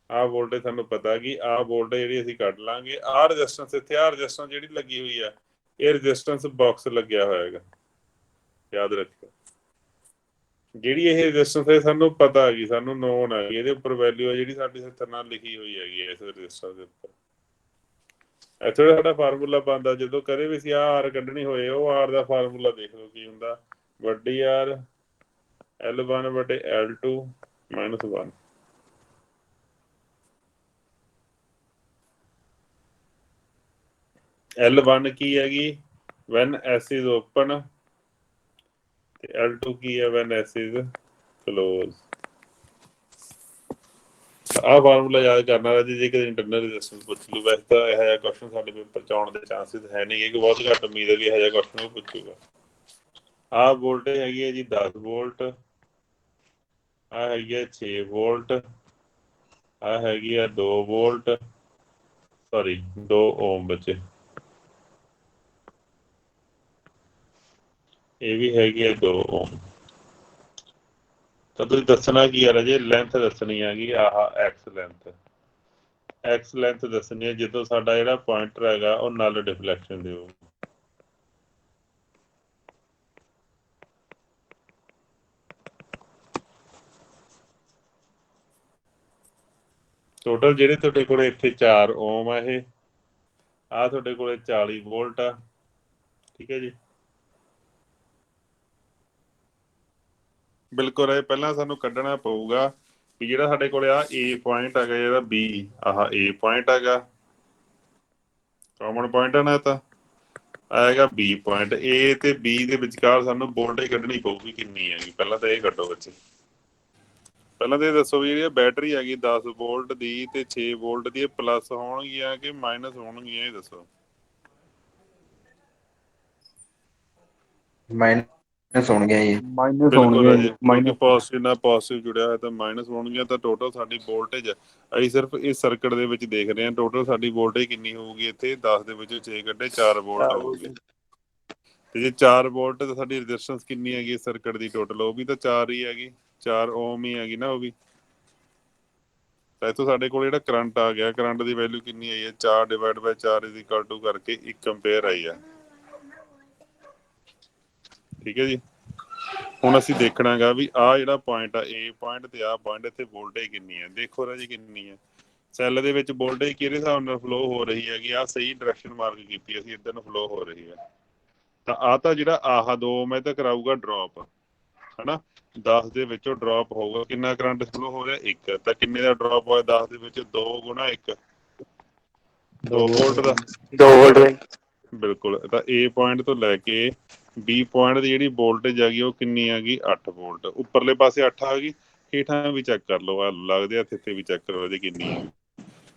ਆਹ ਵੋਲਟੇਜ ਸਾਨੂੰ ਪਤਾ ਕਿ ਆਹ ਵੋਲਟੇਜ ਜਿਹੜੀ ਅਸੀਂ ਕੱਢ ਲਾਂਗੇ, ਆਹ ਰੈਜ਼ਿਸਟੈਂਸ ਇੱਥੇ, ਆਹ ਰੈਜ਼ਿਸਟੈਂਸ ਜਿਹੜੀ ਲੱਗੀ ਹੋਈ ਆ ਇਹ ਰੈਜ਼ਿਸਟੈਂਸ ਬਾਕਸ ਲੱਗਿਆ ਹੋਇਆ ਹੈਗਾ, ਯਾਦ ਰੱਖਿਓ। ਜਿਹੜੀ ਇਹ ਰੈਜ਼ਿਸਟੈਂਸ ਹੈ ਸਾਨੂੰ ਪਤਾ ਹੈਗੀ, ਸਾਨੂੰ ਨੋਨ ਹੈਗੀ, ਇਹਦੇ ਉੱਪਰ ਵੈਲਿਊ ਹੈ ਜਿਹੜੀ ਸਾਡੀ ਸੱਤਰ ਨਾਲ ਲਿਖੀ ਹੋਈ ਹੈਗੀ ਇਸ ਰੈਜ਼ਿਸਟੈਂਸ ਦੇ ਉੱਪਰ। ਇੱਥੇ ਸਾਡਾ ਫਾਰਮੂਲਾ ਬਣਦਾ ਜਦੋਂ ਕਦੇ ਵੀ ਅਸੀਂ ਆਹ R ਕੱਢਣੀ ਹੋਏ, ਉਹ R ਦਾ ਫਾਰਮੂਲਾ ਦੇਖ ਲਓ ਕੀ ਹੁੰਦਾ, ਵੱਡੀ R L1 ਵਟੇ L2 -1। L1 ਕੀ ਹੈਗੀ, when S is open L2 ਕੀ ਹੈ when S is close। ਆਹ ਫਾਰਮੂਲਾ ਯਾਦ ਕਰਨਾ ਰਾਜੇ ਜੇ ਕਦੇ ਇੰਟਰਨਲ ਰੈਜ਼ਿਸਟੈਂਸ ਪੁੱਛ ਲੂ। ਵੈਸੇ ਤਾਂ ਇਹੋ ਜਿਹਾ ਕੁਐਸਚਨ ਸਾਡੇ ਪੇਪਰ 'ਚ ਆਉਣ ਦੇ ਚਾਂਸਿਸ ਹੈ ਨਹੀਂ ਕਿ ਬਹੁਤ ਘੱਟ ਉਮੀਦ ਹੈ ਵੀ ਇਹੋ ਜਿਹਾ ਕੁਐਸਚਨ ਉਹ ਪੁੱਛੂਗਾ। ਆਹ ਵੋਲਟੇਜ ਹੈਗੀ ਹੈ ਜੀ 10 ਵੋਲਟ, ਆਹ ਹੈਗੀ ਹੈ 6 ਵੋਲਟ, ਆਹ ਹੈਗੀ ਆ 2 ਵੋਲਟ, ਸੌਰੀ 2 ਓਮ ਬੱਚੇ, ਇਹ ਵੀ ਹੈਗੀ ਆ 2 ਓਮ। ਤਾਂ ਤੁਸੀਂ ਦੱਸਣਾ ਕੀ ਆ ਰਾਜੇ, ਲੈਂਥ ਦੱਸਣੀ ਹੈਗੀ ਆਹ ਐਕਸ ਲੈਂਥ ਦੱਸਣੀ ਹੈ ਜਦੋਂ ਸਾਡਾ ਜਿਹੜਾ ਪੁਆਇੰਟਰ ਹੈਗਾ ਉਹ ਨਲ ਡਿਫਲੈਕਸ਼ਨ ਦਿਓ। ਟੋਟਲ ਜਿਹੜੇ ਤੁਹਾਡੇ ਕੋਲ ਇੱਥੇ 4 ਓਮ ਆ, ਇਹ ਆਹ ਤੁਹਾਡੇ ਕੋਲ 40 ਵੋਲਟ ਆ, ਠੀਕ ਹੈ ਜੀ। ਬਿਲਕੁਲ ਇਹ ਪਹਿਲਾਂ ਸਾਨੂੰ ਕੱਢਣਾ ਪਊਗਾ ਵੀ ਜਿਹੜਾ ਸਾਡੇ ਕੋਲ ਆ ਏ ਪੁਆਇੰਟ ਹੈਗਾ, ਜਿਹੜਾ ਬੀ ਆਹ ਏ ਪੁਆਇੰਟ ਹੈਗਾ, ਕਾਮਨ ਪੁਆਇੰਟ ਹੈ ਨਾ, ਤਾਂ ਆਏਗਾ ਬੀ ਪੁਆਇੰਟ। ਏ ਤੇ ਬੀ ਦੇ ਵਿਚਕਾਰ ਸਾਨੂੰ ਵੋਲਟੇਜ ਕੱਢਣੀ ਪਊਗੀ ਕਿੰਨੀ ਹੈਗੀ। ਪਹਿਲਾਂ ਤਾਂ ਇਹ ਕੱਢੋ ਬੱਚੇ, ਪਹਿਲਾਂ ਤਾਂ ਇਹ ਦੱਸੋ ਵੀ ਜਿਹੜੀ ਬੈਟਰੀ ਹੈਗੀ 10 ਵੋਲਟ ਦੀ ਤੇ 6 ਵੋਲਟ ਦੀ, ਪਲੱਸ ਹੋਣਗੀਆਂ ਕਿ ਮਾਈਨਸ ਹੋਣਗੀਆਂ, ਇਹ ਦੱਸੋ। ਮਾਈਨਸ ਹੋਣਗੇ ਜੀ। ਬਿਲਕੁਲ ਹੈ ਜੀ, ਕਿਉਂਕਿ ਪੋਜ਼ਿਟਿਵ ਨਾਲ ਪੋਜ਼ਿਟਿਵ ਜੁੜਿਆ ਹੋਇਆ ਤਾਂ ਮਾਈਨਸ ਹੋਣਗੀਆਂ। ਤਾਂ ਟੋਟਲ ਸਾਡੀ ਵੋਲਟੇਜ ਅਸੀਂ ਸਿਰਫ ਇਸ ਸਰਕਟ ਦੇ ਵਿੱਚ ਦੇਖ ਰਹੇ ਹਾਂ। ਟੋਟਲ ਸਾਡੀ ਵੋਲਟੇਜ ਕਿੰਨੀ ਹੋਊਗੀ ਇੱਥੇ 10 ਦੇ ਵਿੱਚ 6 ਕੱਢੇ 4 ਵੋਲਟ ਹੋਊਗੀ। ਤੇ ਜੇ 4 ਵੋਲਟ ਤਾਂ ਸਾਡੀ ਰੈਜ਼ਿਸਟੈਂਸ ਕਿੰਨੀ ਹੈਗੀ ਸਰਕਟ ਦੀ ਟੋਟਲ, ਉਹ ਵੀ ਤਾਂ 4 ਹੀ ਹੈਗੀ, 4 ਓਮ ਹੀ ਹੈਗੀ ਨਾ ਉਹ ਵੀ। ਤਾਂ ਇੱਥੋਂ ਸਾਡੇ ਕੋਲ ਜਿਹੜਾ ਕਰੰਟ ਆ ਗਿਆ, ਕਰੰਟ ਦੀ ਵੈਲਿਊ ਕਿੰਨੀ ਆਈ ਹੈ 4/4 ਇਜ਼ ਇਕੁਅਲ ਟੂ ਕਰਕੇ 1 ਐਂਪੀਅਰ ਆਈ ਆ, ਠੀਕ ਹੈ ਜੀ। ਹੁਣ ਅਸੀਂ ਦੇਖਣਾ ਗਾ ਵੀ ਆਹ ਜਿਹੜਾ ਪੁਆਇੰਟ ਆ ਏ ਪੁਆਇੰਟ ਤੇ ਆਹ ਪੁਆਇੰਟ, ਇੱਥੇ ਵੋਲਟੇਜ ਕਿੰਨੀ ਹੈ। ਦੇਖੋ ਰਾਜੀ ਕਿੰਨੀ ਹੈ ਸੈੱਲ ਦੇ ਵਿੱਚ ਵੋਲਟੇਜ ਕਿਹੜੇ ਹਿਸਾਬ ਨਾਲ ਫਲੋ ਹੋ ਰਹੀ ਹੈਗੀ। ਆਹ ਸਹੀ ਡਾਇਰੈਕਸ਼ਨ ਮਾਰਕ ਕੀਤੀ ਅਸੀਂ, ਇੱਧਰ ਨੂੰ ਫਲੋ ਹੋ ਰਹੀ ਹੈ। ਤਾਂ ਆਹ ਤਾਂ ਜਿਹੜਾ ਆਹ 2 ਮੈਂ ਤਾਂ ਕਰਾਊਗਾ ਡ੍ਰੌਪ, ਹਨਾ। 10 ਦੇ ਵਿੱਚੋਂ ਡ੍ਰੌਪ ਹੋਊਗਾ ਕਿੰਨਾ ਕਰੰਟ ਫਲੋ ਹੋ ਰਿਹਾ 1। ਤਾਂ ਕਿੰਨੇ ਦਾ ਡ੍ਰੌਪ ਹੋਇਆ 10 ਦੇ ਵਿੱਚ 2 ਗੁਣਾ 1, 2 ਵੋਲਟ ਦਾ। 2 ਵੋਲਟ। ਬਿਲਕੁਲ। ਤਾਂ ਏ ਪੁਆਇੰਟ ਤੋਂ ਲੈ ਕੇ ਬੀ ਪੁਆਇੰਟ ਦੀ ਜਿਹੜੀ ਵੋਲਟੇਜ ਹੈਗੀ ਉਹ ਕਿੰਨੀ ਹੈਗੀ 8 ਵੋਲਟ। ਉੱਪਰਲੇ ਪਾਸੇ 8 ਆ ਗਈ, ਹੇਠਾਂ ਵੀ ਚੈੱਕ ਕਰ ਲਓ, ਆ ਲੱਗਦੇ ਹੱਥ ਇੱਥੇ ਵੀ ਚੈੱਕ ਕਰੋ ਇਹਦੀ ਕਿੰਨੀ ਹੈ।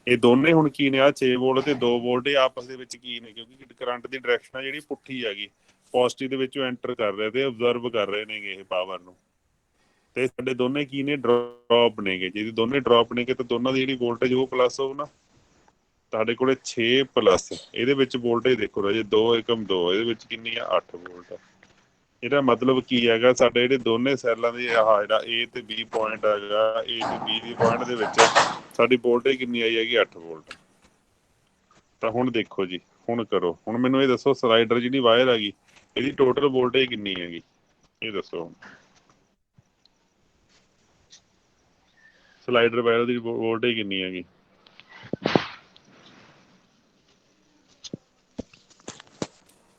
ਇਹ ਦੋਨੇ ਹੁਣ ਕੀ ਨੇ, ਆ 6 ਵੋਲਟ ਤੇ 2 ਵੋਲਟ ਇਹ ਆਪਸ ਦੇ ਵਿੱਚ ਕੀ ਨੇ, ਕਿਉਂਕਿ ਕਰੰਟ ਦੀ ਡਾਇਰੈਕਸ਼ਨ ਆ ਜਿਹੜੀ ਪੁੱਠੀ ਹੈਗੀ, ਪੋਜ਼ਿਟਿਵ ਦੇ ਵਿੱਚੋਂ ਐਂਟਰ ਕਰ ਰਹੇ ਤੇ ਅਬਜ਼ਰਵ ਕਰ ਰਹੇ ਨੇਗੇ ਇਹ ਪਾਵਰ ਨੂੰ। ਤੇ ਸਾਡੇ ਦੋਨੇ ਕੀ ਨੇ, ਡ੍ਰੌਪ ਨੇਗੇ। ਜੇ ਦੋਨੇ ਡ੍ਰੌਪ ਨੇਗੇ ਤਾਂ ਦੋਨਾਂ ਦੀ ਜਿਹੜੀ ਵੋਲਟੇਜ ਉਹ ਪਲੱਸ ਹੋਊ ਨਾ। ਤੁਹਾਡੇ ਕੋਲੇ 6 ਪਲੱਸ ਇਹਦੇ ਵਿੱਚ ਵੋਲਟੇਜ ਦੇਖੋ ਰਾਜੇ 2 ਏਕਮ 2, ਇਹਦੇ ਵਿੱਚ ਕਿੰਨੀ ਆ 8 ਵੋਲਟ। ਇਹਦਾ ਮਤਲਬ ਕੀ ਹੈਗਾ, ਸਾਡੇ ਜਿਹੜੇ ਦੋਨੇ ਸੈੱਲਾਂ ਦੇ ਆਹ ਜਿਹੜਾ ਏ ਤੇ ਬੀ ਪੁਆਇੰਟ ਹੈਗਾ, ਏ ਤੇ ਬੀ ਦੀ ਪੁਆਇੰਟ ਦੇ ਵਿੱਚ ਸਾਡੀ ਵੋਲਟੇਜ ਕਿੰਨੀ ਆਈ ਹੈਗੀ 8 ਵੋਲਟ। ਤਾਂ ਹੁਣ ਦੇਖੋ ਜੀ, ਹੁਣ ਕਰੋ, ਹੁਣ ਮੈਨੂੰ ਇਹ ਦੱਸੋ ਸਲਾਈਡਰ ਜਿਹੜੀ ਵਾਇਰ ਹੈਗੀ ਇਹਦੀ ਟੋਟਲ ਵੋਲਟੇਜ ਕਿੰਨੀ ਹੈਗੀ, ਇਹ ਦੱਸੋ। ਸਲਾਈਡਰ ਵਾਇਰ ਦੀ ਵੋਲਟੇਜ ਕਿੰਨੀ ਹੈਗੀ।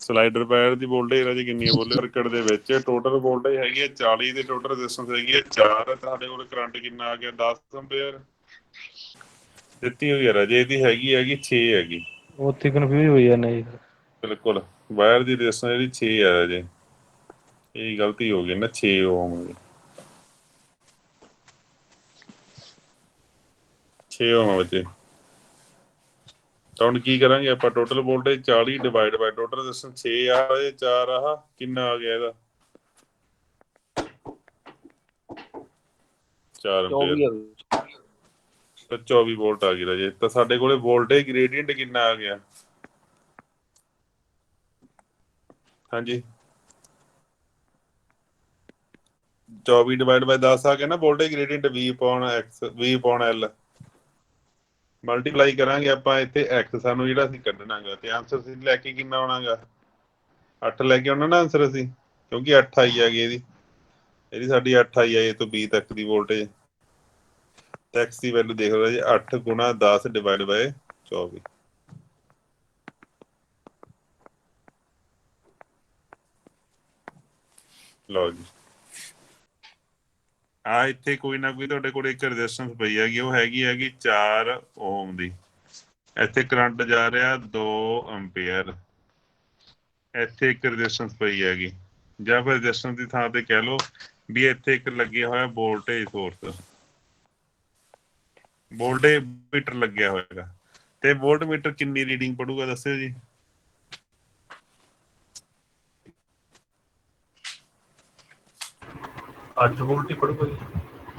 ਸਲਾਈਡਰ ਵਾਇਰ ਦੀ ਵੋਲਟੇਜ ਰਾਜੀ ਕਿੰਨੀ ਹੈ ਬੋਲੇ। ਸਰਕਟ ਦੇ ਵਿੱਚ ਟੋਟਲ ਵੋਲਟੇਜ ਹੈਗੀ ਹੈ 40 ਤੇ ਟੋਟਲ ਰੈਜ਼ਿਸਟੈਂਸ ਹੈਗੀ ਹੈ 4। ਤੁਹਾਡੇ ਕੋਲ ਕਰੰਟ ਕਿੰਨਾ ਆ ਗਿਆ 10 ਐਂਪੀਅਰ ਦਿੱਤੀ ਹੋਈ ਹੈ ਰਾਜੇ। ਇਹਦੀ ਹੈਗੀ 6 ਹੈਗੀ। ਉੱਥੇ ਕਨਫਿਊਜ਼ ਹੋਈ ਜਾਂਦਾ ਜੀ। ਬਿਲਕੁਲ, ਵਾਇਰ ਦੀ ਰੈਜ਼ਿਸਟੈਂਸ ਜਿਹੜੀ 6 ਆ ਰਾਜੇ, ਇਹ ਗਲਤੀ ਹੋ ਗਈ ਨਾ, 6 ਓਮ 6 ਓਮ ਬੱਚੇ। ਤਾਂ ਹੁਣ ਕੀ ਕਰਾਂਗੇ ਆਪਾਂ, total voltage 40 divide by total resistance 6 ਆ, ਇਹ 4 ਆਹ ਕਿੰਨਾ ਆ ਗਿਆ ਇਹਦਾ 4 ਐਂਪੀਅਰ। ਤਾਂ 24 ਵੋਲਟ ਆ ਗਈ ਰਾਜੇ। ਤਾਂ ਸਾਡੇ ਕੋਲੇ ਵੋਲਟੇਜ ਗ੍ਰੇਡੀਅੰਟ ਕਿੰਨਾ ਆ ਗਿਆ, ਹਾਂਜੀ 24 ਡਿਵਾਈਡ ਬਾਈ 10 ਆ ਗਿਆ ਨਾ ਵੋਲਟੇਜ ਗ੍ਰੇਡੀਅੰਟ V/L। ਮਲਟੀਪਲਾਈ ਕਰਾਂਗੇ ਆਪਾਂ ਇੱਥੇ x ਸਾਨੂੰ ਜਿਹੜਾ ਅਸੀਂ ਕੱਢਣਾ ਗਾ, ਤੇ ਆਂਸਰ ਅਸੀਂ ਲੈ ਕੇ ਕਿੰਨਾ ਆਉਣਾਗਾ 8 ਲੈ ਕੇ ਆਉਣਾ ਨਾ ਆਂਸਰ ਅਸੀਂ, ਕਿਉਂਕਿ 8 ਆਈ ਹੈਗੀ ਇਹਦੀ ਸਾਡੀ 8 ਆਈ ਹੈ A ਤੋਂ B ਤੱਕ ਦੀ ਵੋਲਟੇਜ। ਤੇ x ਦੀ ਵੈਲੂ ਦੇਖ ਲਓ ਜੀ 8 ਗੁਣਾ 10 ਡਿਵਾਈਡ ਬਾਈ 24। ਲਓ ਜੀ, ਆ ਇੱਥੇ ਕੋਈ ਨਾ ਕੋਈ ਤੁਹਾਡੇ ਕੋਲ ਇੱਕ ਰੈਜ਼ਿਸਟੈਂਸ ਪਈ ਹੈਗੀ, ਉਹ ਹੈਗੀ 4 ਓਮ ਦੀ। ਇੱਥੇ ਕਰੰਟ ਜਾ ਰਿਹਾ 2 ਐਂਪੀਅਰ। ਇੱਥੇ ਇੱਕ ਰੈਜ਼ਿਸਟੈਂਸ ਪਈ ਹੈਗੀ ਜਾਂ ਫਿਰ ਰੈਜ਼ਿਸਟੈਂਸ ਦੀ ਥਾਂ ਤੇ ਕਹਿ ਲਓ ਵੀ ਇੱਥੇ ਇੱਕ ਲੱਗਿਆ ਹੋਇਆ ਵੋਲਟੇਜ ਸੋਰਸ, ਵੋਲਟੇਜ ਮੀਟਰ ਲੱਗਿਆ ਹੋਏਗਾ, ਤੇ ਵੋਲਟ ਮੀਟਰ ਕਿੰਨੀ ਰੀਡਿੰਗ ਪੜੂਗਾ ਦੱਸਿਓ ਜੀ। 8 ਵੋਲਟ ਹੀ ਪੜੂਗਾ ਜੀ।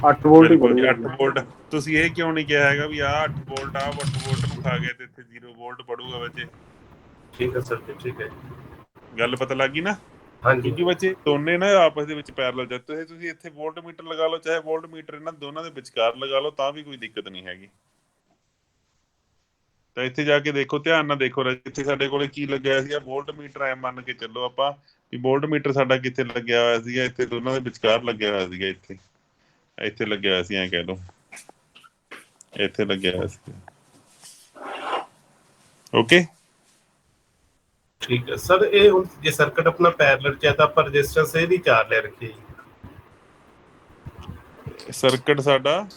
8 ਵੋਲਟ ਹੀ ਬਿਲਕੁਲ ਜੀ, ਪੜੂਗਾ 8 ਵੋਲਟ। ਤੁਸੀਂ ਇਹ ਕਿਉਂ ਨਹੀਂ ਕਿਹਾ ਹੈਗਾ ਵੀ ਆਹ 8 ਵੋਲਟ ਆ 8 ਵੋਲਟ ਨੂੰ ਖਾ ਗਿਆ ਤੇ ਇੱਥੇ 0 ਵੋਲਟ ਪੜੂਗਾ ਬੱਚੇ? ਠੀਕ ਹੈ ਸਰ ਜੀ, ਠੀਕ ਹੈ। ਗੱਲ ਪਤਾ ਲੱਗ ਗਈ ਨਾ? ਹਾਂਜੀ ਕਿਉਂਕਿ ਬੱਚੇ ਦੋਨੇ ਨਾ ਆਪਸ ਦੇ ਵਿੱਚ ਪੈਰਲਲ ਜਾਂਦੇ, ਤੁਸੀਂ ਇੱਥੇ ਵੋਲਟ ਮੀਟਰ ਲਗਾ ਲਓ ਚਾਹੇ ਵੋਲਟ ਮੀਟਰ ਇਹਨਾਂ ਦੋਨਾਂ ਦੇ ਵਿਚਕਾਰ ਲਗਾ ਲਓ ਤਾਂ ਵੀ ਕੋਈ ਦਿੱਕਤ ਨਹੀਂ ਹੈਗੀ। ਤਾਂ ਇੱਥੇ ਜਾ ਕੇ ਦੇਖੋ, ਧਿਆਨ ਨਾਲ ਦੇਖੋ ਰਾਜੇ, ਇੱਥੇ ਸਾਡੇ ਕੋਲੇ ਕੀ ਲੱਗਿਆ ਸੀ, ਵੋਲਟ ਮੀਟਰ ਐ ਮੰਨ ਕੇ ਚੱਲੋ ਆਪਾਂ ਵੀ ਵੋਲਟ ਮੀਟਰ ਸਾਡਾ ਕਿੱਥੇ ਲੱਗਿਆ ਹੋਇਆ ਸੀਗਾ, ਇੱਥੇ ਦੋਨਾਂ ਦੇ ਵਿਚਕਾਰ ਲੱਗਿਆ ਹੋਇਆ ਸੀਗਾ, ਇੱਥੇ ਲੱਗਿਆ ਹੋਇਆ ਸੀ, ਐਂ ਕਹਿ ਲਓ ਇੱਥੇ ਲੱਗਿਆ ਹੋਇਆ ਸੀ। ਓਕੇ ਠੀਕ ਹੈ ਸਰ। ਇਹ ਹੁਣ ਜੇ ਸਰਕਟ ਆਪਣਾ ਪੈਰਲਲ ਚ ਹੈ ਤਾਂ ਆਪਾਂ ਰੈਜ਼ਿਸਟੈਂਸ ਇਹਦੀ 4 ਲੈ ਰੱਖੀਏ ਜੀ। ਸਰਕਟ ਸਾਡਾ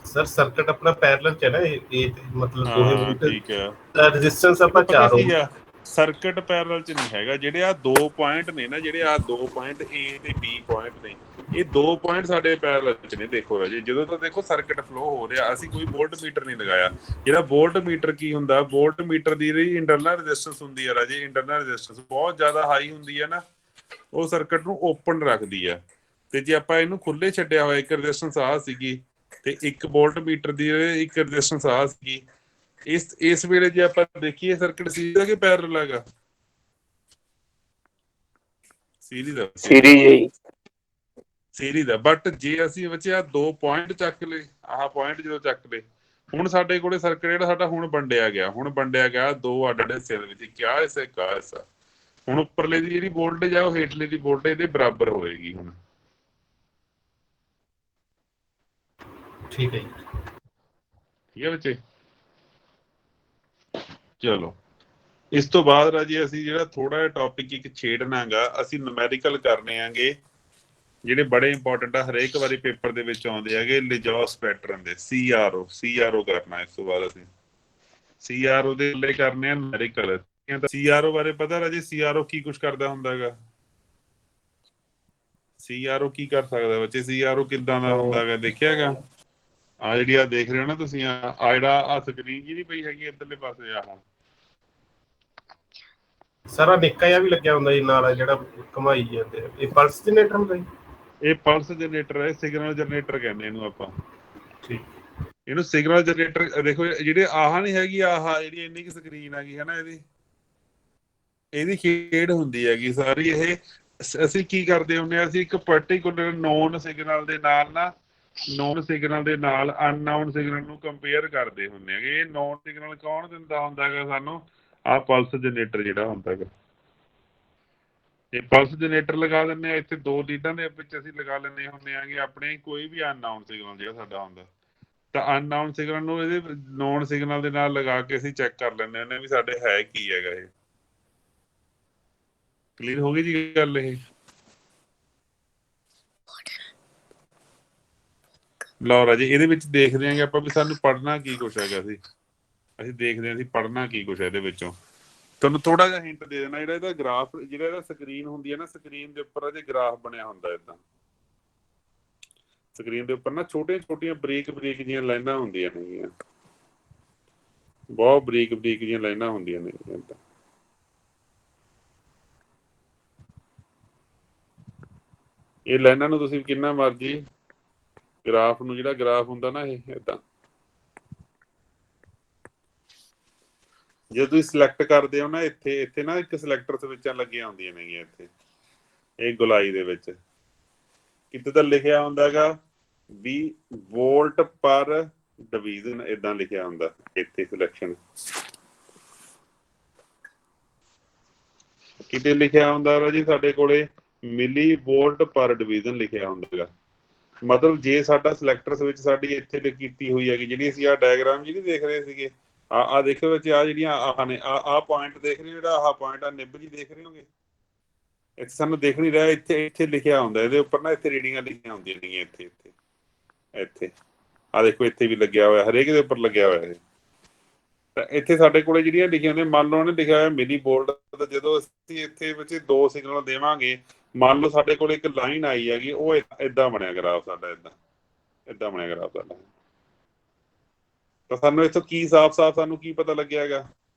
ਸਰ ਸਰਕਟ ਆਪਣਾ ਪੈਰਲਲ ਚ ਹੈ ਨਾ, ਇਹ ਮਤਲਬ ਦੋਹੇ ਹਾਂ ਵੋਲਟ ਠੀਕ ਆ। ਰੈਜ਼ਿਸਟੈਂਸ ਆਪਾਂ ਪਤਾ 4 ਕੀ ਆ, ਸਰਕਟ ਪੈਰਲਲ ਚ ਨਹੀਂ ਹੈਗਾ। ਜਿਹੜੇ ਆ 2 ਪੁਆਇੰਟ ਨੇ ਨਾ, ਜਿਹੜੇ ਆ 2 ਪੁਆਇੰਟ A ਤੇ B ਪੁਆਇੰਟ ਨੇ, ਇਹ 2 ਪੁਆਇੰਟ ਸਾਡੇ ਪੈਰਲਲ ਚ ਨੇ। ਦੇਖੋ ਰਾਜੇ, ਜਦੋਂ ਤਾਂ ਦੇਖੋ ਸਰਕਟ ਫਲੋ ਹੋ ਰਿਹਾ, ਅਸੀਂ ਕੋਈ ਵੋਲਟ ਮੀਟਰ ਨਹੀਂ ਲਗਾਇਆ। ਜਿਹੜਾ ਵੋਲਟ ਮੀਟਰ ਕੀ ਹੁੰਦਾ, ਵੋਲਟ ਮੀਟਰ ਦੀ ਜਿਹੜੀ ਇੰਟਰਨਲ ਰੈਜ਼ਿਸਟੈਂਸ ਹੁੰਦੀ ਆ ਰਾਜੇ, ਇੰਟਰਨਲ ਰੈਜ਼ਿਸਟੈਂਸ ਬਹੁਤ ਜ਼ਿਆਦਾ ਹਾਈ ਹੁੰਦੀ ਆ ਨਾ, ਉਹ ਸਰਕਟ ਨੂੰ ਓਪਨ ਰੱਖਦੀ ਆ। ਤੇ ਜੇ ਆਪਾਂ ਇਹਨੂੰ ਖੁੱਲੇ ਛੱਡਿਆ ਹੋਇਆ, ਇੱਕ ਰੈਜ਼ਿਸਟੈਂਸ ਆ ਸੀਗੀ ਤੇ ਇੱਕ ਵੋਲਟ ਮੀਟਰ ਦੀ ਇੱਕ ਰੈਜ਼ਿਸਟੈਂਸ ਆ ਸੀਗੀ, ਇਸ ਵੇਲੇ ਜੇ ਆਪਾਂ ਦੇਖੀਏ ਸਰਕਟ ਸੀਰੀਜ਼ ਹੈ ਕਿ ਪੈਰਲਲ ਹੈਗਾ? ਸੀਰੀਜ਼ ਆ, ਸੀਰੀਜ਼ ਆ। ਬਟ ਜੇ ਅਸੀਂ ਬੱਚੇ ਆ 2 ਪੁਆਇੰਟ ਚੱਕ ਲਏ, ਆਹ ਪੁਆਇੰਟ ਜਦੋਂ ਚੱਕ ਲਏ, ਹੁਣ ਸਾਡੇ ਕੋਲੇ ਸਰਕਟ ਜਿਹੜਾ ਸਾਡਾ ਹੁਣ ਵੰਡਿਆ ਗਿਆ 2 ਅੱਡ ਹਿੱਸਿਆਂ ਦੇ ਵਿੱਚ, ਇੱਕ ਆਹ ਹਿੱਸਾ ਇੱਕ ਆਹ ਹਿੱਸਾ। ਹੁਣ ਉੱਪਰਲੇ ਦੀ ਜਿਹੜੀ ਵੋਲਟੇਜ ਆ ਉਹ ਹੇਠਲੇ ਦੀ ਵੋਲਟੇਜ ਦੇ ਬਰਾਬਰ ਹੋਏਗੀ ਹੁਣ। ਠੀਕ ਹੈ ਜੀ। ਠੀਕ ਹੈ ਬੱਚੇ, ਚਲੋ ਇਸ ਤੋਂ ਬਾਅਦ ਰਾਜੀ ਅਸੀਂ ਜਿਹੜਾ ਥੋੜਾ ਜਿਹਾ ਟੌਪਿਕ ਇੱਕ ਛੇੜਨਾ ਗਾ, ਅਸੀਂ ਨੂਮੈਰੀਕਲ ਕਰਨੇ ਆਂਗੇ ਜਿਹੜੇ ਬੜੇ ਇੰਪੋਰਟੈਂਟ ਆ, ਹਰੇਕ ਵਾਰੀ ਪੇਪਰ ਦੇ ਵਿੱਚ ਆਉਂਦੇ ਹੈਗੇ, ਲਿਜੋਸ ਪੈਟਰਨ ਦੇ। CRO ਕਰਨਾ। ਇਸ ਤੋਂ ਬਾਅਦ ਅਸੀਂ CRO ਦੇ ਲਈ ਕਰਨੇ ਆ ਨੂਮੈਰੀਕਲ। CRO ਬਾਰੇ ਪਤਾ ਰਾਜੀ, CRO ਕੀ ਕੁਛ ਕਰਦਾ ਹੁੰਦਾ ਹੈਗਾ? CRO ਕੀ ਕਰ ਸਕਦਾ ਬੱਚੇ? CRO ਕਿੱਦਾਂ ਦਾ ਹੁੰਦਾ ਹੈਗਾ ਦੇਖਿਆ ਹੈਗਾ? ਆ ਜਿਹੜੀ ਆ ਦੇਖ ਰਹੇ ਹੋ ਨਾ ਤੁਸੀਂ, ਆ ਜਿਹੜਾ ਆ ਸਕਰੀਨ ਜਿਹੀ ਪਈ ਹੈਗੀ ਇੱਧਰਲੇ ਪਾਸੇ, ਆਹ ਸਾਰਾ ਨਿੱਕਾ ਜਿਹਾ ਵੀ ਲੱਗਿਆ ਹੁੰਦਾ ਜੀ ਨਾਲ, ਜਿਹੜਾ ਘੁਮਾਈ ਜਾਂਦੇ ਆ, ਇਹ ਪਲਸ ਜਨਰੇਟਰ ਹੁੰਦਾ ਜੀ? ਇਹ ਪਲਸ ਜਨਰੇਟਰ ਹੈ, ਸਿਗਨਲ ਜਨਰੇਟਰ ਕਹਿੰਦੇ ਇਹਨੂੰ ਆਪਾਂ। ਠੀਕ। ਇਹਨੂੰ ਸਿਗਨਲ ਜਨਰੇਟਰ। ਦੇਖੋ ਜਿਹੜੇ ਆਹ ਨਹੀਂ ਹੈਗੀ, ਆਹ ਜਿਹੜੀ ਇੰਨੀ ਕੁ ਸਕਰੀਨ ਹੈਗੀ ਹੈ ਨਾ, ਇਹਦੀ ਖੇਡ ਹੁੰਦੀ ਹੈਗੀ ਸਾਰੀ। ਇਹ ਅਸੀਂ ਕੀ ਕਰਦੇ ਹੁੰਦੇ ਆ, ਅਸੀਂ ਇੱਕ ਪਰਟੀਕੂਲਰ ਨੋਨ ਸਿਗਨਲ ਦੇ ਨਾਲ ਅਨਨੋਨ ਸਿਗਨਲ ਨੂੰ ਕੰਪੇਅਰ ਕਰਦੇ ਹੁੰਦੇ ਹੈਗੇ। ਇਹ ਨੋਨ ਸਿਗਨਲ ਕੌਣ ਦਿੰਦਾ ਹੁੰਦਾ ਹੈਗਾ ਸਾਨੂੰ? ਆਹ ਪਲਸ ਜਨਰੇਟਰ ਜਿਹੜਾ ਹੁੰਦਾ ਹੈਗਾ। ਇਹ ਪਲਸ ਜਨਰੇਟਰ ਲਗਾ ਦਿੰਦੇ ਆ ਇੱਥੇ 2 ਲੀਡਾਂ ਦੇ ਵਿੱਚ, ਅਸੀਂ ਲਗਾ ਲੈਂਦੇ ਹੁੰਦੇ ਆਂਗੇ ਆਪਣੇ ਕੋਈ ਵੀ ਅਨਨੋਨ ਸਿਗਨਲ ਜਿਹੜਾ ਸਾਡਾ ਹੁੰਦਾ, ਤਾਂ ਅਨਨੋਨ ਸਿਗਨਲ ਨੂੰ ਇਹਦੇ ਨੋਨ ਸਿਗਨਲ ਦੇ ਨਾਲ ਲਗਾ ਕੇ ਅਸੀਂ ਚੈੱਕ ਕਰ ਲੈਂਦੇ ਹੁੰਦੇ ਵੀ ਸਾਡੇ ਹੈ ਕੀ ਹੈਗਾ। ਇਹ ਕਲੀਅਰ ਹੋ ਗਈ ਜੀ ਗੱਲ? ਇਹ ਲਓ ਰਾਜੇ, ਇਹਦੇ ਵਿੱਚ ਦੇਖਦੇ ਆਂਗੇ ਆਪਾਂ ਵੀ ਸਾਨੂੰ ਪੜ੍ਹਨਾ ਕੀ ਕੁਛ ਹੈਗਾ। ਅਸੀਂ ਦੇਖਦੇ ਹਾਂ ਅਸੀਂ ਪੜ੍ਹਨਾ ਕੀ ਕੁਛ ਹੈ ਇਹਦੇ ਵਿੱਚੋਂ। ਤੁਹਾਨੂੰ ਥੋੜਾ ਜਿਹਾ ਹਿੰਟ ਦੇ ਦੇਣਾ, ਜਿਹੜਾ ਇਹਦਾ ਗ੍ਰਾਫ, ਜਿਹੜਾ ਇਹਦਾ ਸਕਰੀਨ ਹੁੰਦੀ ਹੈ ਨਾ, ਸਕਰੀਨ ਦੇ ਉੱਪਰ ਇਹਦੇ ਗ੍ਰਾਫ ਬਣਿਆ ਹੁੰਦਾ ਏਦਾਂ। ਸਕਰੀਨ ਦੇ ਉੱਪਰ ਨਾ ਛੋਟੀਆਂ ਬਰੀਕ ਜਿਹੀਆਂ ਲਾਈਨਾਂ ਹੁੰਦੀਆਂ ਨੇਗੀਆਂ, ਬਹੁਤ ਬਰੀਕ ਜਿਹੀਆਂ ਲਾਈਨਾਂ ਹੁੰਦੀਆਂ ਨੇ ਏਦਾਂ। ਇਹ ਲਾਈਨਾਂ ਨੂੰ ਤੁਸੀਂ ਕਿੰਨਾ ਮਰਜ਼ੀ ਗ੍ਰਾਫ ਨੂੰ, ਜਿਹੜਾ ਗ੍ਰਾਫ ਹੁੰਦਾ ਨਾ, ਇਹ ਏਦਾਂ ਜੇ ਤੁਸੀਂ ਸਿਲੈਕਟ ਕਰਦੇ ਹੋ ਨਾ, ਇੱਥੇ ਨਾ ਇੱਕ ਸਿਲੈਕਟਰ ਸਵਿੱਚਾਂ ਲੱਗੀਆਂ ਹੁੰਦੀਆਂ ਨੇਗੀਆਂ ਇੱਥੇ, ਇਹ ਗੁਲਾਈ ਦੇ ਵਿੱਚ ਕਿਤੇ ਤਾਂ ਲਿਖਿਆ ਹੁੰਦਾ ਹੈਗਾ ਵੀ ਵੋਲਟ ਪਰ ਡਿਵੀਜ਼ਨ, ਏਦਾਂ ਲਿਖਿਆ ਹੁੰਦਾ ਇੱਥੇ ਸਿਲੈਕਸ਼ਨ। ਕਿਤੇ ਲਿਖਿਆ ਹੁੰਦਾ ਜੀ ਸਾਡੇ ਕੋਲੇ ਮਿਲੀ ਵੋਲਟ ਪਰ ਡਿਵੀਜ਼ਨ ਲਿਖਿਆ ਹੁੰਦਾ ਹੈਗਾ। ਮਤਲਬ ਜੇ ਸਾਡਾ ਸਿਲੈਕਟਰ ਸਵਿੱਚ ਸਾਡੀ ਇੱਥੇ ਕੀਤੀ ਹੋਈ ਹੈਗੀ, ਜਿਹੜੀ ਅਸੀਂ ਆਹ ਡਾਇਗਰਾਮ ਜਿਹੜੀ ਦੇਖ ਰਹੇ ਸੀਗੇ, ਆਹ ਦੇਖੋ ਵਿੱਚ ਆਹ ਜਿਹੜੀਆਂ ਆਹ ਨੇ, ਆਹ ਪੁਆਇੰਟ ਦੇਖ ਰਹੇ ਹੋ, ਜਿਹੜਾ ਆਹ ਪੁਆਇੰਟ ਆ ਨਿੱਬ ਜੀ ਦੇਖ ਰਹੇ ਹੋਗੇ, ਇੱਥੇ ਸਾਨੂੰ ਦੇਖ ਨਹੀਂ ਰਿਹਾ, ਇੱਥੇ ਲਿਖਿਆ ਹੁੰਦਾ ਇਹਦੇ ਉੱਪਰ ਨਾ, ਇੱਥੇ ਰੀਡਿੰਗਾਂ ਲਿਖੀਆਂ ਹੁੰਦੀਆਂ ਨੇਗੀਆਂ ਇੱਥੇ ਆਹ ਦੇਖੋ ਇੱਥੇ ਵੀ ਲੱਗਿਆ ਹੋਇਆ, ਹਰੇਕ ਦੇ ਉੱਪਰ ਲੱਗਿਆ ਹੋਇਆ ਇਹ। ਤਾਂ ਇੱਥੇ ਸਾਡੇ ਕੋਲੇ ਜਿਹੜੀਆਂ ਲਿਖੀਆਂ ਨੇ, ਮੰਨ ਲਓ ਉਹਨੇ ਲਿਖਿਆ ਹੋਇਆ ਮਿਲੀ ਬੋਲਟ, ਤਾਂ ਜਦੋਂ ਅਸੀਂ ਇੱਥੇ ਵਿੱਚ 2 ਸਿਗਨਲ ਦੇਵਾਂਗੇ, ਮੰਨ ਲਓ ਸਾਡੇ ਕੋਲ ਇੱਕ ਲਾਈਨ ਆਈ ਹੈਗੀ, ਉਹ ਏਦਾਂ ਬਣਿਆ ਗ੍ਰਾਫ ਸਾਡਾ, ਏਦਾਂ ਬਣਿਆ ਗ੍ਰਾਫ ਸਾਡਾ। ਤਾਂ ਸਾਨੂੰ ਇੱਥੋਂ ਕੀ ਸਾਫ਼ ਸਾਨੂੰ ਕੀ ਪਤਾ ਲੱਗਿਆ ਹੈਗਾ,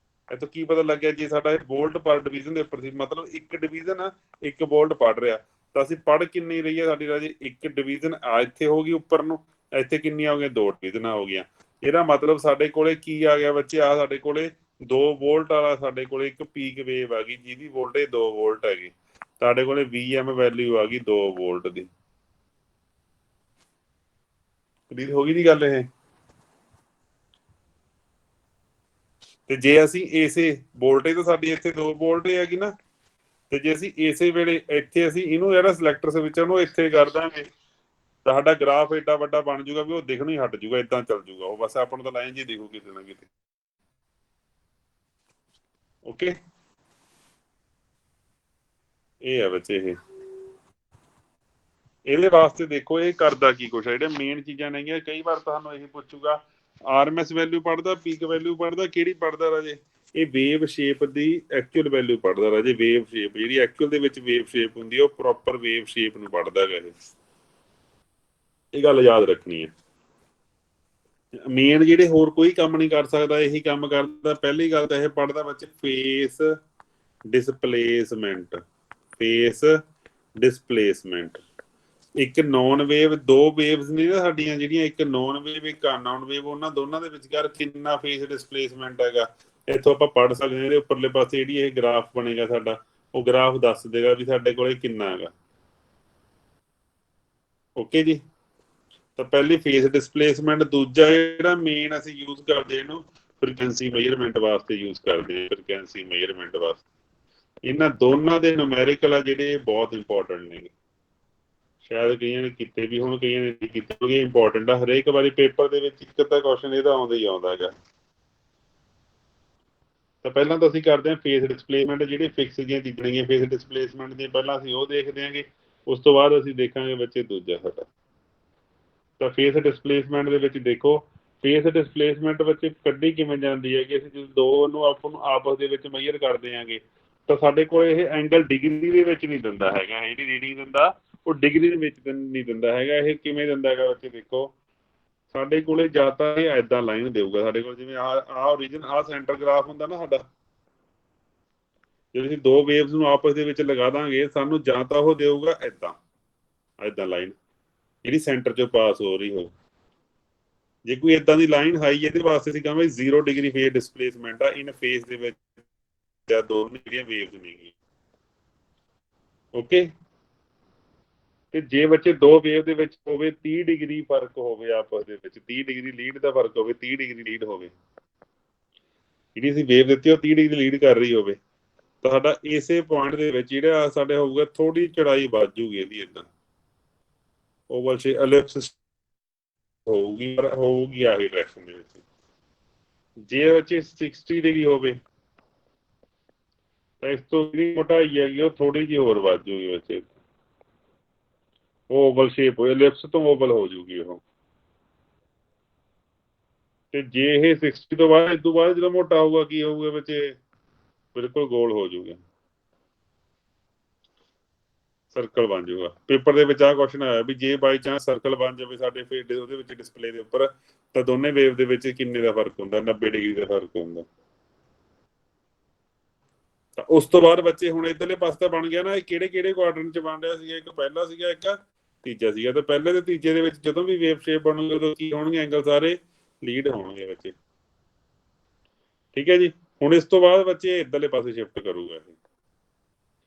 ਇੱਥੋਂ ਕੀ ਪਤਾ ਲੱਗਿਆ, ਜੇ ਸਾਡਾ ਇਹ ਵੋਲਟ ਪਰ ਡਿਵੀਜ਼ਨ ਦੇ ਉੱਪਰ ਸੀ, ਮਤਲਬ ਇੱਕ ਡਿਵੀਜ਼ਨ ਆ 1 ਵੋਲਟ ਪੜ ਰਿਹਾ, ਤਾਂ ਅਸੀਂ ਪੜ ਕਿੰਨੀ ਰਹੀ ਹੈ ਸਾਡੀ ਰਾਜੇ, 1 ਡਿਵੀਜ਼ਨ ਆ ਇੱਥੇ ਹੋ ਗਈ ਉੱਪਰ ਨੂੰ, ਇੱਥੇ ਕਿੰਨੀਆਂ ਹੋ ਗਈਆਂ, 2 ਡਿਵੀਜ਼ਨਾਂ ਹੋ ਗਈਆਂ। ਇਹਦਾ ਮਤਲਬ ਸਾਡੇ ਕੋਲੇ ਕੀ ਆ ਗਿਆ ਬੱਚੇ, ਆ ਸਾਡੇ ਕੋਲੇ 2 ਵੋਲਟ ਵਾਲਾ ਸਾਡੇ ਕੋਲੇ ਇੱਕ ਪੀਕ ਵੇਵ ਆ ਗਈ, ਜਿਹਦੀ ਵੋਲਟੇਜ 2 ਵੋਲਟ ਹੈਗੀ। ਸਾਡੇ ਕੋਲੇ VM ਵੈਲਿਊ ਆ ਗਈ 2 ਵੋਲਟ ਦੀ। ਕਲੀਅਰ ਹੋ ਗਈ ਦੀ ਗੱਲ ਇਹ। ਤੇ ਜੇ ਅਸੀਂ ਇਸੇ ਵੋਲਟੇਜ ਤਾਂ ਸਾਡੀ ਇੱਥੇ 2 ਵੋਲਟ ਹੈਗੀ ਨਾ, ਤੇ ਜੇ ਅਸੀਂ ਇਸੇ ਵੇਲੇ ਇੱਥੇ ਅਸੀਂ ਇਹਨੂੰ ਜਿਹੜਾ ਸਿਲੈਕਟਰ ਸਵਿਚ ਉਹਨੂੰ ਇੱਥੇ ਕਰ ਦਾਂਗੇ, ਤਾਂ ਸਾਡਾ ਗ੍ਰਾਫ ਏਡਾ ਵੱਡਾ ਬਣ ਜਾਊਗਾ ਵੀ ਉਹ ਦਿਖਣੋਂ ਹੀ ਹਟ ਜਾਊਗਾ, ਏਦਾਂ ਚੱਲ ਜਾਊਗਾ ਉਹ, ਬਸ ਆਪਾਂ ਨੂੰ ਤਾਂ ਲਾਈਨ ਜੀ ਦਿਖੂ ਕਿਤੇ ਨਾ ਕਿਤੇ। ਓਕੇ, ਇਹ ਹੈ ਬੱਚੇ ਇਹ। ਇਹਦੇ ਵਾਸਤੇ ਦੇਖੋ ਇਹ ਕਰਦਾ ਕੀ ਕੁਛ ਹੈ, ਜਿਹੜੇ ਮੇਨ ਚੀਜ਼ਾਂ ਨੇਗੀਆਂ। ਕਈ ਵਾਰ ਤੁਹਾਨੂੰ ਇਹ ਪੁੱਛੂਗਾ RMS ਵੈਲਿਊ ਪੜਦਾ, ਪੀਕ ਵੈਲਿਊ ਪੜਦਾ, ਕਿਹੜੀ ਪੜਦਾ ਰਾਜੇ? ਇਹ ਵੇਵ ਸ਼ੇਪ ਦੀ ਐਕਚੁਅਲ ਵੈਲਿਊ ਪੜਦਾ ਰਾਜੇ। ਵੇਵ ਸ਼ੇਪ ਜਿਹੜੀ ਐਕਚੁਅਲ ਦੇ ਵਿੱਚ ਵੇਵ ਸ਼ੇਪ ਹੁੰਦੀ ਹੈ, ਉਹ ਪ੍ਰੋਪਰ ਵੇਵ ਸ਼ੇਪ ਨੂੰ ਪੜਦਾ ਹੈਗਾ ਇਹ ਗੱਲ ਯਾਦ ਰੱਖਣੀ ਹੈ। ਮੇਨ ਜਿਹੜੇ ਹੋਰ ਕੋਈ ਕੰਮ ਨਹੀਂ ਕਰ ਸਕਦਾ, ਇਹੀ ਕੰਮ ਕਰਦਾ। ਪਹਿਲੀ ਗੱਲ ਤਾਂ ਇਹ ਪੜਦਾ ਬੱਚੇ ਫੇਸ ਡਿਸਪਲੇਸਮੈਂਟ, ਫੇਸ ਡਿਸਪਲੇਸਮੈਂਟ। ਇੱਕ ਨੌਨ ਵੇਵ, 2 ਵੇਵਸ ਨੇ ਨਾ ਸਾਡੀਆਂ ਜਿਹੜੀਆਂ, ਇੱਕ ਨੌਨ ਵੇਵ ਇੱਕ ਅਨਨੋਨ ਵੇਵ, ਉਹਨਾਂ ਦੋਨਾਂ ਦੇ ਵਿਚਕਾਰ ਕਿੰਨਾ ਫੇਸ ਡਿਸਪਲੇਸਮੈਂਟ ਹੈਗਾ, ਇੱਥੋਂ ਆਪਾਂ ਪੜ੍ਹ ਸਕਦੇ ਹਾਂ। ਇਹਦੇ ਉੱਪਰਲੇ ਪਾਸੇ ਜਿਹੜੀ ਇਹ ਗ੍ਰਾਫ ਬਣੇਗਾ ਸਾਡਾ, ਉਹ ਗ੍ਰਾਫ ਦੱਸ ਦੇਗਾ ਵੀ ਸਾਡੇ ਕੋਲੇ ਕਿੰਨਾ ਹੈਗਾ। ਓਕੇ ਜੀ, ਤਾਂ ਪਹਿਲੀ ਫੇਸ ਡਿਸਪਲੇਸਮੈਂਟ। ਦੂਜਾ ਜਿਹੜਾ ਮੇਨ ਅਸੀਂ ਯੂਜ਼ ਕਰਦੇ ਇਹਨੂੰ ਫ੍ਰੀਕੁਐਂਸੀ ਮੇਜਰਮੈਂਟ ਵਾਸਤੇ ਯੂਜ਼ ਕਰਦੇ ਹਾਂ, ਫ੍ਰੀਕੁਐਂਸੀ ਮੇਜਰਮੈਂਟ ਵਾਸਤੇ। ਇਹਨਾਂ ਦੋਨਾਂ ਦੇ ਨੂਮੈਰੀਕਲ ਆ ਜਿਹੜੇ ਬਹੁਤ ਇੰਪੋਰਟੈਂਟ ਨੇ। ਸ਼ਾਇਦ ਕਈਆਂ ਨੇ ਕੀਤੇ ਵੀ ਹੁਣ, ਕਈਆਂ ਨੇ ਨਹੀਂ ਕੀਤੇ, ਕਿਉਂਕਿ ਇੰਪੋਰਟੈਂਟ ਆ। ਹਰੇਕ ਵਾਰੀ ਪੇਪਰ ਦੇ ਵਿੱਚ ਇੱਕ ਅੱਧਾ ਕੁਐਸਚਨ ਇਹਦਾ ਆਉਂਦਾ ਹੀ ਆਉਂਦਾ ਹੈਗਾ। ਤਾਂ ਪਹਿਲਾਂ ਤਾਂ ਅਸੀਂ ਕਰਦੇ ਹਾਂ ਫੇਸ ਡਿਸਪਲੇਸਮੈਂਟ, ਜਿਹੜੇ ਫਿਕਸ ਦੀਆਂ ਚੀਜ਼ਾਂ ਹੈਗੀਆਂ ਫੇਸ ਡਿਸਪਲੇਸਮੈਂਟ ਦੀਆਂ, ਪਹਿਲਾਂ ਅਸੀਂ ਉਹ ਦੇਖਦੇ ਹਾਂਗੇ। ਉਸ ਤੋਂ ਬਾਅਦ ਅਸੀਂ ਦੇਖਾਂਗੇ ਬੱਚੇ ਦੂਜਾ ਸਾਡਾ। ਤਾਂ ਫੇਸ ਡਿਸਪਲੇਸਮੈਂਟ ਦੇ ਵਿੱਚ ਦੇਖੋ, ਫੇਸ ਡਿਸਪਲੇਸਮੈਂਟ ਬੱਚੇ ਕੱਢੀ ਕਿਵੇਂ ਜਾਂਦੀ ਹੈ ਕਿ ਅਸੀਂ ਜਦੋਂ ਦੋ ਨੂੰ ਆਪਾਂ ਨੂੰ ਆਪਸ ਦੇ ਵਿੱਚ ਮੇਜਰ ਕਰਦੇ ਆਂਗੇ, ਤਾਂ ਸਾਡੇ ਕੋਲ ਇਹ ਐਂਗਲ ਡਿਗਰੀ ਦੇ ਵਿੱਚ ਨਹੀਂ ਦਿੰਦਾ ਹੈਗਾ। ਜਿਹੜੀ ਰੀਡਿੰਗ ਦਿੰਦਾ ਉਹ ਡਿਗਰੀ ਦੇ ਵਿੱਚ ਨਹੀਂ ਦਿੰਦਾ ਹੈਗਾ। ਇਹ ਕਿਵੇਂ ਦਿੰਦਾ ਹੈਗਾ ਬੱਚੇ ਦੇਖੋ, ਸਾਡੇ ਕੋਲੇ ਜਾਂ ਤਾਂ ਇਹ ਐਦਾਂ ਲਾਈਨ ਦੇਊਗਾ ਸਾਡੇ ਕੋਲ, ਜਿਵੇਂ ਆਹ ਓਰੀਜਨ, ਆਹ ਸੈਂਟਰ ਗ੍ਰਾਫ ਹੁੰਦਾ ਨਾ ਸਾਡਾ। ਜੇ ਅਸੀਂ 2 ਵੇਵਸ ਨੂੰ ਆਪਸ ਦੇ ਵਿੱਚ ਲਗਾ ਦਾਂਗੇ, ਸਾਨੂੰ ਜਾਂ ਤਾਂ ਉਹ ਦੇਊਗਾ ਐਦਾਂ ਲਾਈਨ ਜਿਹੜੀ ਸੈਂਟਰ ਚੋਂ ਪਾਸ ਹੋ ਰਹੀ ਹੋ। ਜੇ ਕੋਈ ਏਦਾਂ ਦੀ ਲਾਈਨ ਹਾਈ, ਇਹਦੇ ਵਾਸਤੇ ਅਸੀਂ ਕਹਾਂਗੇ 0 ਡਿਗਰੀ ਫੇਸ ਡਿਸਪਲੇਸਮੈਂਟ ਆ ਇਨ ਫੇਸ ਦੇ ਵਿੱਚ, ਜਾਂ ਦੋਨੋਂ ਜਿਹੜੀਆਂ ਵੇਵਸ ਨੇਗੀਆਂ। ਓਕੇ, ਤੇ ਜੇ ਬੱਚੇ 2 ਵੇਵ ਦੇ ਵਿੱਚ ਹੋਵੇ 30 ਡਿਗਰੀ ਫਰਕ ਹੋਵੇ ਆਪਸ ਦੇ ਵਿੱਚ, 30 ਡਿਗਰੀ ਲੀਡ ਦਾ ਫਰਕ ਹੋਵੇ, 30 ਡਿਗਰੀ ਲੀਡ ਹੋਵੇ, ਜਿਹੜੀ ਅਸੀਂ ਵੇਵ ਦਿੱਤੀ ਉਹ 30 ਡਿਗਰੀ ਲੀਡ ਕਰ ਰਹੀ ਹੋਵੇ, ਤਾਂ ਸਾਡਾ ਇਸੇ ਪੁਆਇੰਟ ਦੇ ਵਿੱਚ ਜਿਹੜਾ ਸਾਡੇ ਹੋਊਗਾ ਥੋੜੀ ਚੜਾਈ ਵੱਧ ਜੂਗੀ ਇਹਦੀ, ਏਦਾਂ ਓਵਲ ਸ਼ੇਪ ਐਲਿਪਸ ਹੋਊਗੀ, ਪਰ ਹੋਊਗੀ ਆਹੀ ਡਾਇਰੈਕਸ਼ਨ ਦੇ ਵਿੱਚ। ਜੇ ਬੱਚੇ 60 ਡਿਗਰੀ ਹੋਵੇ ਤਾਂ ਇਸ ਤੋਂ ਜਿਹੜੀ ਮੋਟਾਈ ਹੈਗੀ ਉਹ ਥੋੜੀ ਜਿਹੀ ਹੋਰ ਵੱਧ ਜੂਗੀ ਬੱਚੇ, ਉਹ ਓਵਲ ਸ਼ੇਪ ਹੋਏ, ਐਲਿਪਸ ਤੋਂ ਓਵਲ ਹੋ ਜੂਗੀ ਉਹ। ਤੇ ਜੇ ਇਹ 60 ਤੋਂ ਬਾਅਦ, ਇਸ ਤੋਂ ਬਾਅਦ ਜਦੋਂ ਮੋਟਾ ਹੋਊਗਾ ਕੀ ਹੋਊਗਾ ਬੱਚੇ, ਬਿਲਕੁਲ ਗੋਲ ਹੋ ਜੂਗਾ, ਸਰਕਲ ਬਣ ਜਾਊਗਾ। ਪੇਪਰ ਦੇ ਵਿੱਚ ਆਹ ਕੁਐਸਚਨ ਆਇਆ ਵੀ ਜੇ ਬਾਈ ਚਾਂਸ ਸਰਕਲ ਬਣ ਜਾਵੇ ਸਾਡੇ ਫੇਸ ਉਹਦੇ ਵਿੱਚ ਡਿਸਪਲੇ ਦੇ ਉੱਪਰ, ਤਾਂ ਦੋਨੇ ਵੇਵ ਦੇ ਵਿੱਚ ਕਿੰਨੇ ਦਾ ਫਰਕ ਹੁੰਦਾ? 90 ਡਿਗਰੀ ਦਾ ਫਰਕ ਹੁੰਦਾ। ਤਾਂ ਉਸ ਤੋਂ ਬਾਅਦ ਬੱਚੇ ਹੁਣ ਇੱਧਰਲੇ ਪਾਸੇ ਤਾਂ ਬਣ ਗਿਆ ਨਾ, ਇਹ ਕਿਹੜੇ ਕਿਹੜੇ ਕੁਆਡਰੈਂਟ 'ਚ ਬਣ ਰਿਹਾ ਸੀਗਾ? ਇੱਕ ਪਹਿਲਾ ਸੀਗਾ, ਇੱਕ ਤੀਜਾ ਸੀਗਾ। ਤਾਂ ਪਹਿਲੇ ਤੇ ਤੀਜੇ ਦੇ ਵਿੱਚ ਜਦੋਂ ਵੀ ਵੇਵ ਸ਼ੇਪ ਬਣੂਗੀ ਉਦੋਂ ਕੀ ਹੋਣਗੇ? ਐਂਗਲ ਸਾਰੇ ਲੀਡ ਹੋਣਗੇ ਬੱਚੇ। ਠੀਕ ਹੈ ਜੀ। ਹੁਣ ਇਸ ਤੋਂ ਬਾਅਦ ਬੱਚੇ ਇੱਧਰਲੇ ਪਾਸੇ ਸ਼ਿਫਟ ਕਰੂਗਾ। ਇਹ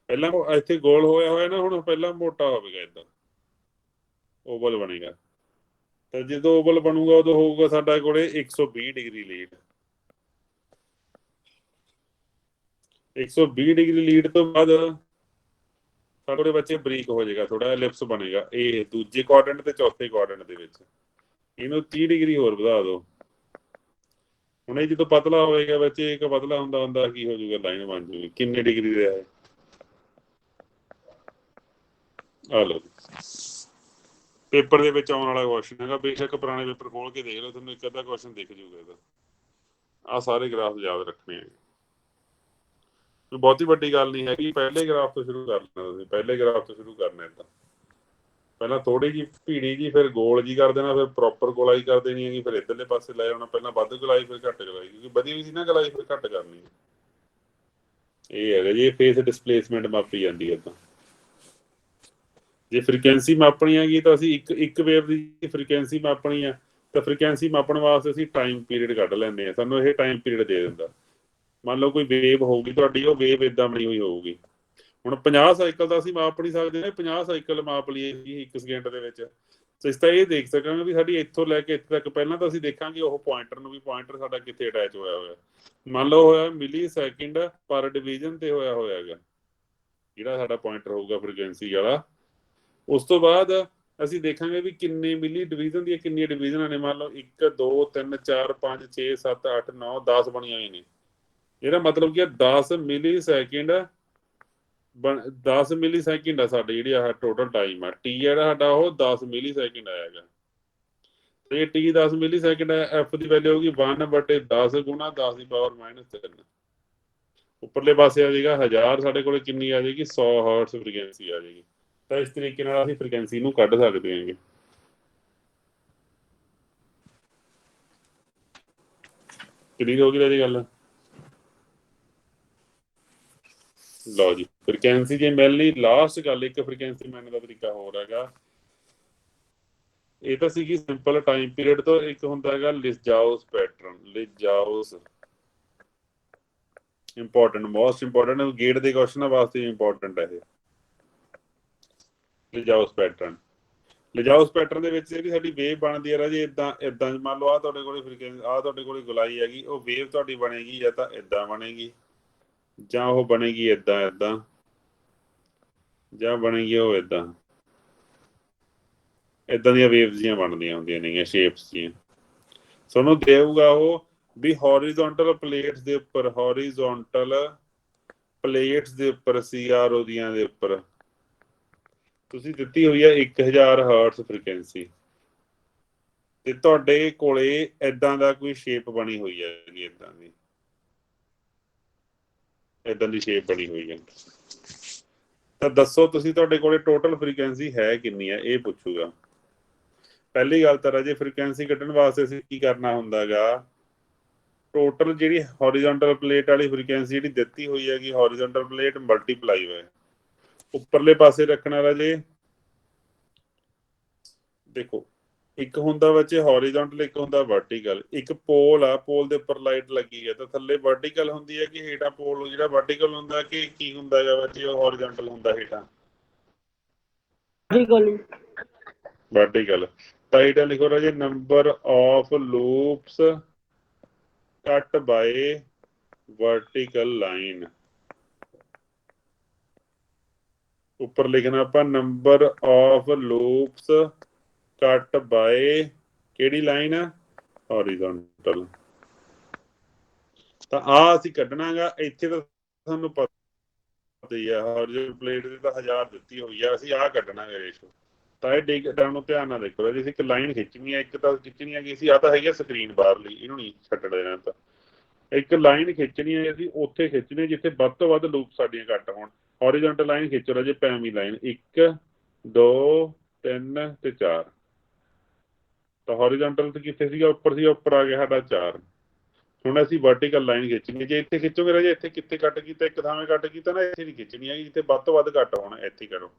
ਪਹਿਲਾਂ ਇੱਥੇ ਗੋਲ ਹੋਇਆ ਨਾ, ਹੁਣ ਪਹਿਲਾਂ ਮੋਟਾ ਹੋਵੇਗਾ, ਇੱਦਾਂ ਓਵਲ ਬਣੇਗਾ। ਤਾਂ ਜਦੋਂ ਓਵਲ ਬਣੂਗਾ ਉਦੋਂ ਹੋਊਗਾ ਸਾਡਾ ਕੋਲੇ 120 ਡਿਗਰੀ ਲੀਡ। 120 ਡਿਗਰੀ ਲੀਡ ਤੋਂ ਬਾਅਦ ਸਾਡੇ ਕੋਲੇ ਬੱਚੇ ਬਰੀਕ ਹੋ ਜਾਏਗਾ, ਥੋੜਾ ਐਲਿਪਸ ਬਣੇਗਾ ਇਹ ਦੂਜੇ ਕੁਆਡਰੈਂਟ ਤੇ ਚੌਥੇ ਕੁਆਡਰੈਂਟ ਦੇ ਵਿੱਚ। ਇਹਨੂੰ 30 ਡਿਗਰੀ ਹੋਰ ਵਧਾ ਦਿਓ। ਹੁਣ ਇਹ ਜਦੋਂ ਪਤਲਾ ਹੋਏਗਾ ਬੱਚੇ, ਇੱਕ ਪਤਲਾ ਹੁੰਦਾ ਹੁੰਦਾ ਕੀ ਹੋ ਜਾਊਗਾ? ਲਾਈਨ ਬਣ ਜੂਗੀ। ਕਿੰਨੇ ਡਿਗਰੀ ਦਾ ਹੈ? ਆ ਲਓ, ਪੇਪਰ ਦੇ ਵਿੱਚ ਆਉਣ ਵਾਲਾ ਕੁਐਸਚਨ ਹੈਗਾ। ਬੇਸ਼ੱਕ ਪੁਰਾਣੇ ਪੇਪਰ ਖੋਲ ਕੇ ਦੇਖ ਲਓ, ਤੁਹਾਨੂੰ ਇੱਕ ਅੱਧਾ ਕੁਐਸਚਨ ਦਿਖ ਜੂਗਾ ਇਹਦਾ। ਆ ਸਾਰੇ ਗ੍ਰਾਫ ਯਾਦ ਰੱਖਣੇ ਆ। ਕੋਈ ਬਹੁਤੀ ਵੱਡੀ ਗੱਲ ਨਹੀਂ ਹੈਗੀ, ਪਹਿਲੇ ਗ੍ਰਾਫ ਤੋਂ ਸ਼ੁਰੂ ਕਰ ਲੈਣਾ ਤੁਸੀਂ, ਪਹਿਲੇ ਗ੍ਰਾਫ ਤੋਂ ਸ਼ੁਰੂ ਕਰਨਾ ਏਦਾਂ। ਪਹਿਲਾਂ ਥੋੜੀ ਜਿਹੀ ਭੀੜੀ ਜੀ, ਫਿਰ ਗੋਲ ਜੀ ਕਰ ਦੇਣਾ, ਫਿਰ ਪ੍ਰੋਪਰ ਗੋਲਾਈ ਕਰ ਦੇਣੀ ਹੈਗੀ, ਫਿਰ ਇੱਧਰਲੇ ਪਾਸੇ ਲੈ ਆਉਣਾ, ਪਹਿਲਾਂ ਵੱਧ ਗੋਲਾਈ ਫਿਰ ਘੱਟ ਗੋਲਾਈ, ਕਿਉਂਕਿ ਵਧੀ ਵੀ ਸੀ ਨਾ ਗੋਲਾਈ ਫਿਰ ਘੱਟ ਕਰਨੀ। ਇਹ ਹੈਗਾ ਜੀ, ਫੇਸ ਡਿਸਪਲੇਸਮੈਂਟ ਮਾਪੀ ਜਾਂਦੀ ਹੈ। ਤਾਂ ਜੇ ਫ੍ਰੀਕੁਐਂਸੀ ਮਾਪਣੀ ਹੈਗੀ ਤਾਂ ਅਸੀਂ ਇੱਕ ਵੇਵ ਦੀ ਫ੍ਰੀਕੁਐਂਸੀ ਮਾਪਣੀ ਆ, ਤਾਂ ਫ੍ਰੀਕੁਐਂਸੀ ਮਾਪਣ ਵਾਸਤੇ ਅਸੀਂ ਟਾਈਮ ਪੀਰੀਅਡ ਕੱਢ ਲੈਂਦੇ ਹਾਂ। ਸਾਨੂੰ ਇਹ ਟਾਈਮ ਪੀਰੀਅਡ ਦੇ ਦਿੰਦਾ। ਮੰਨ ਲਓ ਕੋਈ ਵੇਵ ਹੋਊਗੀ ਤੁਹਾਡੀ, ਉਹ ਵੇਵ ਇਦਾਂ ਬਣੀ ਹੋਈ ਹੋਊਗੀ। ਹੁਣ 50 ਸਾਈਕਲ ਦਾ ਅਸੀਂ ਮਾਪ ਨਹੀਂ ਸਕਦੇ ਨਾ, 50 ਸਾਈਕਲ ਮਾਪ ਲਈਏ 1 ਸਕਿੰਟ ਦੇ ਵਿੱਚ। ਇਸ ਤਾਂ ਇਹ ਦੇਖ ਸਕਾਂਗੇ ਵੀ ਸਾਡੀ ਇੱਥੋਂ ਲੈ ਕੇ ਇੱਥੇ ਤੱਕ। ਪਹਿਲਾਂ ਤਾਂ ਅਸੀਂ ਦੇਖਾਂਗੇ ਉਹ ਪੁਆਇੰਟਰ ਨੂੰ, ਵੀ ਪੁਆਇੰਟਰ ਸਾਡਾ ਕਿੱਥੇ ਅਟੈਚ ਹੋਇਆ। ਮੰਨ ਲਓ ਹੋਇਆ ਮਿਲੀ ਸੈਕਿੰਡ ਪਰ ਡਿਵੀਜ਼ਨ ਤੇ ਹੋਇਆ ਹੈਗਾ ਜਿਹੜਾ ਸਾਡਾ ਪੁਆਇੰਟਰ ਹੋਊਗਾ ਫ੍ਰੀਕੁਐਂਸੀ ਵਾਲਾ। ਉਸ ਤੋਂ ਬਾਅਦ ਅਸੀਂ ਦੇਖਾਂਗੇ ਵੀ ਕਿੰਨੇ ਮਿਲੀ ਡਿਵੀਜ਼ਨ ਦੀਆਂ ਕਿੰਨੀਆਂ ਡਿਵੀਜ਼ਨਾਂ ਨੇ। ਮੰਨ ਲਓ 1 2 3 4 5 6 7 8 9 10 ਬਣੀਆਂ ਹੋਈਆਂ ਨੇ। ਇਹਦਾ ਮਤਲਬ ਕੀ 10 ਮਿਲੀ ਸੈਕਿੰਡ 10 ਮਿਲੀ ਸੈਕਿੰਡ ਆ ਸਾਡੀ ਜਿਹੜੀ ਆਹ ਟੋਟਲ ਟਾਈਮ ਆ। ਟੀ ਜਿਹੜਾ ਸਾਡਾ ਉਹ 10 ਮਿਲੀ ਸੈਕਿੰਡ ਆਏਗਾ। ਤੇ ਟੀ 10 ਮਿਲੀ ਸੈਕਿੰਡ ਐਫ ਦੀ ਵੈਲਿਊ ਹੋਊਗੀ 1/10 ਗੁਣਾ 10 ਦੀ ਪਾਵਰ -3। ਉੱਪਰਲੇ ਪਾਸੇ ਆ ਜਾਏਗਾ 1000, ਸਾਡੇ ਕੋਲ ਕਿੰਨੀ ਆ ਜਾਏਗੀ 100 ਹਰਟਸ ਫ੍ਰੀਕੁਐਂਸੀ ਆ ਜਾਏਗੀ। ਤਾਂ ਇਸ ਤਰੀਕੇ ਨਾਲ ਅਸੀਂ ਫ੍ਰੀਕੁਐਂਸੀ ਨੂੰ ਕੱਢ ਸਕਦੇ ਹਾਂਗੇ। ਕਲੀਅਰ ਹੋ ਗਈ ਰਾਜੀ ਗੱਲ? ਲਓ ਜੀ, ਫ੍ਰੀਕੁਐਂਸੀ ਜੇ ਮਿਲ ਲਈ। ਲਾਸਟ ਗੱਲ ਇੱਕ ਫ੍ਰੀਕੁਐਂਸੀ ਮਿਲਣ ਦਾ ਤਰੀਕਾ ਹੋਰ ਹੈਗਾ। ਇਹ ਤਾਂ ਸੀਗੀ ਸਿੰਪਲ ਟਾਈਮ ਪੀਰੀਅਡ ਤੋਂ। ਇੱਕ ਹੁੰਦਾ ਹੈਗਾ Lissajous pattern. Lissajous important, most important, GATE ਦੇ ਕੁਐਸਚਨਾਂ ਵਾਸਤੇ ਇੰਪੋਰਟੈਂਟ ਹੈ ਇਹ ਲਿਜਾਓਸ ਪੈਟਰਨ। ਲਿਜਾਓਸ ਪੈਟਰਨ ਦੇ ਵਿੱਚ ਜਿਹੜੀ ਸਾਡੀ ਵੇਵ ਬਣਦੀ ਹੈ ਰਾਜੀ ਇਦਾਂ ਮੰਨ ਲਓ ਆ ਤੁਹਾਡੇ ਕੋਲ ਫ੍ਰੀਕੁਐਂਸੀ, ਆ ਤੁਹਾਡੇ ਕੋਲ ਗੋਲਾਈ ਹੈਗੀ, ਉਹ ਵੇਵ ਤੁਹਾਡੀ ਬਣੇਗੀ ਜਾਂ ਤਾਂ ਇਦਾਂ ਬਣੇਗੀ, ਜਾਂ ਉਹ ਬਣੇਗੀ ਇਦਾਂ ਜਾਂ ਬਣੇਗੀ ਉਹ ਇਦਾਂ ਦੀਆਂ ਵੇਵਸ ਜੀਆਂ ਬਣਦੀਆਂ ਹੁੰਦੀਆਂ ਨੇਗੀਆਂ, ਸ਼ੇਪਸ ਜੀਆਂ। ਤੁਹਾਨੂੰ ਦੇਊਗਾ ਉਹ ਵੀ ਹੌਰੀਜ਼ੋਂਟਲ ਪਲੇਟਸ ਦੇ ਉੱਪਰ, ਹੌਰੀਜ਼ੋਂਟਲ ਪਲੇਟਸ ਦੇ ਉੱਪਰ CRO ਦੀਆਂ ਦੇ ਉੱਪਰ ਤੁਸੀਂ ਦਿੱਤੀ ਹੋਈ ਹੈ 1000 ਹਰਟਸ ਫ੍ਰੀਕੁਐਂਸੀ, ਤੇ ਤੁਹਾਡੇ ਕੋਲੇ ਏਦਾਂ ਦਾ ਕੋਈ ਸ਼ੇਪ ਬਣੀ ਹੋਈ ਹੈ, ਏਦਾਂ ਦੀ ਸ਼ੇਪ ਬਣੀ ਹੋਈ ਹੈ। ਤਾਂ ਦੱਸੋ ਤੁਸੀਂ ਤੁਹਾਡੇ ਕੋਲੇ ਟੋਟਲ ਫ੍ਰੀਕੁਐਂਸੀ ਹੈ ਕਿੰਨੀ ਹੈ, ਇਹ ਪੁੱਛੂਗਾ। ਪਹਿਲੀ ਗੱਲ ਤਾਂ ਰਾਜੇ ਫ੍ਰੀਕੁਐਂਸੀ ਕੱਢਣ ਵਾਸਤੇ ਅਸੀਂ ਕੀ ਕਰਨਾ ਹੁੰਦਾ ਗਾ, ਟੋਟਲ ਜਿਹੜੀ ਹੌਰੀਜ਼ੋਂਟਲ ਪਲੇਟ ਵਾਲੀ ਫ੍ਰੀਕੁਐਂਸੀ ਜਿਹੜੀ ਦਿੱਤੀ ਹੋਈ ਹੈਗੀ, ਹੌਰੀਜ਼ੋਂਟਲ ਪਲੇਟ ਮਲਟੀਪਲਾਈ ਹੋਏ ਉੱਪਰਲੇ ਪਾਸੇ ਰੱਖਣਾ ਰਾਜੇ। ਦੇਖੋ ਇੱਕ ਹੁੰਦਾ ਬੱਚੇ ਹੌਰੀਜ਼ੋਂਟਲ, ਇੱਕ ਹੁੰਦਾ ਵਰਟੀਕਲ। ਇੱਕ ਪੋਲ ਆ, ਪੋਲ ਦੇ ਉੱਪਰ ਲਾਈਟ ਲੱਗੀ ਹੈ, ਤਾਂ ਥੱਲੇ ਵਰਟੀਕਲ ਹੁੰਦੀ ਹੈ ਕਿ ਹੇਠਾਂ ਪੋਲ ਜਿਹੜਾ ਵਰਟੀਕਲ ਹੁੰਦਾ ਕਿ ਕੀ ਹੁੰਦਾ ਹੈਗਾ ਬੱਚੇ, ਉਹ ਹੌਰੀਜ਼ੋਂਟਲ ਹੁੰਦਾ ਹੇਠਾਂ ਵਰਟੀਕਲ। ਤਾਂ ਇਹਦਾ ਲਿਖੋ ਰਾਜੇ ਨੰਬਰ ਆਫ ਲੂਪਸ ਕੱਟ ਬਾਏ ਵਰਟੀਕਲ ਲਾਈਨ। ਉੱਪਰ ਲਿਖਣਾ ਆਪਾਂ ਨੰਬਰ ਆਫ ਲੂਪਸ ਕੱਟ ਬਾਏ ਕਿਹੜੀ ਲਾਈਨ, ਹੌਰੀਜ਼ੋਂਟਲ। ਤਾਂ ਆ ਅਸੀਂ ਕੱਢਣਾ ਗਾ। ਇੱਥੇ ਤਾਂ ਤੁਹਾਨੂੰ ਪਤਾ ਹੀ ਆ ਹੌਰੀਜ਼ੋਂਟਲ ਪਲੇਟ ਦੀ ਤਾਂ 1000 ਦਿੱਤੀ ਹੋਈ ਆ, ਅਸੀਂ ਆਹ ਕੱਢਣਾ ਗਾ ਰੇਸ਼ੋ। ਤਾਂ ਇਹ ਡਿਗਟਾਂ ਨੂੰ ਧਿਆਨ ਨਾਲ ਦੇਖੋ ਜੀ। ਅਸੀਂ ਇੱਕ ਲਾਈਨ ਖਿੱਚਣੀ ਹੈ, ਇੱਕ ਤਾਂ ਖਿੱਚਣੀ ਹੈਗੀ ਸੀ, ਆ ਤਾਂ ਹੈਗੀ ਸਕਰੀਨ ਬਾਹਰ ਲਈ, ਇਹਨੂੰ ਨਹੀਂ ਛੱਡ ਦੇਣਾ। ਤਾਂ ਇੱਕ ਲਾਈਨ ਖਿੱਚਣੀ ਹੈ ਅਸੀਂ, ਉੱਥੇ ਖਿੱਚਣੀ ਜਿੱਥੇ ਵੱਧ ਤੋਂ ਵੱਧ ਲੂਪ ਸਾਡੀਆਂ ਕੱਟ ਹੋਣ। ਹੌਰੀਜ਼ੋਂਟਲ ਲਾਈਨ ਖਿੱਚੋ ਰਾਜੇ, ਪੈਵੀ ਲਾਈਨ 1 2 3 ਤੇ 4। ਤਾਂ ਹੌਰੀਜ਼ੋਂਟਲ ਤੇ ਕਿੱਥੇ ਸੀਗਾ, ਉੱਪਰ ਸੀਗਾ, ਉੱਪਰ ਆ ਗਿਆ ਸਾਡਾ 4। ਹੁਣ ਅਸੀਂ ਵਰਟੀਕਲ ਲਾਈਨ ਖਿੱਚਣੀ। ਜੇ ਇੱਥੇ ਖਿੱਚੋਗੇ ਰਾਜੇ, ਇੱਥੇ ਕਿੱਥੇ ਕੱਟ ਕੀਤਾ, ਇੱਕ ਥਾਵੇਂ ਕੱਟ ਕੀਤਾ ਨਾ, ਇੱਥੇ ਨਹੀਂ ਖਿੱਚਣੀ ਹੈਗੀ ਜਿੱਥੇ ਵੱਧ ਤੋਂ ਵੱਧ ਕੱਟ ਹੋਣ, ਇੱਥੇ ਕਰੋ।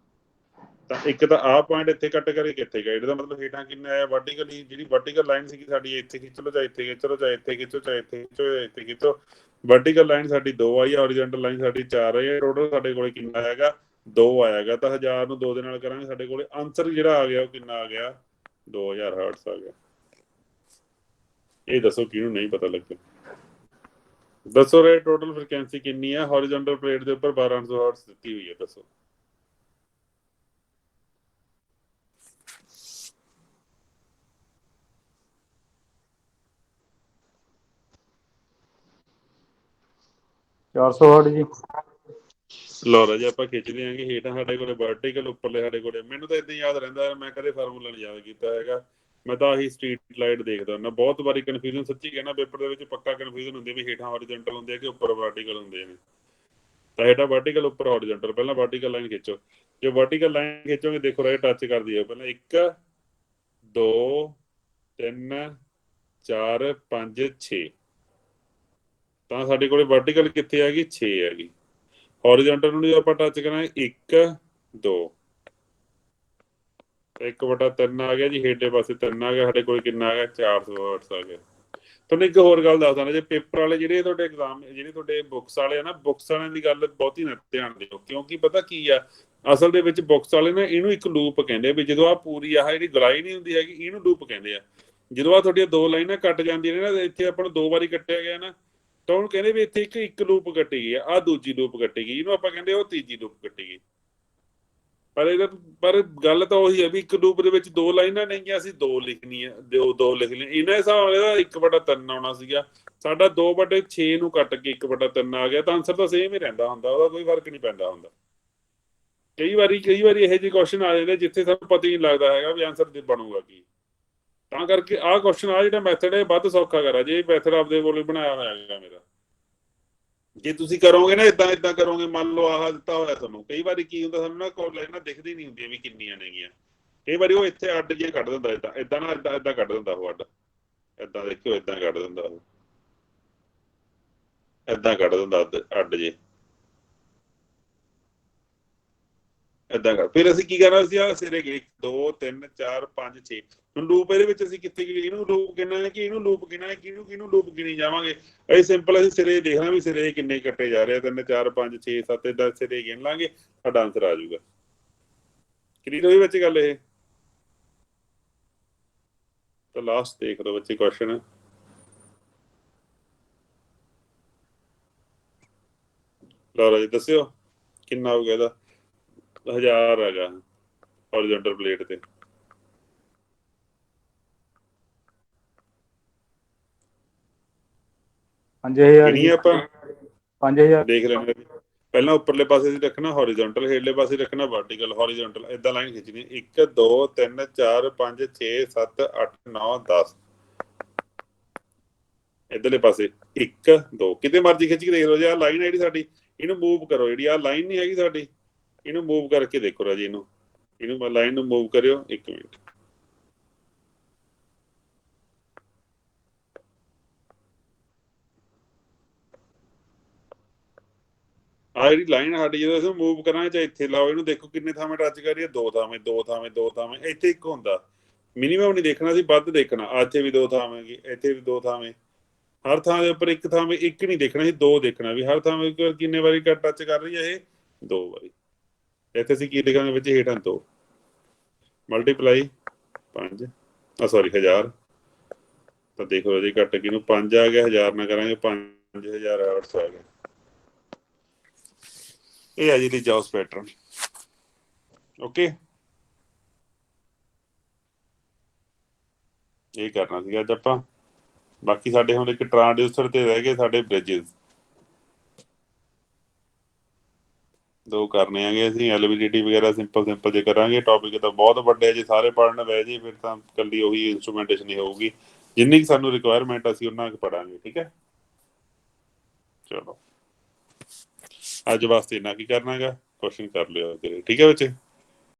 ਤਾਂ ਇੱਕ ਤਾਂ ਆਹ ਪੁਆਇੰਟ ਇੱਥੇ ਕੱਟ ਕਰੇ, ਕਿੱਥੇ ਗਏ, ਇਹਦਾ ਮਤਲਬ ਹੇਠਾਂ ਕਿੰਨਾ ਆਇਆ ਵਰਟੀਕਲੀ। ਜਿਹੜੀ ਵਰਟੀਕਲ ਲਾਈਨ ਸੀਗੀ ਸਾਡੀ, ਇੱਥੇ ਖਿੱਚ ਲਓ, ਚਾਹੇ ਇੱਥੇ ਖਿੱਚ ਲਓ, ਚਾਹੇ ਇੱਥੇ ਖਿੱਚੋ, ਚਾਹੇ ਇੱਥੇ ਖਿੱਚੋ, ਇੱਥੇ ਖਿੱਚੋ। ਵਰਟੀਕਲ ਲਾਈਨ ਸਾਡੀ 2 ਆਈ ਹੈ, ਹੌਰੀਜ਼ੋਂਟਲ ਲਾਈਨ ਸਾਡੀ 4 ਆਈ ਹੈ। ਟੋਟਲ ਸਾਡੇ ਕੋਲ ਕਿੰਨਾ ਆਏਗਾ, 2 ਆਏਗਾ। ਤਾਂ 1000 ਨੂੰ 2 ਦੇ ਨਾਲ ਕਰਾਂਗੇ, ਸਾਡੇ ਕੋਲ ਆਨਸਰ ਜਿਹੜਾ ਆ ਗਿਆ ਉਹ ਕਿੰਨਾ ਆ ਗਿਆ, 2000 ਹਰਟਸ ਆ ਗਿਆ। ਇਹ ਦੱਸੋ ਕਿਹਨੂੰ ਨਹੀਂ ਪਤਾ ਲੱਗਿਆ, ਦੱਸੋ ਰੇ ਟੋਟਲ ਫ੍ਰੀਕੁਐਂਸੀ ਕਿੰਨੀ ਹੈ ਹੌਰੀਜ਼ੋਂਟਲ ਪਲੇਟ ਦੇ ਉੱਪਰ 1200 ਹਰਟਸ ਦਿੱਤੀ ਹੋਈ ਹੈ, ਦੱਸੋ। ਜੀ। ਲਓ ਰਾਜੇ ਆਪਾਂ ਖਿੱਚ ਲਿਆਂਗੇ। ਹੇਠਾਂ ਸਾਡੇ ਕੋਲੇ ਵਰਟੀਕਲ, ਉੱਪਰਲੇ ਸਾਡੇ ਕੋਲੇ, ਮੈਨੂੰ ਤਾਂ ਏਦਾਂ ਯਾਦ ਰਹਿੰਦਾ, ਮੈਂ ਕਦੇ ਫਾਰਮੂਲਾ ਨਹੀਂ ਯਾਦ ਕੀਤਾ ਹੈਗਾ ਮੈਂ ਤਾਂ ਆਹੀ ਸਟਰੀਟ ਲਾਈਟ ਦੇਖਦਾ ਹੁੰਦਾ। ਬਹੁਤ ਵਾਰੀ ਕਨਫਿਊਜ਼ਨ ਸੱਚੀ ਕਹਿਣਾ ਪੇਪਰ ਦੇ ਵਿੱਚ ਪੱਕਾ ਕਨਫਿਊਜ਼ਨ ਹੁੰਦੀ ਵੀ ਹੇਠਾਂ ਹੌਰੀਜ਼ੌਂਟਲ ਹੁੰਦੇ ਆ ਕਿ ਉੱਪਰ ਵਰਟੀਕਲ ਹੁੰਦੇ ਨੇ। ਤਾਂ ਹੇਠਾਂ ਵਰਟੀਕਲ ਉੱਪਰ ਹੌਰੀਜ਼ੌਂਟਲ। ਪਹਿਲਾਂ ਵਰਟੀਕਲ ਲਾਈਨ ਖਿੱਚੋ। ਜੇ ਵਰਟੀਕਲ ਲਾਈਨ ਖਿੱਚੋਗੇ ਦੇਖੋ ਰਾਈਟ ਟੱਚ ਕਰਦੀ ਹੈ ਪਹਿਲਾਂ 1 2 3 4 5 6 ਤਾਂ ਸਾਡੇ ਕੋਲੇ ਵਰਟੀਕਲ ਕਿੱਥੇ ਹੈਗੀ 6 ਹੈਗੀ। ਹੌਰੀਜ਼ੌਂਟਲ ਨੂੰ ਆਪਾਂ ਟੱਚ ਕਰਾਂਗੇ 1 2 1/3 ਆ ਗਿਆ ਜੀ। ਹੇਠਲੇ ਪਾਸੇ 3 ਆ ਗਿਆ। ਸਾਡੇ ਕੋਲ ਕਿੰਨਾ ਆ ਗਿਆ 400 ਵਾਟਸ ਆ ਗਿਆ। ਤੁਹਾਨੂੰ ਇੱਕ ਹੋਰ ਗੱਲ ਦੱਸਦਾ ਨਾ, ਜੇ ਪੇਪਰ ਵਾਲੇ ਜਿਹੜੇ ਤੁਹਾਡੇ ਐਗਜ਼ਾਮ ਜਿਹੜੇ ਤੁਹਾਡੇ ਬੁੱਕਸ ਵਾਲੇ ਆ ਨਾ, ਬੁੱਕਸ ਵਾਲਿਆਂ ਦੀ ਗੱਲ ਬਹੁਤੀ ਨਾ ਧਿਆਨ ਦਿਓ। ਕਿਉਂਕਿ ਪਤਾ ਕੀ ਆ ਅਸਲ ਦੇ ਵਿੱਚ ਬੁੱਕਸ ਵਾਲੇ ਨਾ ਇਹਨੂੰ ਇੱਕ ਲੂਪ ਕਹਿੰਦੇ ਆ ਵੀ ਜਦੋਂ ਆ ਪੂਰੀ ਆਹ ਜਿਹੜੀ ਗਲਾਈ ਨਹੀਂ ਹੁੰਦੀ ਹੈਗੀ ਇਹਨੂੰ ਲੂਪ ਕਹਿੰਦੇ ਆ। ਜਦੋਂ ਆ ਤੁਹਾਡੀਆਂ 2 ਲਾਈਨਾਂ ਕੱਟ ਜਾਂਦੀਆਂ ਨੇ ਨਾ, ਇੱਥੇ ਆਪਾਂ ਨੂੰ 2 ਵਾਰੀ ਕੱਟਿਆ ਗਿਆ ਨਾ, ਤਾਂ ਉਹਨੂੰ ਕਹਿੰਦੇ ਵੀ ਇੱਥੇ ਇੱਕ ਲੂਪ ਕੱਟੀ ਗਈ ਆ ਦੂਜੀ ਲੂਪ ਕੱਟੀ ਗਈ, ਇਹਨੂੰ ਆਪਾਂ ਕਹਿੰਦੇ ਉਹ ਤੀਜੀ ਲੂਪ ਕੱਟੀ ਗਈ। ਪਰ ਗੱਲ ਤਾਂ ਉਹੀ ਹੈ ਵੀ ਇੱਕ ਲੂਪ ਦੇ ਵਿੱਚ 2 ਲਾਈਨਾਂ ਨੇਗੀਆਂ, ਅਸੀਂ 2 ਲਿਖਣੀਆਂ 2 ਲਿਖ ਲਈਆਂ। ਇਹਨਾਂ ਹਿਸਾਬ ਨਾਲ 1/3 ਆਉਣਾ ਸੀਗਾ ਸਾਡਾ, 2/6 ਨੂੰ ਕੱਟ ਕੇ 1/3 ਆ ਗਿਆ ਤਾਂ ਆਨਸਰ ਤਾਂ ਸੇਮ ਹੀ ਰਹਿੰਦਾ ਹੁੰਦਾ, ਉਹਦਾ ਕੋਈ ਫਰਕ ਨਹੀਂ ਪੈਂਦਾ ਹੁੰਦਾ। ਕਈ ਵਾਰੀ ਇਹੋ ਜਿਹੇ ਕੁਐਸਚਨ ਆ ਜਾਂਦੇ ਜਿੱਥੇ ਸਾਨੂੰ ਪਤਾ ਹੀ ਨਹੀਂ ਲੱਗਦਾ ਹੈਗਾ ਵੀ ਆਨਸਰ ਬਣੂਗਾ ਕੀ। ਤਾਂ ਕਰਕੇ ਆਹ ਕੁਐਸਚਨ ਆ ਜਿਹੜਾ ਮੈਥਡ ਹੈ ਵੱਧ ਸੌਖਾ ਕਰਾ ਜੇ ਮੈਥਡ ਆਪਦੇ ਕੋਲ ਬਣਾਇਆ ਹੋਇਆ ਹੈਗਾ ਮੇਰਾ। ਜੇ ਤੁਸੀਂ ਕਰੋਗੇ ਨਾ ਇਦਾਂ ਕਰੋਗੇ, ਮੰਨ ਲਓ ਆਹ ਦਿੱਤਾ ਹੋਇਆ ਤੁਹਾਨੂੰ, ਕਈ ਵਾਰੀ ਕੀ ਹੁੰਦਾ ਸਾਨੂੰ ਨਾ ਲਾਈਨਾਂ ਦਿਖਦੀ ਨਹੀਂ ਹੁੰਦੀਆਂ ਵੀ ਕਿੰਨੀਆਂ ਨੇਗੀਆਂ। ਕਈ ਵਾਰੀ ਉਹ ਇੱਥੇ ਅੱਡ ਜੇ ਕੱਢ ਦਿੰਦਾ, ਇਦਾਂ ਨਾ ਇਦਾਂ ਕੱਢ ਦਿੰਦਾ ਉਹ ਅੱਡ। ਇਦਾਂ ਦੇਖਿਓ ਇਦਾਂ ਕੱਢ ਦਿੰਦਾ ਉਹ, ਇਦਾਂ ਕੱਢ ਦਿੰਦਾ ਅੱਡ ਜੇ ਇਦਾਂ ਕਰ। ਫਿਰ ਅਸੀਂ ਕੀ ਕਰਨਾ ਸੀ, ਆ ਸਿਰੇ ਗਏ 2 3 4 5 6। ਹੁਣ ਲੂਪ ਇਹਦੇ ਵਿੱਚ ਅਸੀਂ ਕਿੱਥੇ ਗਏ, ਇਹਨੂੰ ਲੂਪ ਗਿਣਨਾ ਹੈ ਕਿ ਇਹਨੂੰ ਲੂਪ ਗਿਣਨਾ ਹੈ, ਕਿਹਨੂੰ ਲੂਪ ਗਿਣੀ ਜਾਵਾਂਗੇ। ਅਸੀਂ ਸਿੰਪਲ ਅਸੀਂ ਸਿਰੇ ਦੇਖਣਾ ਵੀ ਸਿਰੇ ਕਿੰਨੇ ਕੱਟੇ ਜਾ ਰਹੇ ਆ, 3 4 5 6 7 10 ਸਿਰੇ ਗਿਣ ਲਾਂਗੇ, ਸਾਡਾ ਆਨਸਰ ਆ ਜਾਊਗਾ। ਕਲੀਅਰ ਹੋਈ ਬੱਚੇ ਗੱਲ ਇਹ? ਤਾਂ ਲਾਸਟ ਦੇਖ ਲਓ ਬੱਚੇ ਕੁਐਸਚਨ। ਲਓ ਜੀ ਦੱਸਿਓ ਕਿੰਨਾ ਹੋ ਗਿਆ ਇਹਦਾ। 1000 ਹੈਗਾ ਹੌਰੀਜ਼ੌਂਟਲ ਪਲੇਟ ਤੇ। ਗਿਣੀਏ ਆਪਾਂ 5000 ਦੇਖ ਲੈਂਦੇ। ਪਹਿਲਾਂ ਉੱਪਰਲੇ ਪਾਸੇ ਅਸੀਂ ਰੱਖਣਾ ਹੌਰੀਜ਼ੌਂਟਲ, ਹੇਠਲੇ ਪਾਸੇ ਰੱਖਣਾ ਵਰਟੀਕਲ। ਹੌਰੀਜ਼ੌਂਟਲ ਏਦਾਂ ਲਾਈਨ ਖਿੱਚਣੀ 1 2 3 4 5 6 7 8 9 10। ਇੱਧਰਲੇ ਪਾਸੇ 1 2 ਕਿਤੇ ਮਰਜ਼ੀ ਖਿੱਚ ਕੇ ਦੇਖ ਲਓ ਜੀ। ਆਹ ਲਾਈਨ ਹੈ ਜਿਹੜੀ ਸਾਡੀ, ਇਹਨੂੰ ਮੂਵ ਕਰੋ। ਜਿਹੜੀ ਆਹ ਲਾਈਨ ਨਹੀਂ ਹੈਗੀ ਸਾਡੀ, ਇਹਨੂੰ ਮੂਵ ਕਰਕੇ ਦੇਖੋ ਰਾਜੀ। ਇਹਨੂੰ ਲਾਈਨ ਨੂੰ ਮੂਵ ਕਰਿਓ 1 ਮਿੰਟ। ਆਹ ਜਿਹੜੀ ਲਾਈਨ ਸਾਡੀ ਜਦੋਂ ਅਸੀਂ ਮੂਵ ਕਰਾਂਗੇ ਚਾਹੇ ਇੱਥੇ ਲਾਓ, ਇਹਨੂੰ ਦੇਖੋ ਕਿੰਨੇ ਥਾਵੇਂ ਟੱਚ ਕਰ ਰਹੀ ਹੈ। 2 ਥਾਵੇਂ 2 ਥਾਵੇਂ 2 ਥਾਵੇਂ। ਇੱਥੇ 1 ਹੁੰਦਾ, ਮਿਨੀਮਮ ਨਹੀਂ ਦੇਖਣਾ ਸੀ, ਵੱਧ ਦੇਖਣਾ। ਇੱਥੇ ਵੀ 2 ਥਾਵੇਂ, ਇੱਥੇ ਵੀ 2 ਥਾਵੇਂ। ਹਰ ਥਾਂ ਦੇ ਉੱਪਰ 1 ਥਾਵੇਂ 1 ਨਹੀਂ ਦੇਖਣਾ ਸੀ, 2 ਦੇਖਣਾ ਵੀ ਹਰ ਥਾਵੇਂ ਕਿੰਨੇ ਵਾਰੀ ਟੱਚ ਕਰ ਰਹੀ ਹੈ ਇਹ 2 ਵਾਰੀ। ਇੱਥੇ ਅਸੀਂ ਕੀ ਲਿਖਾਂਗੇ ਵਿੱਚ ਹੇਠਾਂ 2 ਮਲਟੀਪਲਾਈ 5 ਸੌਰੀ 1000। ਤਾਂ ਦੇਖੋ ਜੀ ਕੱਟ ਕੇ ਨੂੰ 5 ਆ ਗਿਆ, 1000 ਨਾਲ ਕਰਾਂਗੇ 5800 ਆ ਗਿਆ। ਇਹ ਹੈ ਜੀ ਲੀਜਾਓਸ ਪੈਟਰਨ। ਓਕੇ, ਇਹ ਕਰਨਾ ਸੀਗਾ ਅੱਜ ਆਪਾਂ। ਬਾਕੀ ਸਾਡੇ ਹੁਣ ਇੱਕ ਟਰਾਂਸਡਿਊਸਰ ਤੇ ਰਹਿ ਗਏ ਸਾਡੇ ਬ੍ਰਿਜਿਸ 2 ਕਰਨੇ ਆਗੇ ਅਸੀਂ। LVDT ਵਗੈਰਾ ਸਿੰਪਲ ਜੇ ਕਰਾਂਗੇ। ਟੌਪਿਕ ਤਾਂ ਬਹੁਤ ਵੱਡੇ ਜੇ ਸਾਰੇ ਪੜ੍ਹਨ ਬਹਿ ਜੇ ਫਿਰ ਤਾਂ ਇਕੱਲੀ ਉਹੀ ਇੰਸਟਰੂਮੈਂਟੇਸ਼ਨ ਹੀ ਹੋਊਗੀ। ਜਿੰਨੀ ਕੁ ਸਾਨੂੰ ਰਿਕੁਆਇਰਮੈਂਟ ਅਸੀਂ ਉਹਨਾਂ ਕੁ ਪੜਾਂਗੇ। ਠੀਕ ਹੈ, ਚਲੋ ਅੱਜ ਵਾਸਤੇ ਇੰਨਾ ਕੀ ਕਰਨਾ ਗਾ। ਕੁਐਸਚਨ ਕਰ ਲਿਓ। ਠੀਕ ਹੈ ਬੱਚੇ।